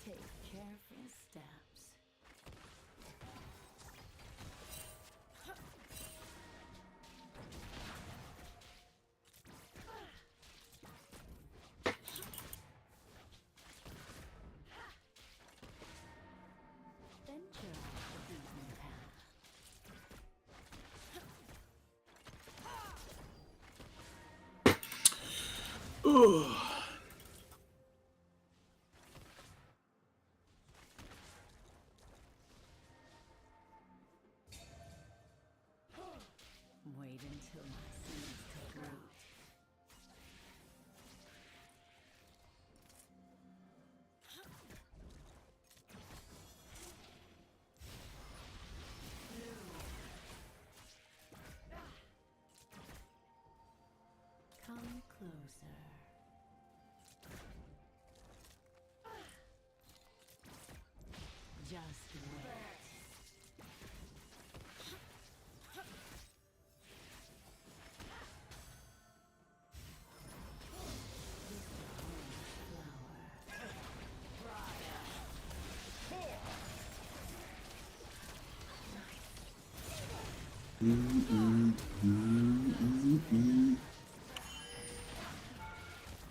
Take careful steps. Venture off the beaten path. Wait until my seeds take root. Come closer. Just wait.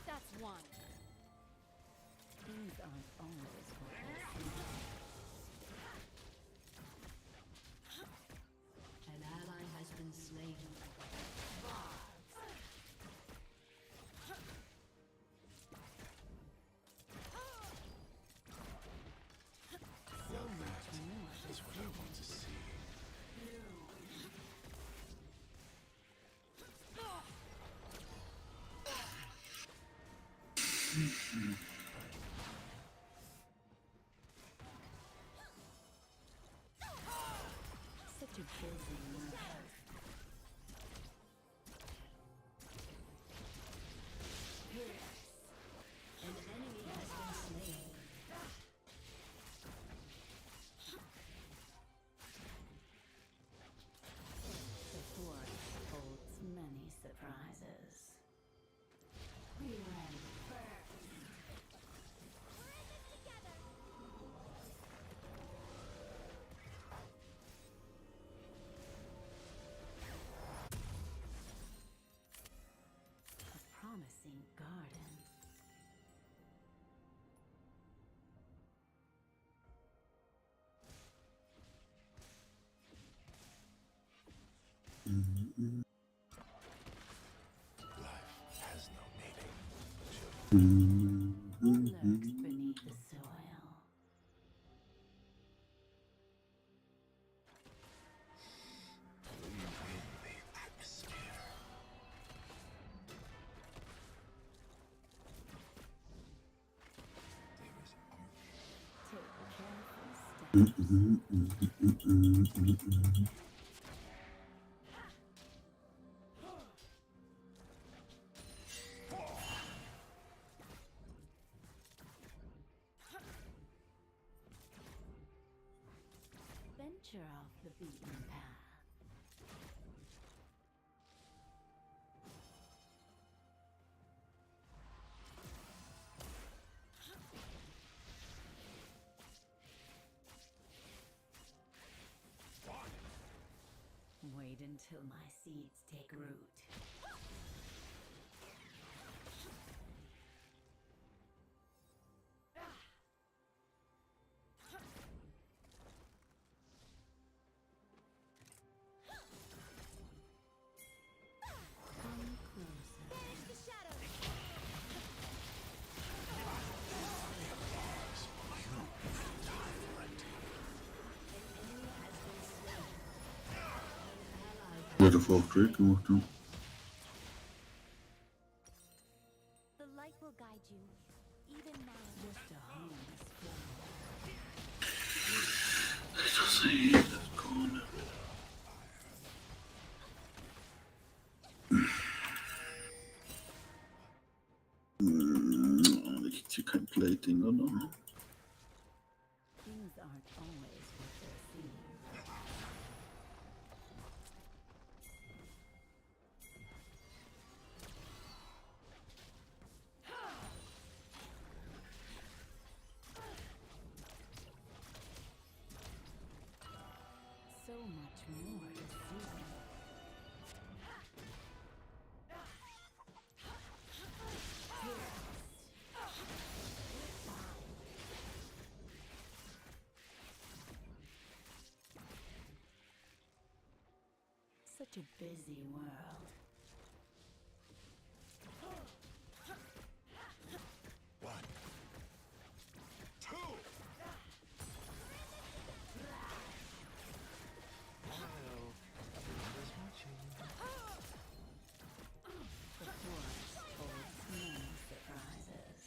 That's one. Things aren't always what they seem. An ally has been slain. That's what I want to see. Such a busy month. An enemy has been slain. The forest holds many surprises. We ran first. A promising garden. Life has no meaning. Who lurks beneath the soil? Breathe in the atmosphere. There is Take careful steps. Venture off the beaten path. Wait until my seeds take root. Come closer. Wird davor auf Drake gemacht, ja. hier kein Plating, oder? Things aren't always what they seem. So much more to see. Such a busy world. One, two. Hello, everyone is watching. The forest holds many surprises.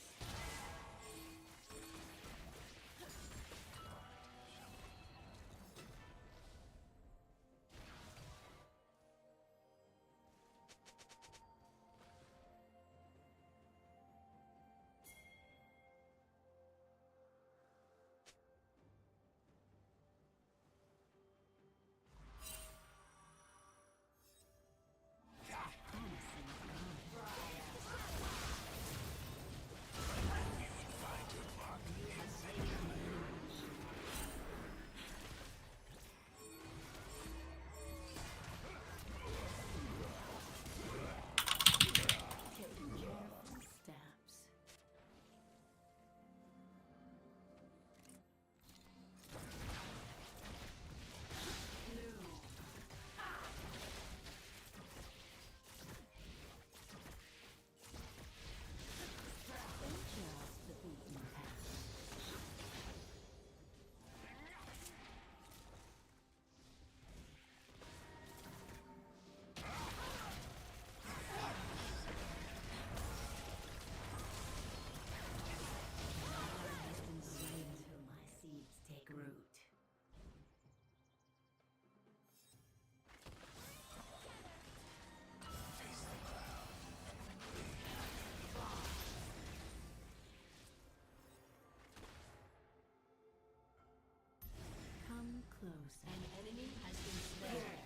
Come close. An enemy has been slain.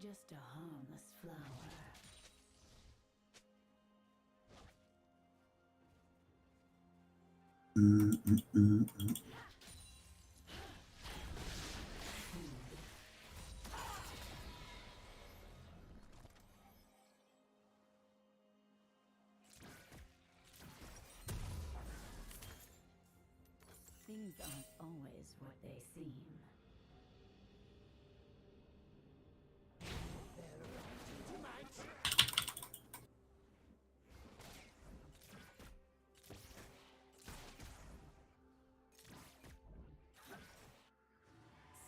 Just a harmless flower. Things aren't always what they seem.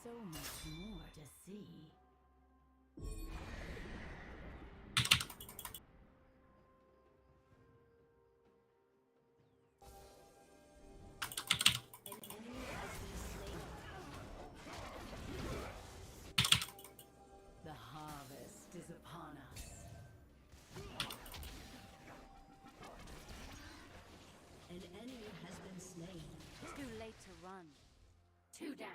So much more to see. The harvest is upon us. An enemy has been slain. Too late to run. 2 down.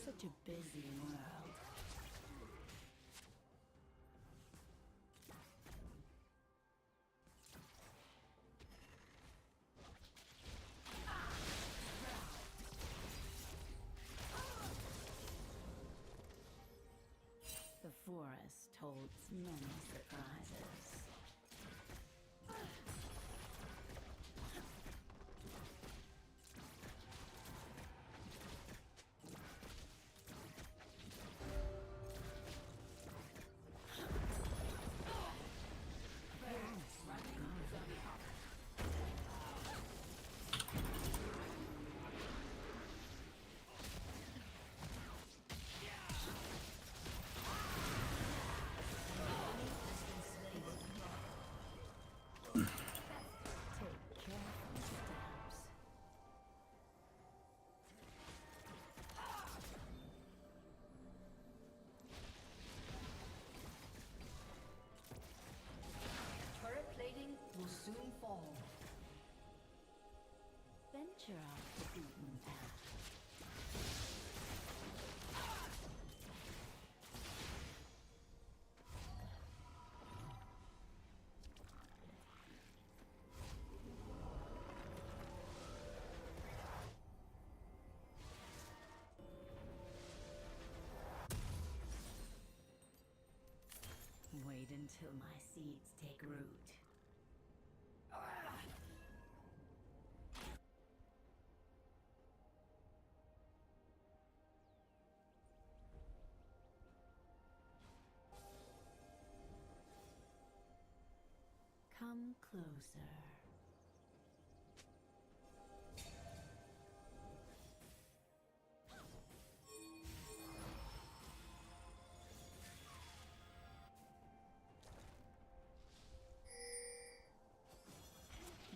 Such a busy world. The forest holds many surprises. until my seeds take root. Come closer.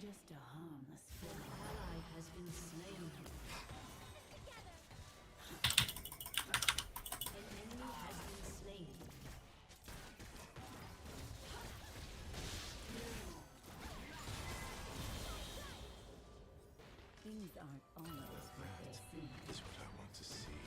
Just a harmless An ally has been slain. An enemy has been slain. Things aren't always what they seem. This is what I want to see.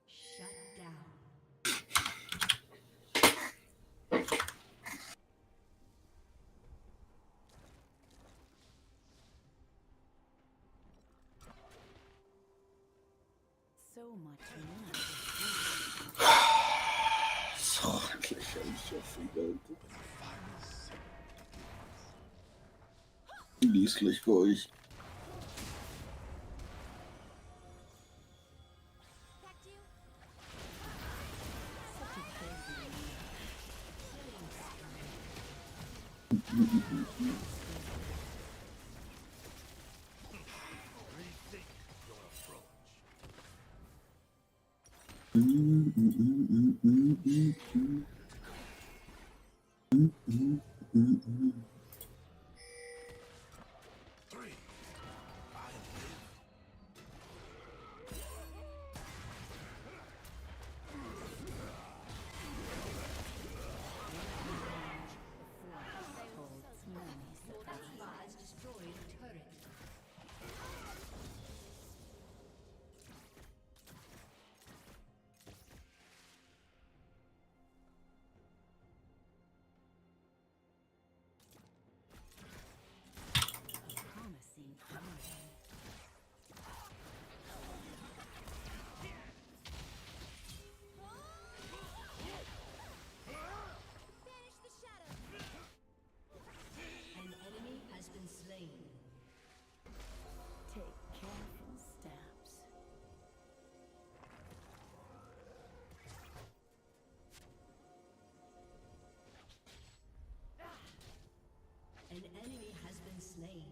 Shut down. So much more. So lächerlich auf die Welt. Die ist gleich bei euch. Has destroyed a turret. Promising garden. An enemy has been slain. Take careful steps. An enemy has been slain.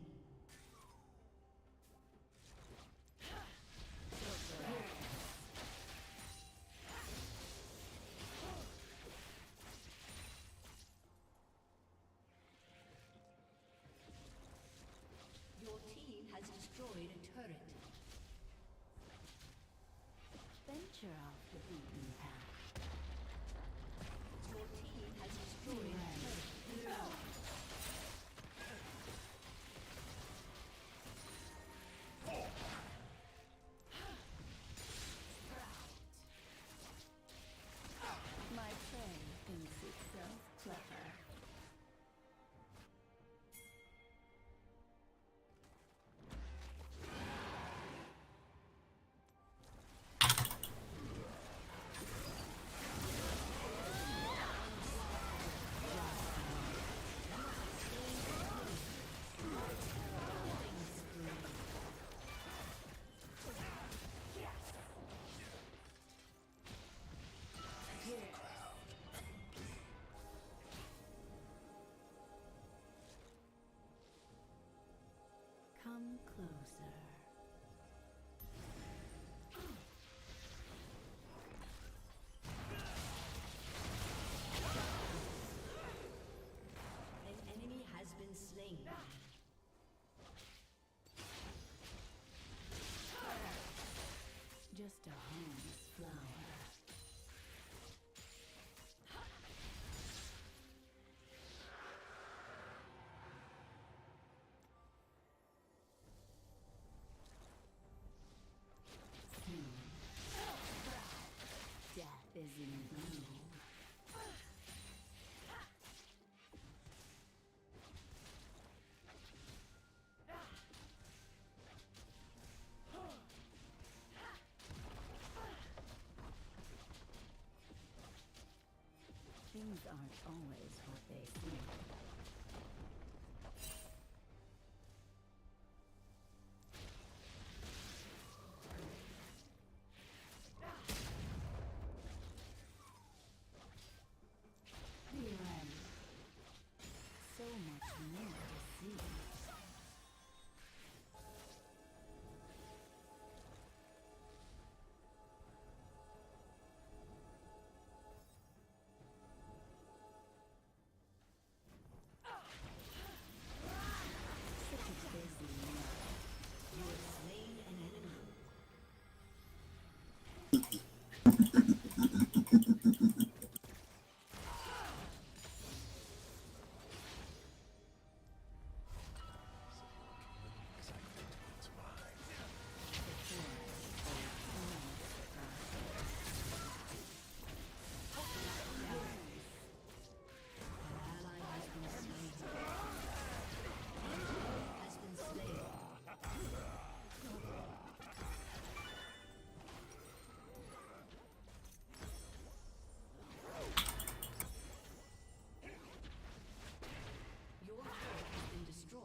Your team has destroyed a turret. Venture off the beaten path. Your team has destroyed a turret. My prey thinks itself clever. Come closer. An enemy has been slain. Just a harmless flower. Death is in bloom. Things aren't always what they seem. The end. So much more to see. Such a busy man. You have slain an enemy. Your turret has been destroyed.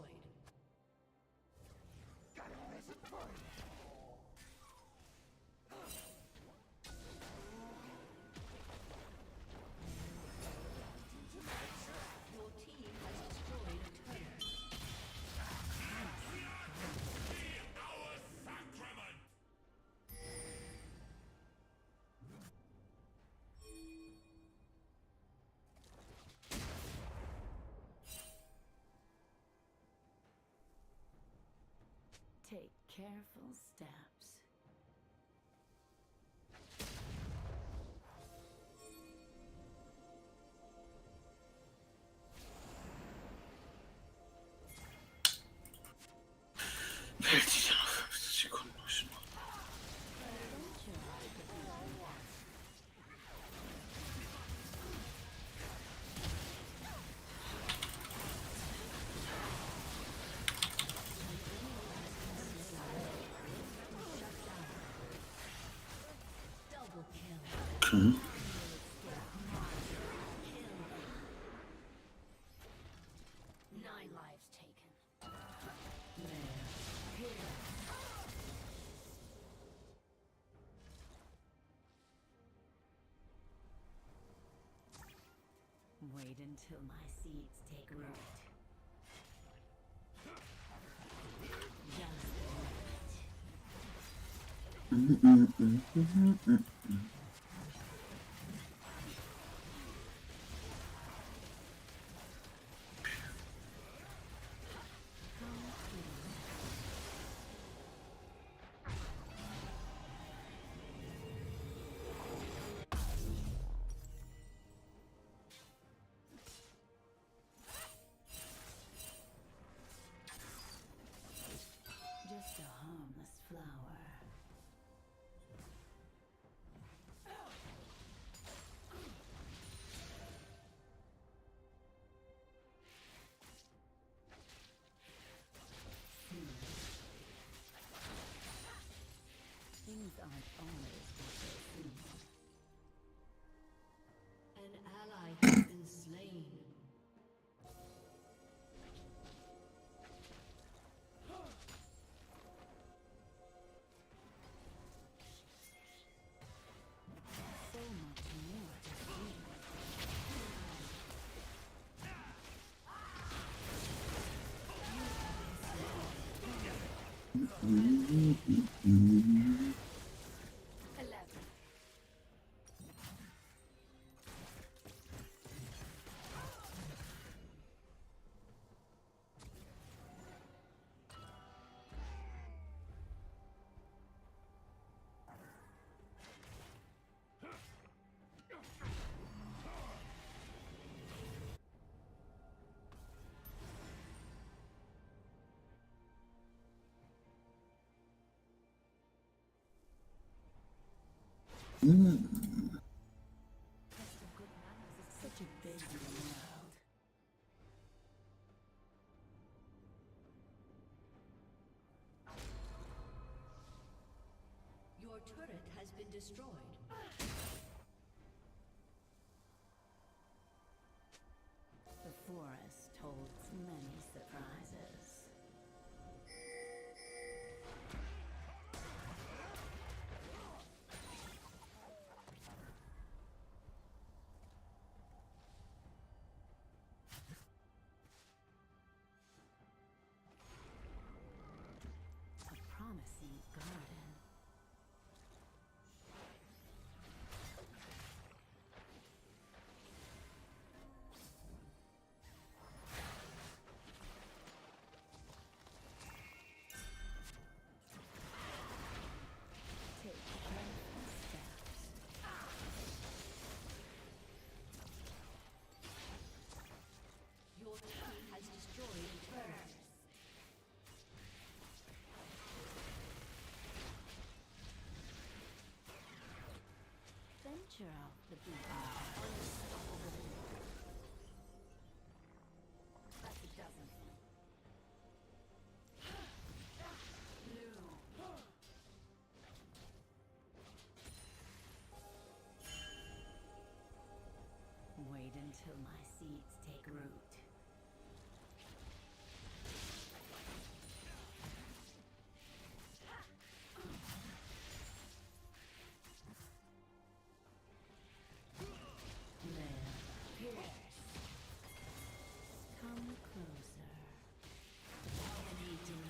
Your team has destroyed a turret. Take careful steps. Hält sich ja noch 15 Sekunden durch. Double kill. Mhm. Nine lives taken. Wait until my seeds take root. Just Just a harmless flower. Things aren't always what they seem. An ally has been slain. So much more to see. Such a busy world. Your turret has been destroyed. holds many surprises. A promising garden. Take careful steps. Your team has destroyed a turret. Venture off the beaten path. That's a dozen. Wait until my seeds take root. Live, pierce. Come closer. Dominating.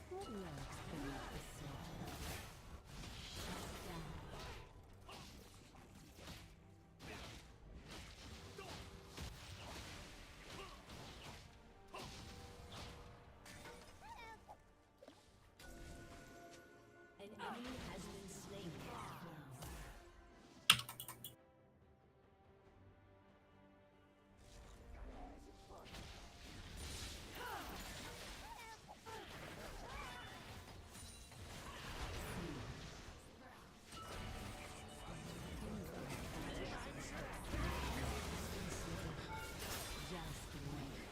What lurks beneath the soil? Shut down. An enemy has been slain. Just wait.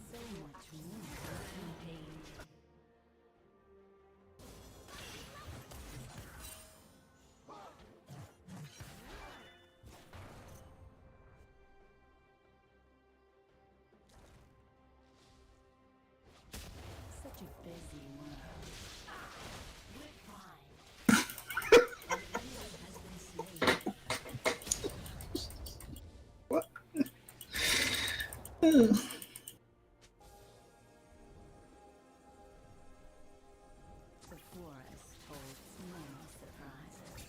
So much more campaign. Such a busy world. The forest holds many surprises.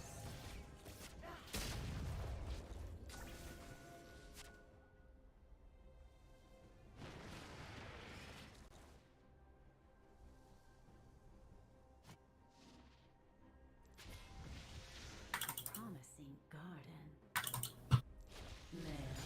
A promising garden. Live.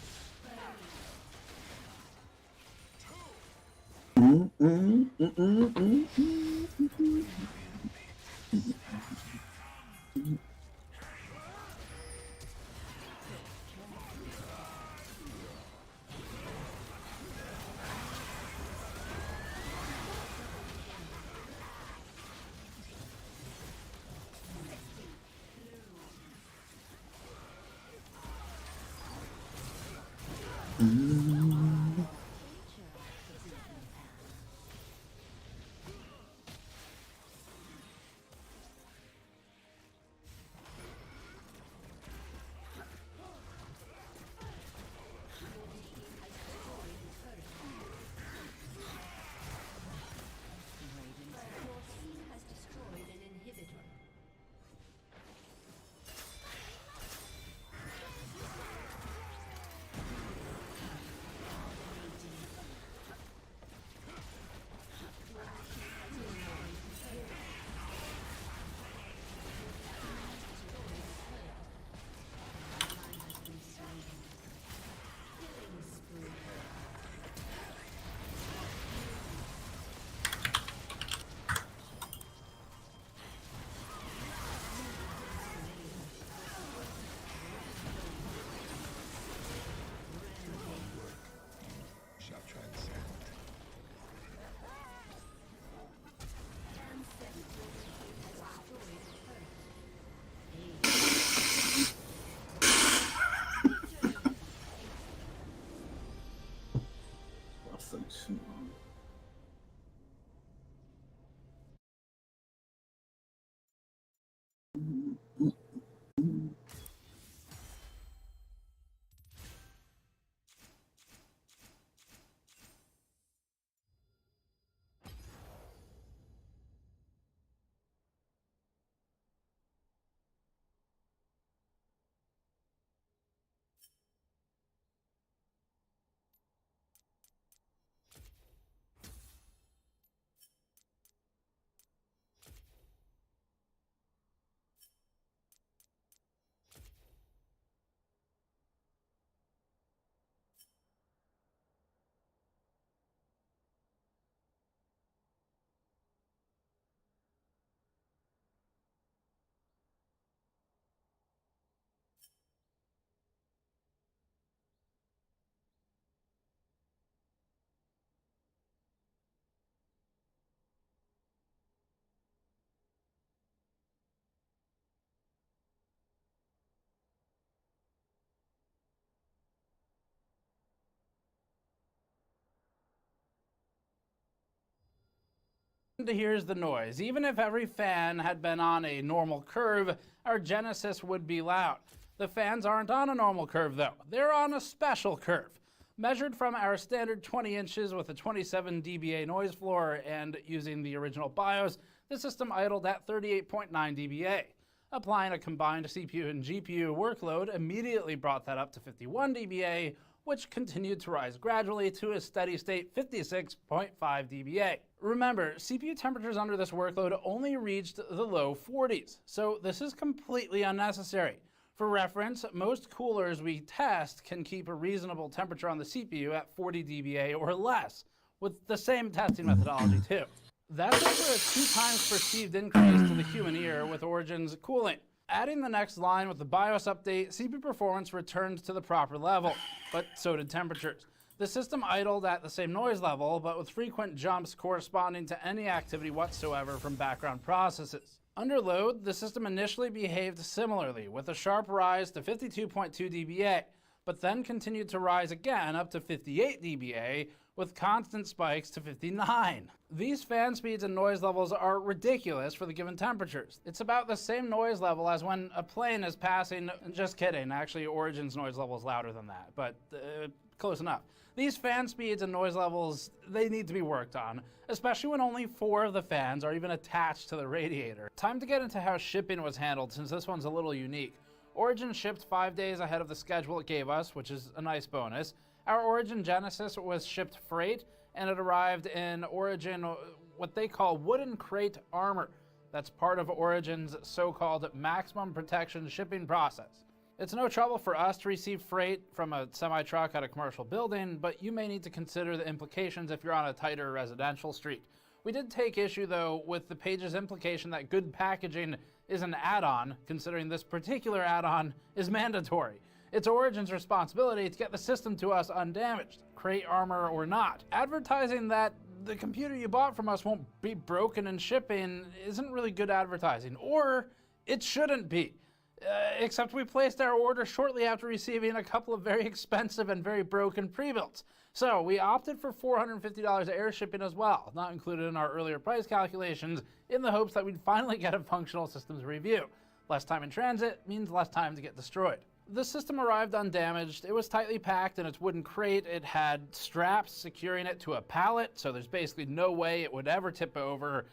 Here's the noise. Even if every fan had been on a normal curve, our Genesis would be loud. The fans aren't on a normal curve though. They're on a special curve. Measured from our standard 20 inches with a 27 dBA noise floor and using the original BIOS, the system idled at 38.9 dBA. Applying a combined CPU and GPU workload immediately brought that up to 51 dBA, which continued to rise gradually to a steady state 56.5 dBA. Remember, CPU temperatures under this workload only reached the low 40s, so this is completely unnecessary. For reference, most coolers we test can keep a reasonable temperature on the CPU at 40 dBA or less, with the same testing methodology too. That's over a 2 times perceived increase to the human ear with Origin's cooling. Adding the next line with the BIOS update, CPU performance returned to the proper level, but so did temperatures. The system idled at the same noise level, but with frequent jumps corresponding to any activity whatsoever from background processes. Under load, the system initially behaved similarly, with a sharp rise to 52.2 dBA, but then continued to rise again up to 58 dBA, with constant spikes to 59. These fan speeds and noise levels are ridiculous for the given temperatures. It's about the same noise level as when a plane is passing. Just kidding, actually Origin's noise level is louder than that, but close enough. These fan speeds and noise levels, they need to be worked on, especially when only 4 of the fans are even attached to the radiator. Time to get into how shipping was handled, since this one's a little unique. Origin shipped 5 days ahead of the schedule it gave us, which is a nice bonus. Our Origin Genesis was shipped freight, and it arrived in Origin, what they call wooden crate armor. That's part of Origin's so-called maximum protection shipping process. It's no trouble for us to receive freight from a semi-truck at a commercial building, but you may need to consider the implications if you're on a tighter residential street. We did take issue, though, with the page's implication that good packaging is an add-on, considering this particular add-on is mandatory. It's Origin's responsibility to get the system to us undamaged, crate armor or not. Advertising that the computer you bought from us won't be broken in shipping isn't really good advertising, or it shouldn't be. Except we placed our order shortly after receiving a couple of very expensive and very broken pre-builds. So we opted for $450 air shipping as well, not included in our earlier price calculations, in the hopes that we'd finally get a functional systems review. Less time in transit means less time to get destroyed. The system arrived undamaged. It was tightly packed in its wooden crate. It had straps securing it to a pallet, so there's basically no way it would ever tip over.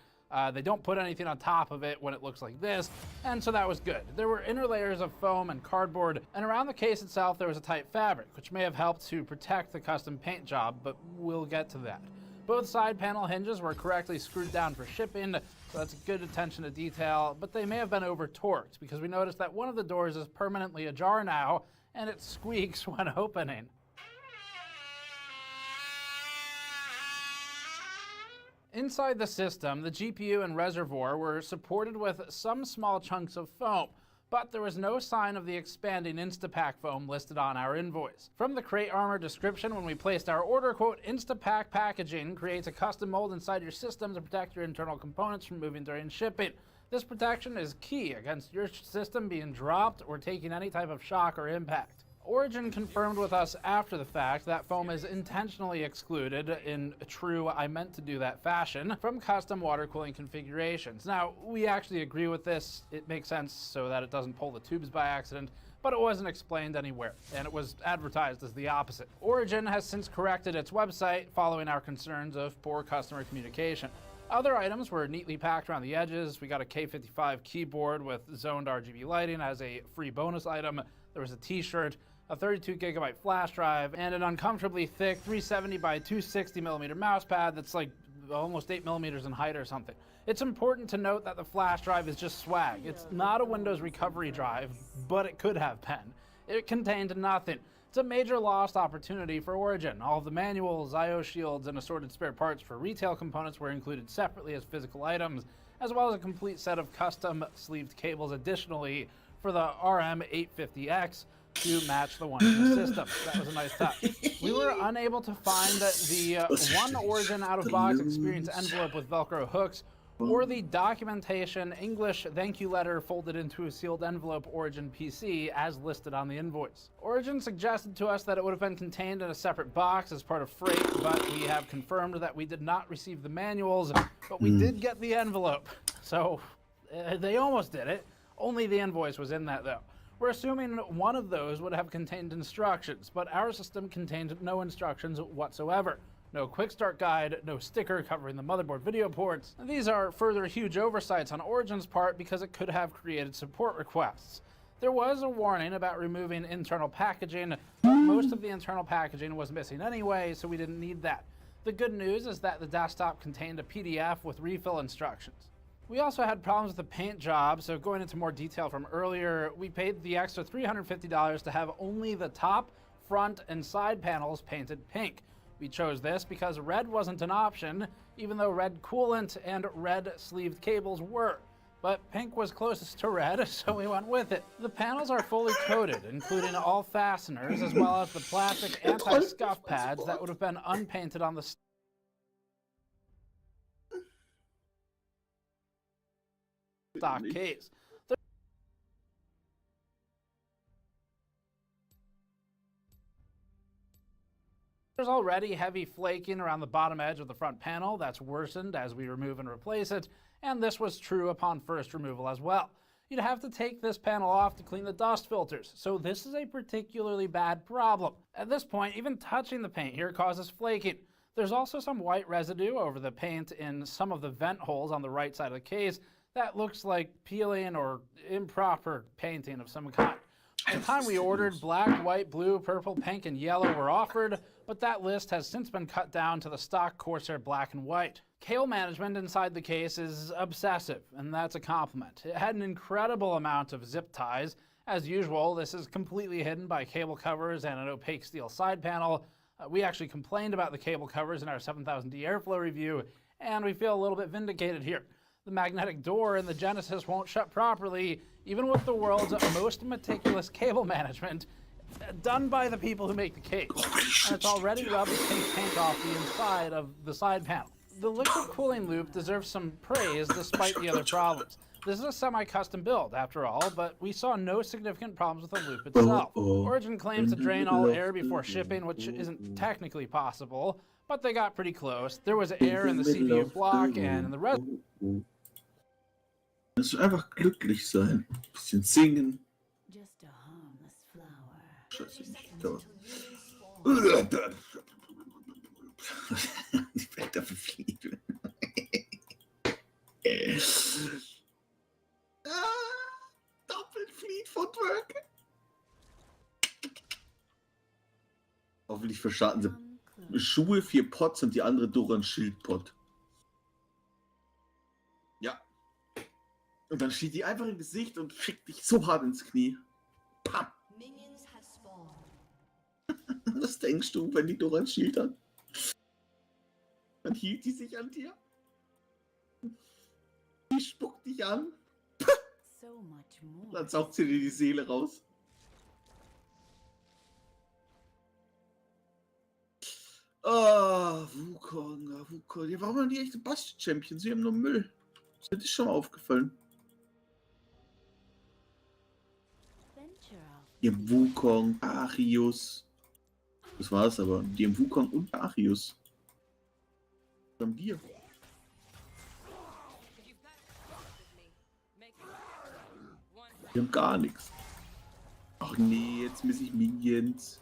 They don't put anything on top of it when it looks like this, and so that was good. There were inner layers of foam and cardboard, and around the case itself there was a tight fabric, which may have helped to protect the custom paint job, but we'll get to that. Both side panel hinges were correctly screwed down for shipping, so that's good attention to detail, but they may have been over-torqued, because we noticed that one of the doors is permanently ajar now, and it squeaks when opening. Inside the system, the GPU and reservoir were supported with some small chunks of foam, but there was no sign of the expanding Instapak foam listed on our invoice. From the crate armor description when we placed our order, quote, Instapak packaging creates a custom mold inside your system to protect your internal components from moving during shipping. This protection is key against your system being dropped or taking any type of shock or impact. Origin confirmed with us after the fact that foam is intentionally excluded, in true I meant to do that fashion, from custom water cooling configurations. Now, we actually agree with this. It makes sense so that it doesn't pull the tubes by accident, but it wasn't explained anywhere, and it was advertised as the opposite. Origin has since corrected its website following our concerns of poor customer communication. Other items were neatly packed around the edges. We got a K55 keyboard with zoned RGB lighting as a free bonus item. There was a t-shirt, a 32GB flash drive, and an uncomfortably thick 370 by 260mm mouse pad that's like almost 8mm in height or something. It's important to note that the flash drive is just swag. It's not a Windows recovery drive, but it could have been. It contained nothing. It's a major lost opportunity for Origin. All of the manuals, I/O shields, and assorted spare parts for retail components were included separately as physical items, as well as a complete set of custom sleeved cables additionally for the RM850X to match the one in the system. That was a nice touch. We were unable to find the one Origin out-of-box experience envelope with Velcro hooks or the documentation English thank you letter folded into a sealed envelope Origin PC as listed on the invoice. Origin suggested to us that it would have been contained in a separate box as part of freight, but we have confirmed that we did not receive the manuals, but we did get the envelope. So they almost did it. Only the invoice was in that though. We're assuming one of those would have contained instructions, but our system contained no instructions whatsoever. No quick start guide, no sticker covering the motherboard video ports. And these are further huge oversights on Origin's part because it could have created support requests. There was a warning about removing internal packaging, but most of the internal packaging was missing anyway, so we didn't need that. The good news is that the desktop contained a PDF with refill instructions. We also had problems with the paint job, so going into more detail from earlier, we paid the extra $350 to have only the top, front, and side panels painted pink. We chose this because red wasn't an option, even though red coolant and red sleeved cables were. But pink was closest to red, so we went with it. The panels are fully coated, including all fasteners, as well as the plastic anti-scuff pads that would have been unpainted on the stock case. There's already heavy flaking around the bottom edge of the front panel that's worsened as we remove and replace it, and this was true upon first removal as well. You'd have to take this panel off to clean the dust filters, so this is a particularly bad problem. At this point, even touching the paint here causes flaking. There's also some white residue over the paint in some of the vent holes on the right side of the case that looks like peeling or improper painting of some kind. At the time we ordered, black, white, blue, purple, pink, and yellow were offered, but that list has since been cut down to the stock Corsair black and white. Cable management inside the case is obsessive, and that's a compliment. It had an incredible amount of zip ties. As usual, this is completely hidden by cable covers and an opaque steel side panel. We actually complained about the cable covers in our 7000D airflow review, and we feel a little bit vindicated here. The magnetic door in the Genesis won't shut properly, even with the world's most meticulous cable management, done by the people who make the case. And it's already rubbed pink paint off the inside of the side panel. The liquid cooling loop deserves some praise despite the other problems. This is a semi-custom build, after all, but we saw no significant problems with the loop itself. Origin claims to drain all air before shipping, which isn't technically possible, but they got pretty close. There was air in the CPU block and in the rest. Lass uns einfach glücklich sein. Bisschen singen. Just a harmless flower. Scheiße, nicht da. Die Welt dafür fliegen. Doppelfleet Footwork. Hoffentlich verschaden sie Schuhe, 4 Pots und die andere Doran Schildpot. Ja. Und dann steht die einfach im Gesicht und fickt dich so hart ins Knie. Pam. Was denkst du, wenn die Doran Schild hat? Dann hielt die sich an dir. Die spuckt dich an. Dann saugt sie dir die Seele raus. Ah, Wukong, Wukong. Ja, warum haben die echte Bast-Champions? Sie haben nur Müll. Das hätte ich schon mal aufgefallen. Die haben Wukong, Arius. Das war's aber. Die haben Wukong und Arius. Was haben wir? Die haben gar nichts. Ach nee, jetzt miss ich Minions.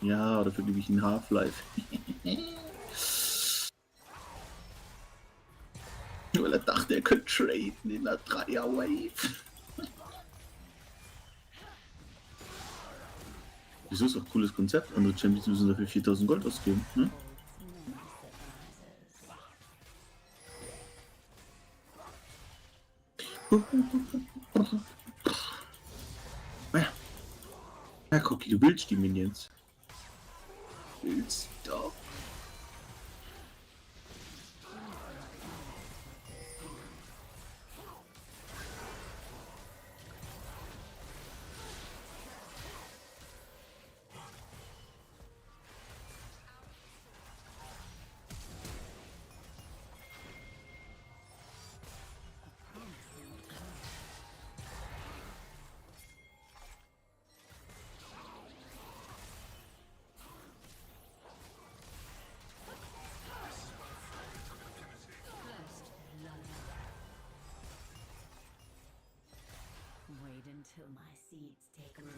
Ja, dafür liebe ich in Half-Life. Weil er dachte, er könnte traden in einer 3er-Wave. Wieso ist doch ein cooles Konzept? Andere Champions müssen dafür 4000 Gold ausgeben, ne? Ja, Cookie, du willst die Minions. Willst doch. seeds take root.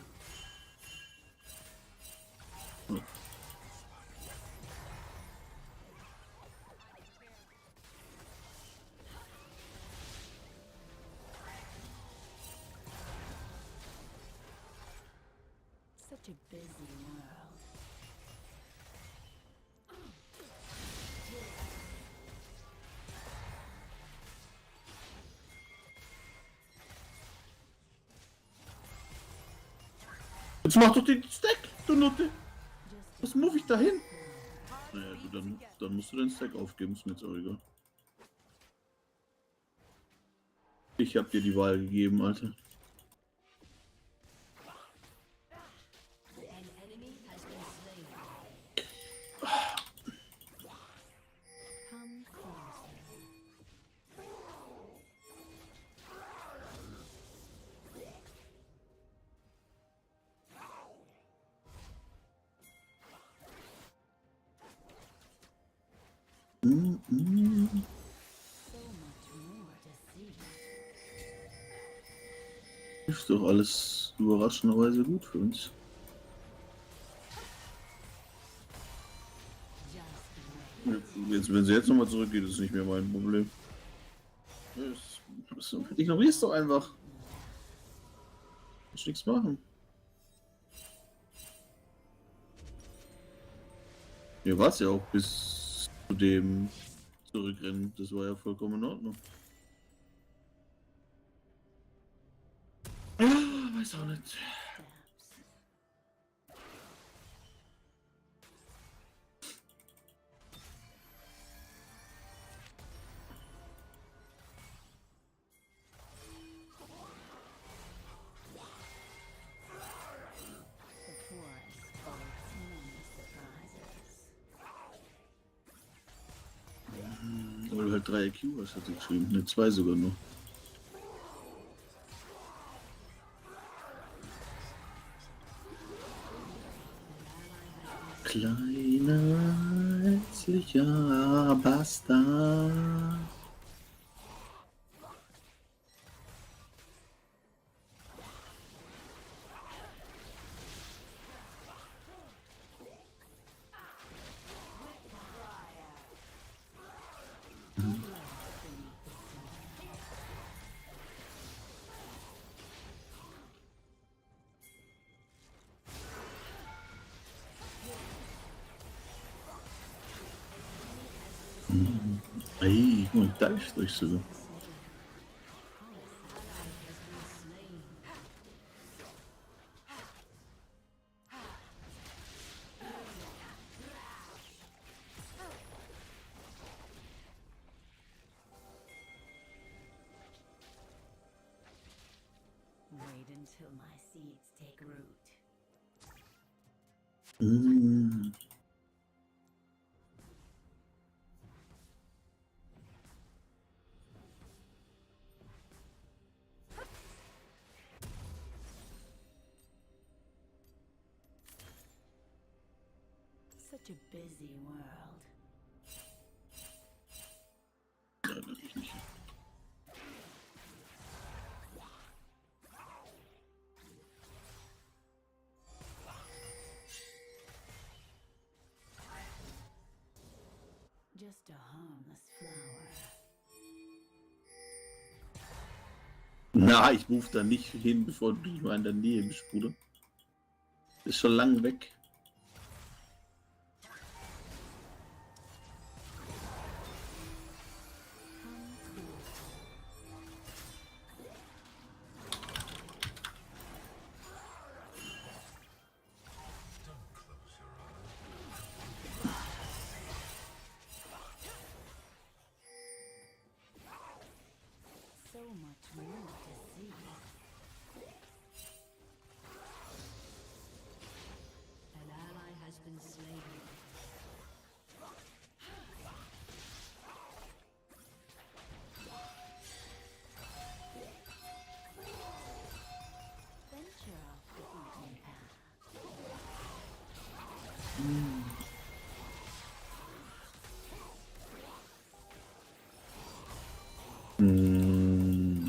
Such a busy world. Jetzt mach doch den Stack, du Nutte! Was move ich da hin? Naja, du, dann musst du den Stack aufgeben, ist mir jetzt auch egal. Ich hab dir die Wahl gegeben, Alter. An enemy has been slain. Come closer. Ist doch alles überraschenderweise gut für uns. Jetzt, wenn sie jetzt nochmal zurückgeht, ist nicht mehr mein Problem. Ignorier's doch einfach. Kannst nichts machen. Mir war's ja auch bis zu dem Zurückrennen. Das war ja vollkommen in Ordnung. Ja, weiß auch nicht. The forest holds many surprises. Weil du halt 3 IQ hast, hat sie geschrieben. Ne, 2 sogar nur. Kleiner, hässlicher Bastard. Ey, guck mal, da ist durch sogar. Wait until my seeds take root. Such a busy world. Natürlich nicht. Just a harmless flower. Na, ich move da nicht hin, bevor du nicht mal in der Nähe bist, Bruder. Ist schon lang weg. So much more to see. An ally has been slain. Venture off the beaten path.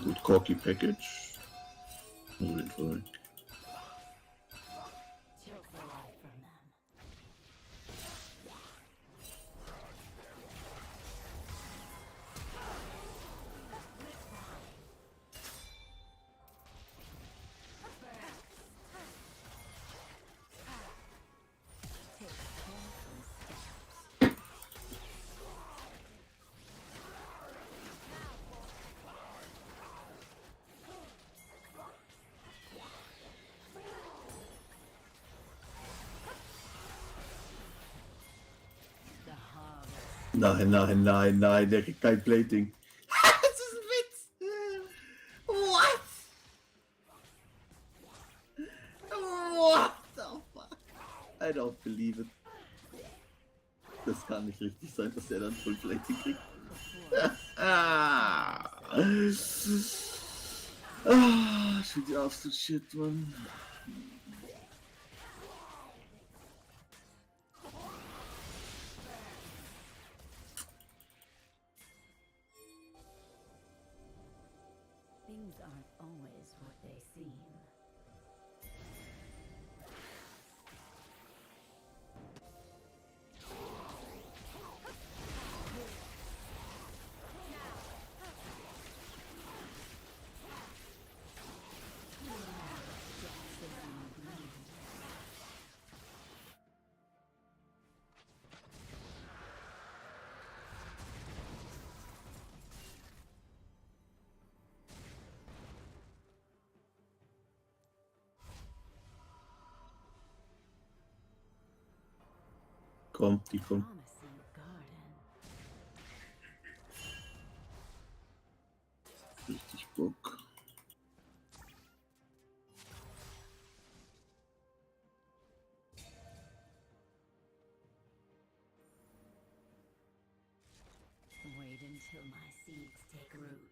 Good Corky Package. Oh, den Fall. Nein, nein, nein, nein, der kriegt kein Plating. Das ist ein Witz! What? What the fuck? I don't believe it. Das kann nicht richtig sein, dass der dann Full Plating kriegt. Shit, die absolute Shit, Mann. Things aren't always what they seem. Komm, die kommt. Promising garden. Richtig Bock. Wait until my seeds take root.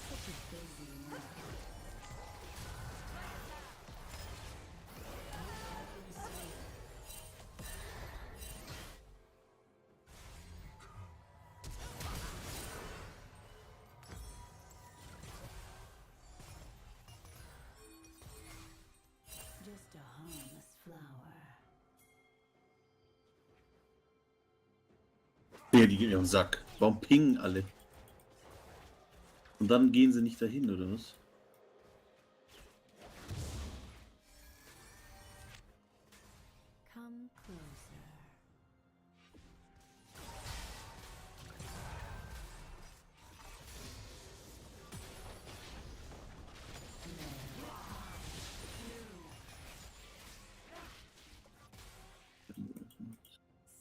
Such a busy market. Just a harmless flower. Ja, die gehen ja auf den Sack. Warum pingen alle? Und dann gehen sie nicht dahin, oder was? Come closer.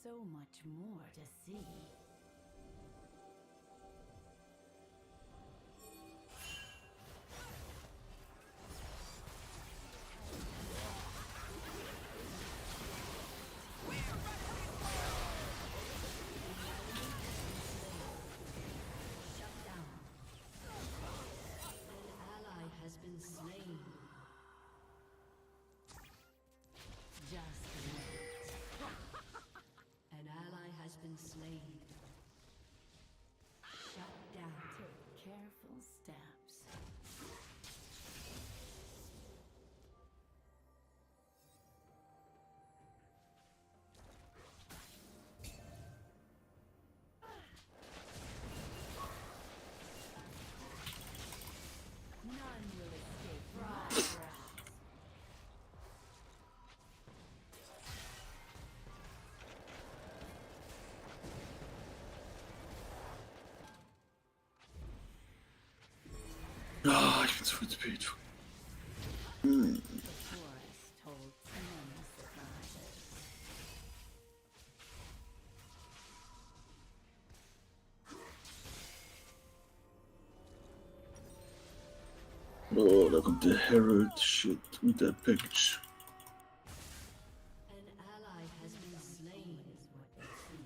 So much more to see. Shut down. An ally has been slain. Just wait. An ally has been slain. Shut down. Take careful steps. None will escape my grasp. Ah, ich bin zu viel spät. The forest holds many surprises. Oh, da kommt der Herald Shit mit der Package. An ally has been slain. Is what they seem.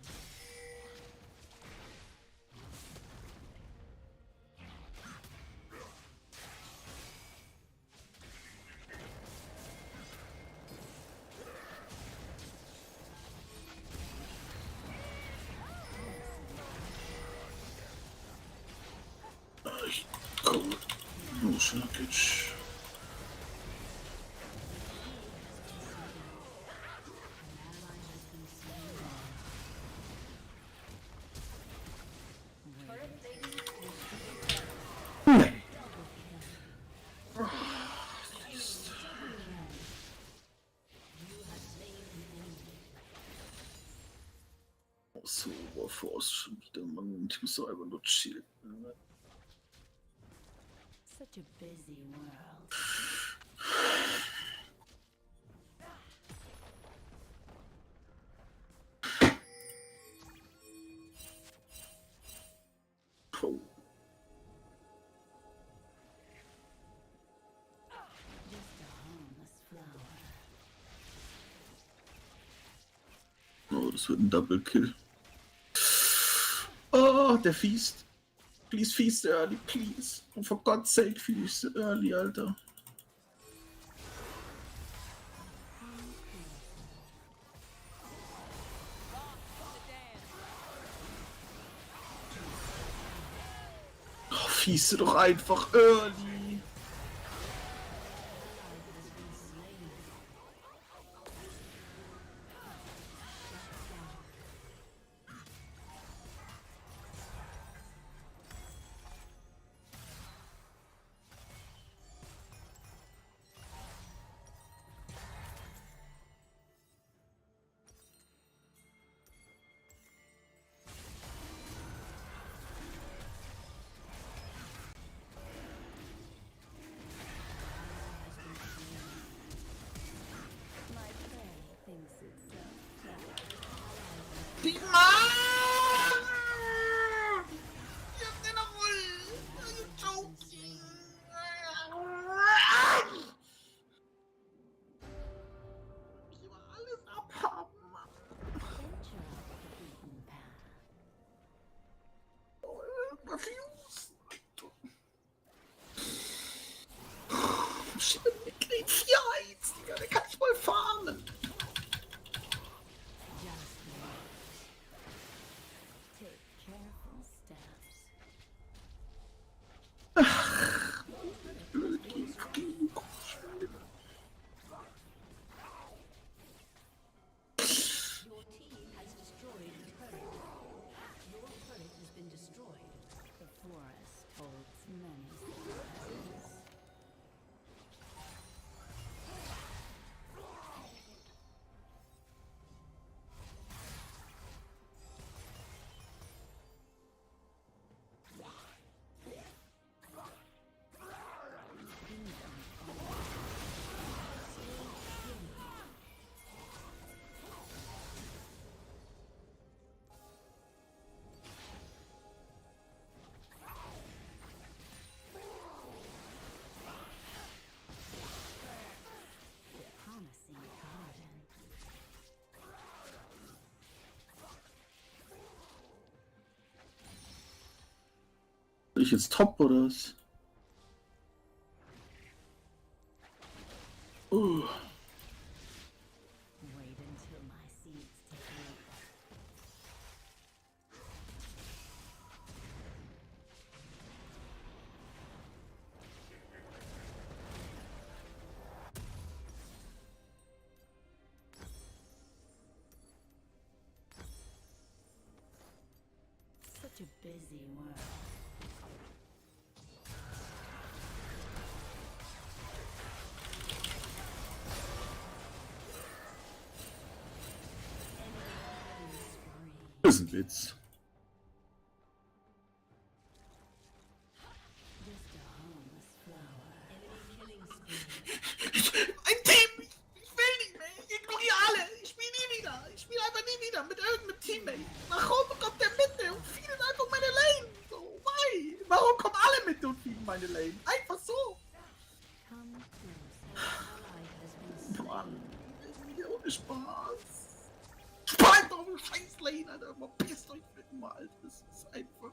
Ich komme. No Package. So, bevor es schon wieder, Mann. Ich muss doch einfach nur chillen. Such a busy world. Puh. Just a harmless flower. Oh, das wird ein Double Kill. Oh, der fiest. Please feast early, please. Und for God's sake, feast early, Alter. Oh, fieste doch einfach early. My prey thinks it's so clever. Die Mann! Ich hab den noch wohl. Are you joking? Ich will alles abhaben, Mann. Venture off the beaten path. Oh, refuse. Shit, ich krieg 4-1, Digga. Der kann nicht mal farmen. Just wait. Take careful steps. Blöd, geh. Your team has destroyed a turret. Your turret has been destroyed. The forest holds many surprises. Promising garden. Soll ich jetzt top oder was? Wait until my seeds take root. Such a busy world. Das ist ein Witz. Just a harmless flower. Ein Team! Ich will nicht mehr! Ich ignoriere alle! Ich spiele nie wieder! Ich spiele einfach nie wieder mit irgendeinem Teammate! Warum kommt der Mitte und feedet einfach meine Lane? So, why? Warum kommen alle mit und feeden meine Lane? Einfach so! Come closer. Ally has been slain. Mann, das ist wieder ohne Spaß! Spalt doch eine scheiß Lane, Alter! Mal pisst euch bitte mal, Alter! Das ist einfach...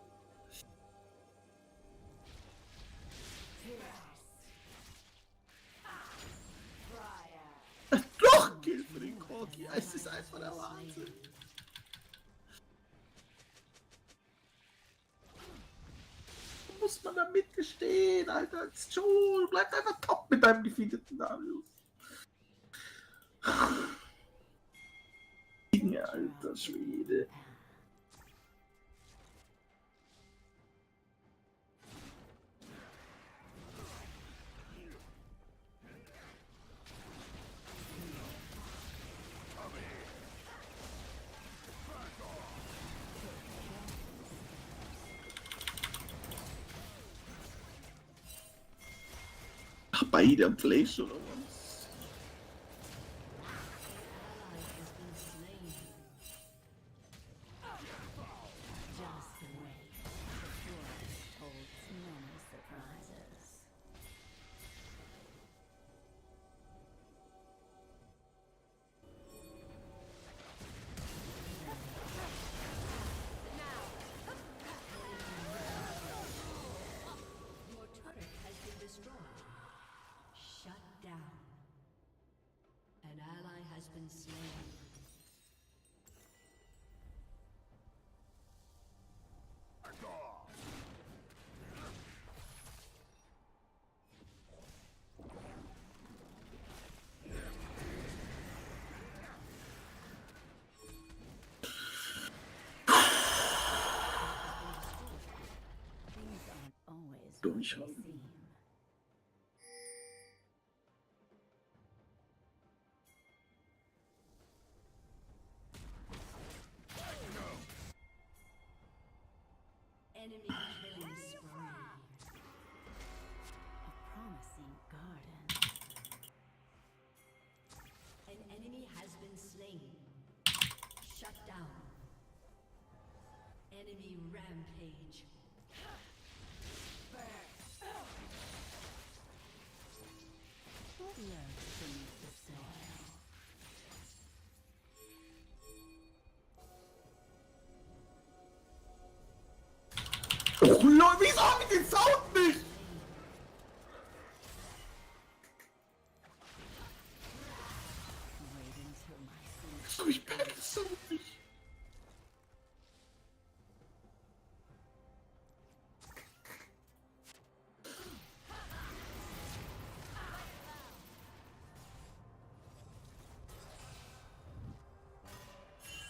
Noch ein Kill für den Corgi! Es ist einfach der Wahnsinn! Muss man da mitgestehen, Alter. Als Joe, bleib einfach top mit deinem defeateten Darius. Alter Schwede. beide am Fleisch oder was? Just wait. The forest holds many surprises. Your turret has been destroyed. Shut down. An ally has been slain. Things aren't always what they Durchhalten. seem. Enemy killing spree. A promising garden. An enemy has been slain. Shut down. Enemy rampage. What lurks beneath the soil? Oh Leute, wieso hab ich den Sound nicht? Wait until my sleep. So, ich merke den Sound nicht.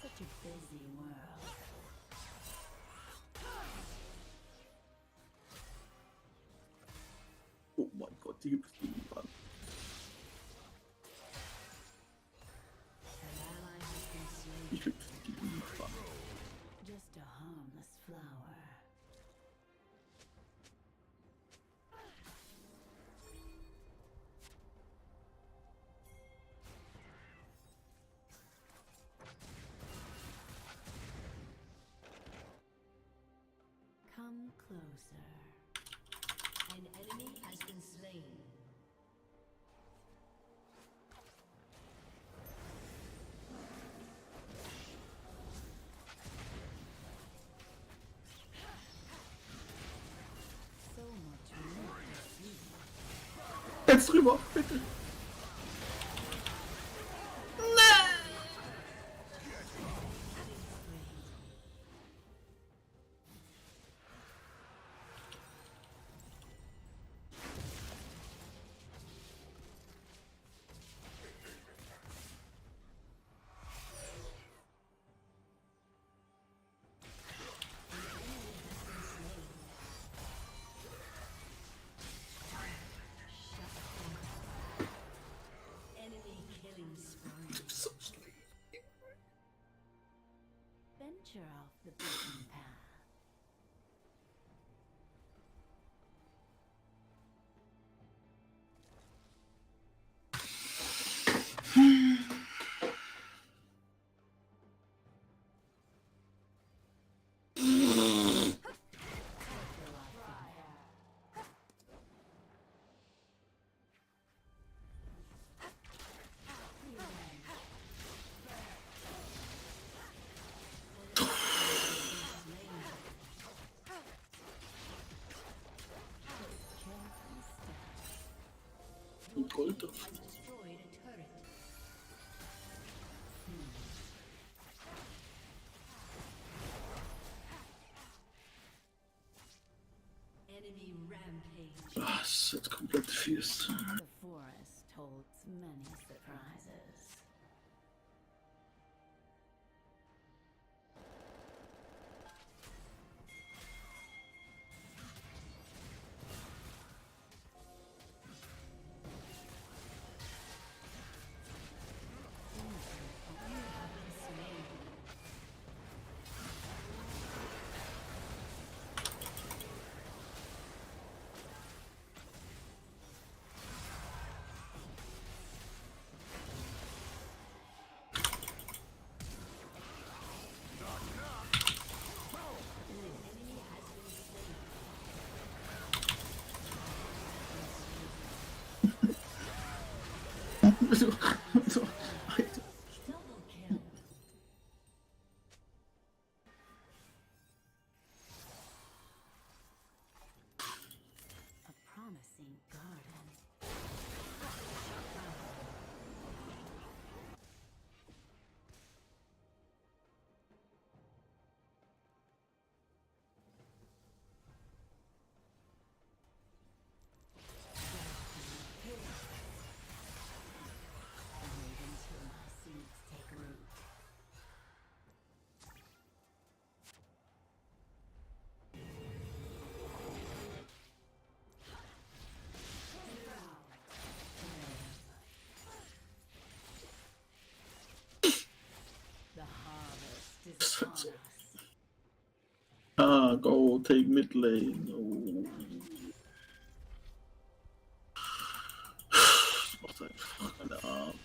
Such a busy world. Oh mein Gott, die gibt es nicht an. An ally has been slain. Ich will die liefern. Just a harmless flower. Come closer. An enemy has been slain. So much more to see. Jetzt drüber, bitte. Enemy killing spree. So schlecht. Venture off the beaten path. Und Gold. Destroyed a turret. Enemy rampage. Ah, das ist jetzt komplett fies. The forest holds many surprises. Go take mid lane. Oh. Das macht einfach keine Ahnung.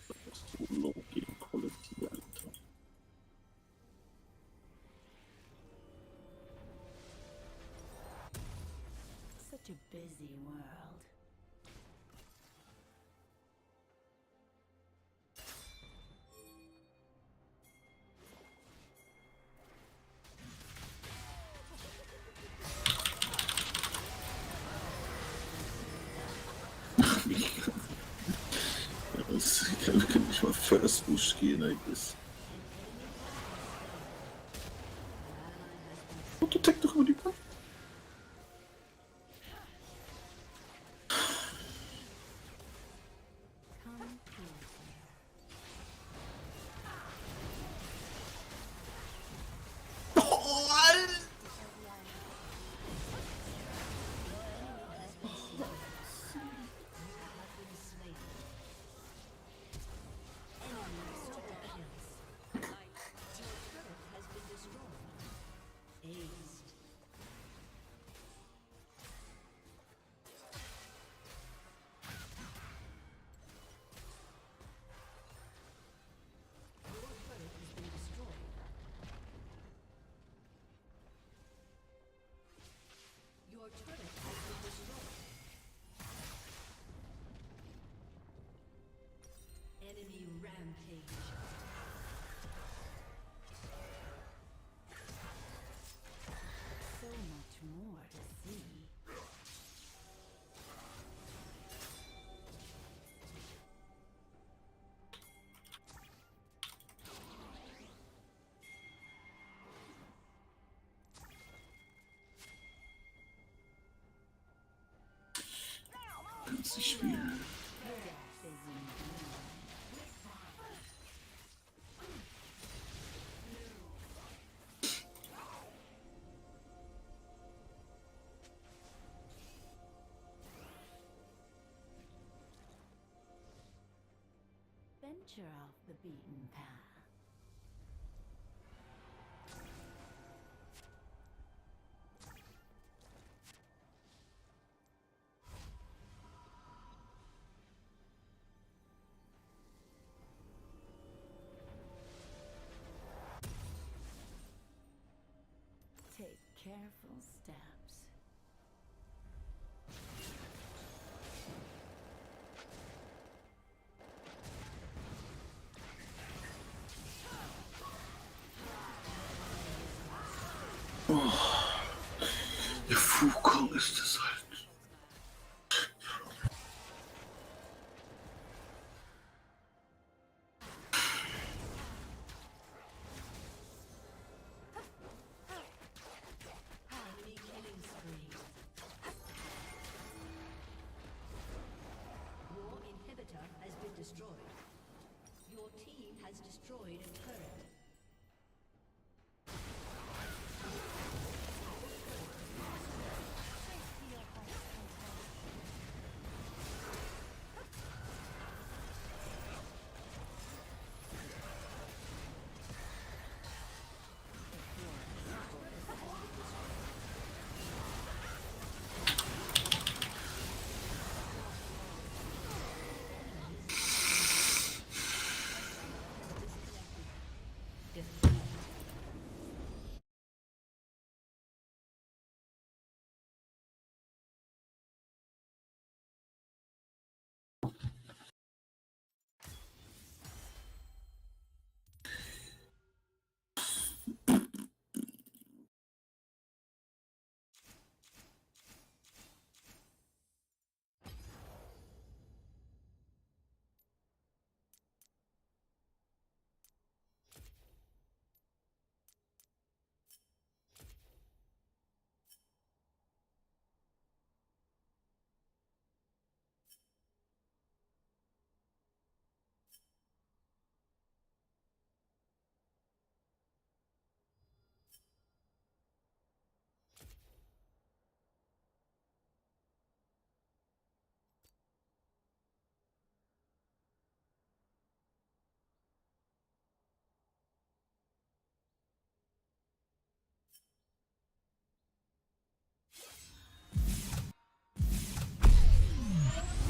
Das ist so low gegen Quality, Alter. Such a busy world. Ich kann nicht mal First Bush gehen, I guess. Autotech doch über die Karte. Your turret has been destroyed. Enemy rampage. So much more to see. Kannst nicht spielen. Venture off the beaten path. Take careful steps. Der Fukong ist es halt. Enemy killing spree. Your inhibitor has been destroyed. Your team has destroyed a turret.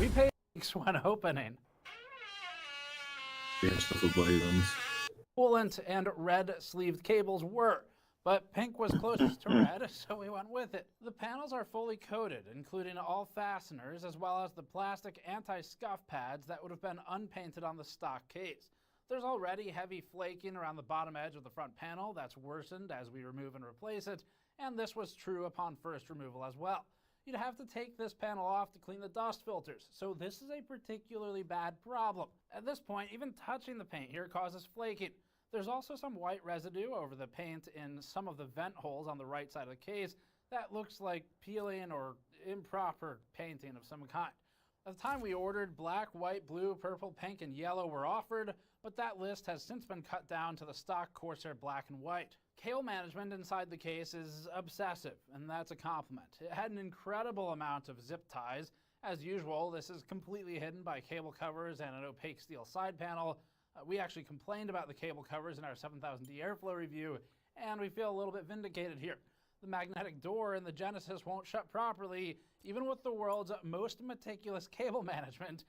We paid weeks when opening. Coolant and red sleeved cables were, but pink was closest to red, so we went with it. The panels are fully coated, including all fasteners, as well as the plastic anti-scuff pads that would have been unpainted on the stock case. There's already heavy flaking around the bottom edge of the front panel that's worsened as we remove and replace it, and this was true upon first removal as well. You'd have to take this panel off to clean the dust filters, so this is a particularly bad problem. At this point, even touching the paint here causes flaking. There's also some white residue over the paint in some of the vent holes on the right side of the case that looks like peeling or improper painting of some kind. At the time we ordered, black, white, blue, purple, pink, and yellow were offered, but that list has since been cut down to the stock Corsair black and white. Cable management inside the case is obsessive, and that's a compliment. It had an incredible amount of zip ties. As usual, this is completely hidden by cable covers and an opaque steel side panel. We actually complained about the cable covers in our 7000D airflow review, and we feel a little bit vindicated here. The magnetic door in the Genesis won't shut properly, even with the world's most meticulous cable management,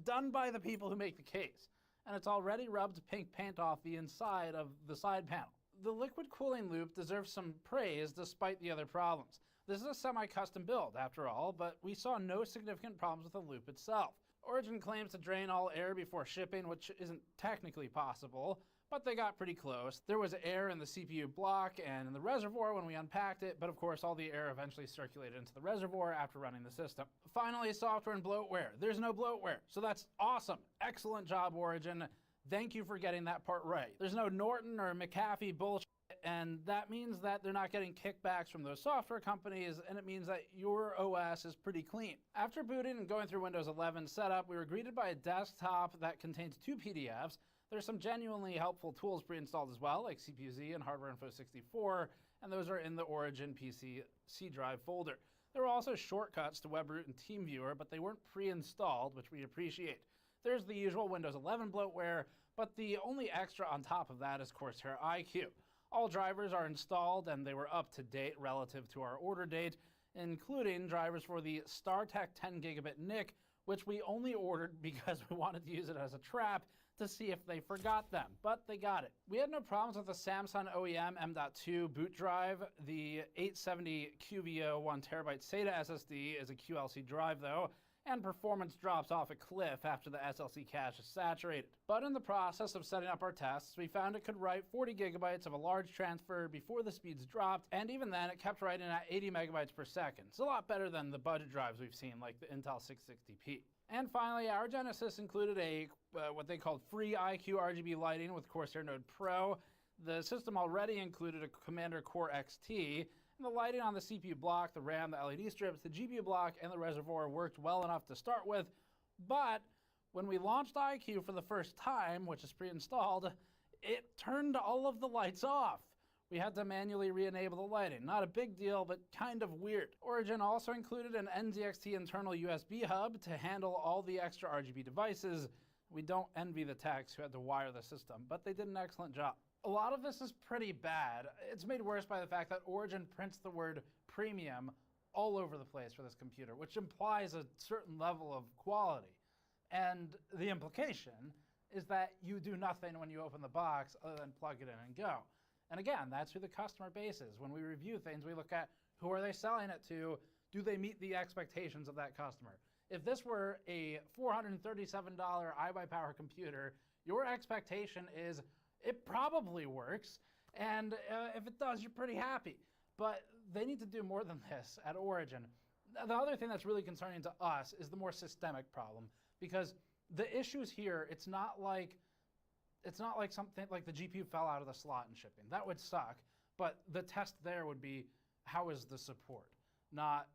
done by the people who make the case. And it's already rubbed pink paint off the inside of the side panel. The liquid cooling loop deserves some praise despite the other problems. This is a semi-custom build, after all, but we saw no significant problems with the loop itself. Origin claims to drain all air before shipping, which isn't technically possible, but they got pretty close. There was air in the CPU block and in the reservoir when we unpacked it, but of course all the air eventually circulated into the reservoir after running the system. Finally, software and bloatware. There's no bloatware, so that's awesome. Excellent job, Origin. Thank you for getting that part right. There's no Norton or McAfee bullshit, and that means that they're not getting kickbacks from those software companies, and it means that your OS is pretty clean. After booting and going through Windows 11 setup, we were greeted by a desktop that contains 2 PDFs. There's some genuinely helpful tools pre-installed as well, like CPU-Z and Hardware Info 64, and those are in the Origin PC C drive folder. There were also shortcuts to WebRoot and TeamViewer, but they weren't pre-installed, which we appreciate. There's the usual Windows 11 bloatware, but the only extra on top of that is Corsair iCUE. All drivers are installed and they were up to date relative to our order date, including drivers for the StarTech 10 gigabit NIC, which we only ordered because we wanted to use it as a trap to see if they forgot them, but they got it. We had no problems with the Samsung OEM M.2 boot drive. The 870 QVO 1TB SATA SSD is a QLC drive though, and performance drops off a cliff after the SLC cache is saturated. But in the process of setting up our tests, we found it could write 40 gigabytes of a large transfer before the speeds dropped, and even then it kept writing at 80 megabytes per second. It's a lot better than the budget drives we've seen, like the Intel 660p. And finally, our Genesis included a what they called free iCUE RGB lighting with Corsair Node Pro. The system already included a Commander Core XT, and the lighting on the CPU block, the RAM, the LED strips, the GPU block, and the reservoir worked well enough to start with. But when we launched iCUE for the first time, which is pre-installed, it turned all of the lights off. We had to manually re-enable the lighting. Not a big deal, but kind of weird. Origin also included an NZXT internal USB hub to handle all the extra RGB devices. We don't envy the techs who had to wire the system, but they did an excellent job. A lot of this is pretty bad. It's made worse by the fact that Origin prints the word premium all over the place for this computer, which implies a certain level of quality. And the implication is that you do nothing when you open the box other than plug it in and go. And again, that's who the customer base is. When we review things, we look at who are they selling it to, do they meet the expectations of that customer? If this were a $437 iBuyPower computer, your expectation is it probably works, and if it does, you're pretty happy. But they need to do more than this at Origin. The other thing that's really concerning to us is the more systemic problem, because the issues here, it's not like something like the GPU fell out of the slot in shipping. That would suck, but the test there would be, how is the support? Not,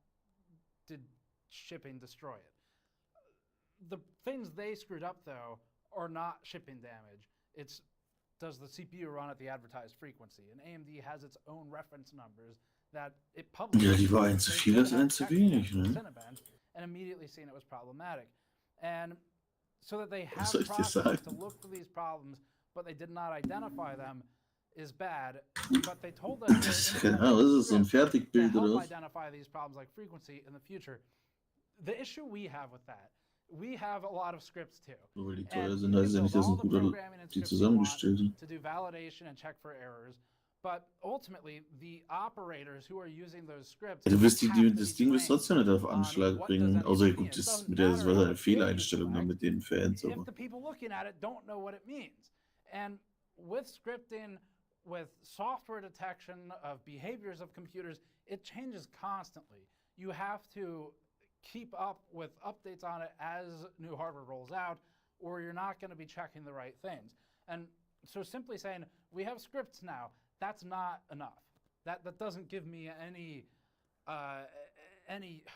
did shipping destroy it? The things they screwed up, though, are not shipping damage. It's, does the CPU run at the advertised frequency? And AMD has its own reference numbers that it publishes. Ja, lieber ein zu viel als ein zu wenig, ne? And immediately seen it was problematic. And so that they have processes to look for these problems, but they did not identify them, is bad. But they told us Genau, das ist so ein Fertigbild to oder help was? identify these problems like frequency in the future. the issue we have with that, we have a lot of scripts too. Nur weil die And teuer you sind, can heißt ja nicht, build dass all ein the guter programming and die scripts you want zusammengestellt sind. to do validation and check for errors. But ultimately, the operators who are using those scripts Du wirst have to das be Ding wirst trained trotzdem nicht auf on Anschlag what bringen, does that außer even gut, mean. It das doesn't mit der, das matter war how eine much data you Fehleinstellung dann collect mit den Fans, if aber the people looking at it don't know what it means. And with scripting, with software detection of behaviors of computers, it changes constantly. You have to keep up with updates on it as new hardware rolls out, or you're not going to be checking the right things. And so simply saying, we have scripts now, that's not enough. That doesn't give me any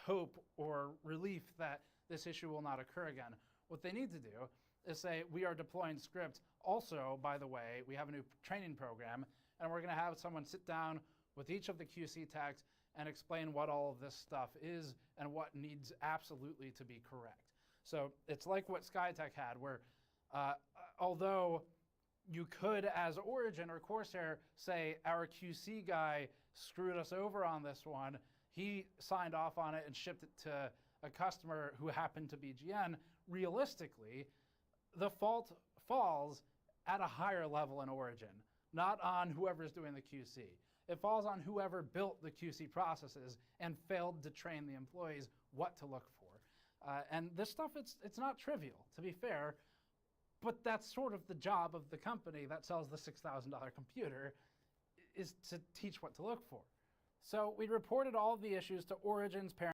hope or relief that this issue will not occur again. What they need to do is say, we are deploying scripts. Also, by the way, we have a new training program, and we're going to have someone sit down with each of the QC techs and explain what all of this stuff is and what needs absolutely to be correct. So it's like what Skytech had, where although you could, as Origin or Corsair, say our QC guy screwed us over on this one, he signed off on it and shipped it to a customer who happened to be GN, realistically, the fault falls at a higher level in Origin, not on whoever's doing the QC. It falls on whoever built the QC processes and failed to train the employees what to look for. And this stuff, it's not trivial, to be fair, but that's sort of the job of the company that sells the $6,000 computer, is to teach what to look for. So we reported all of the issues to Origin's parent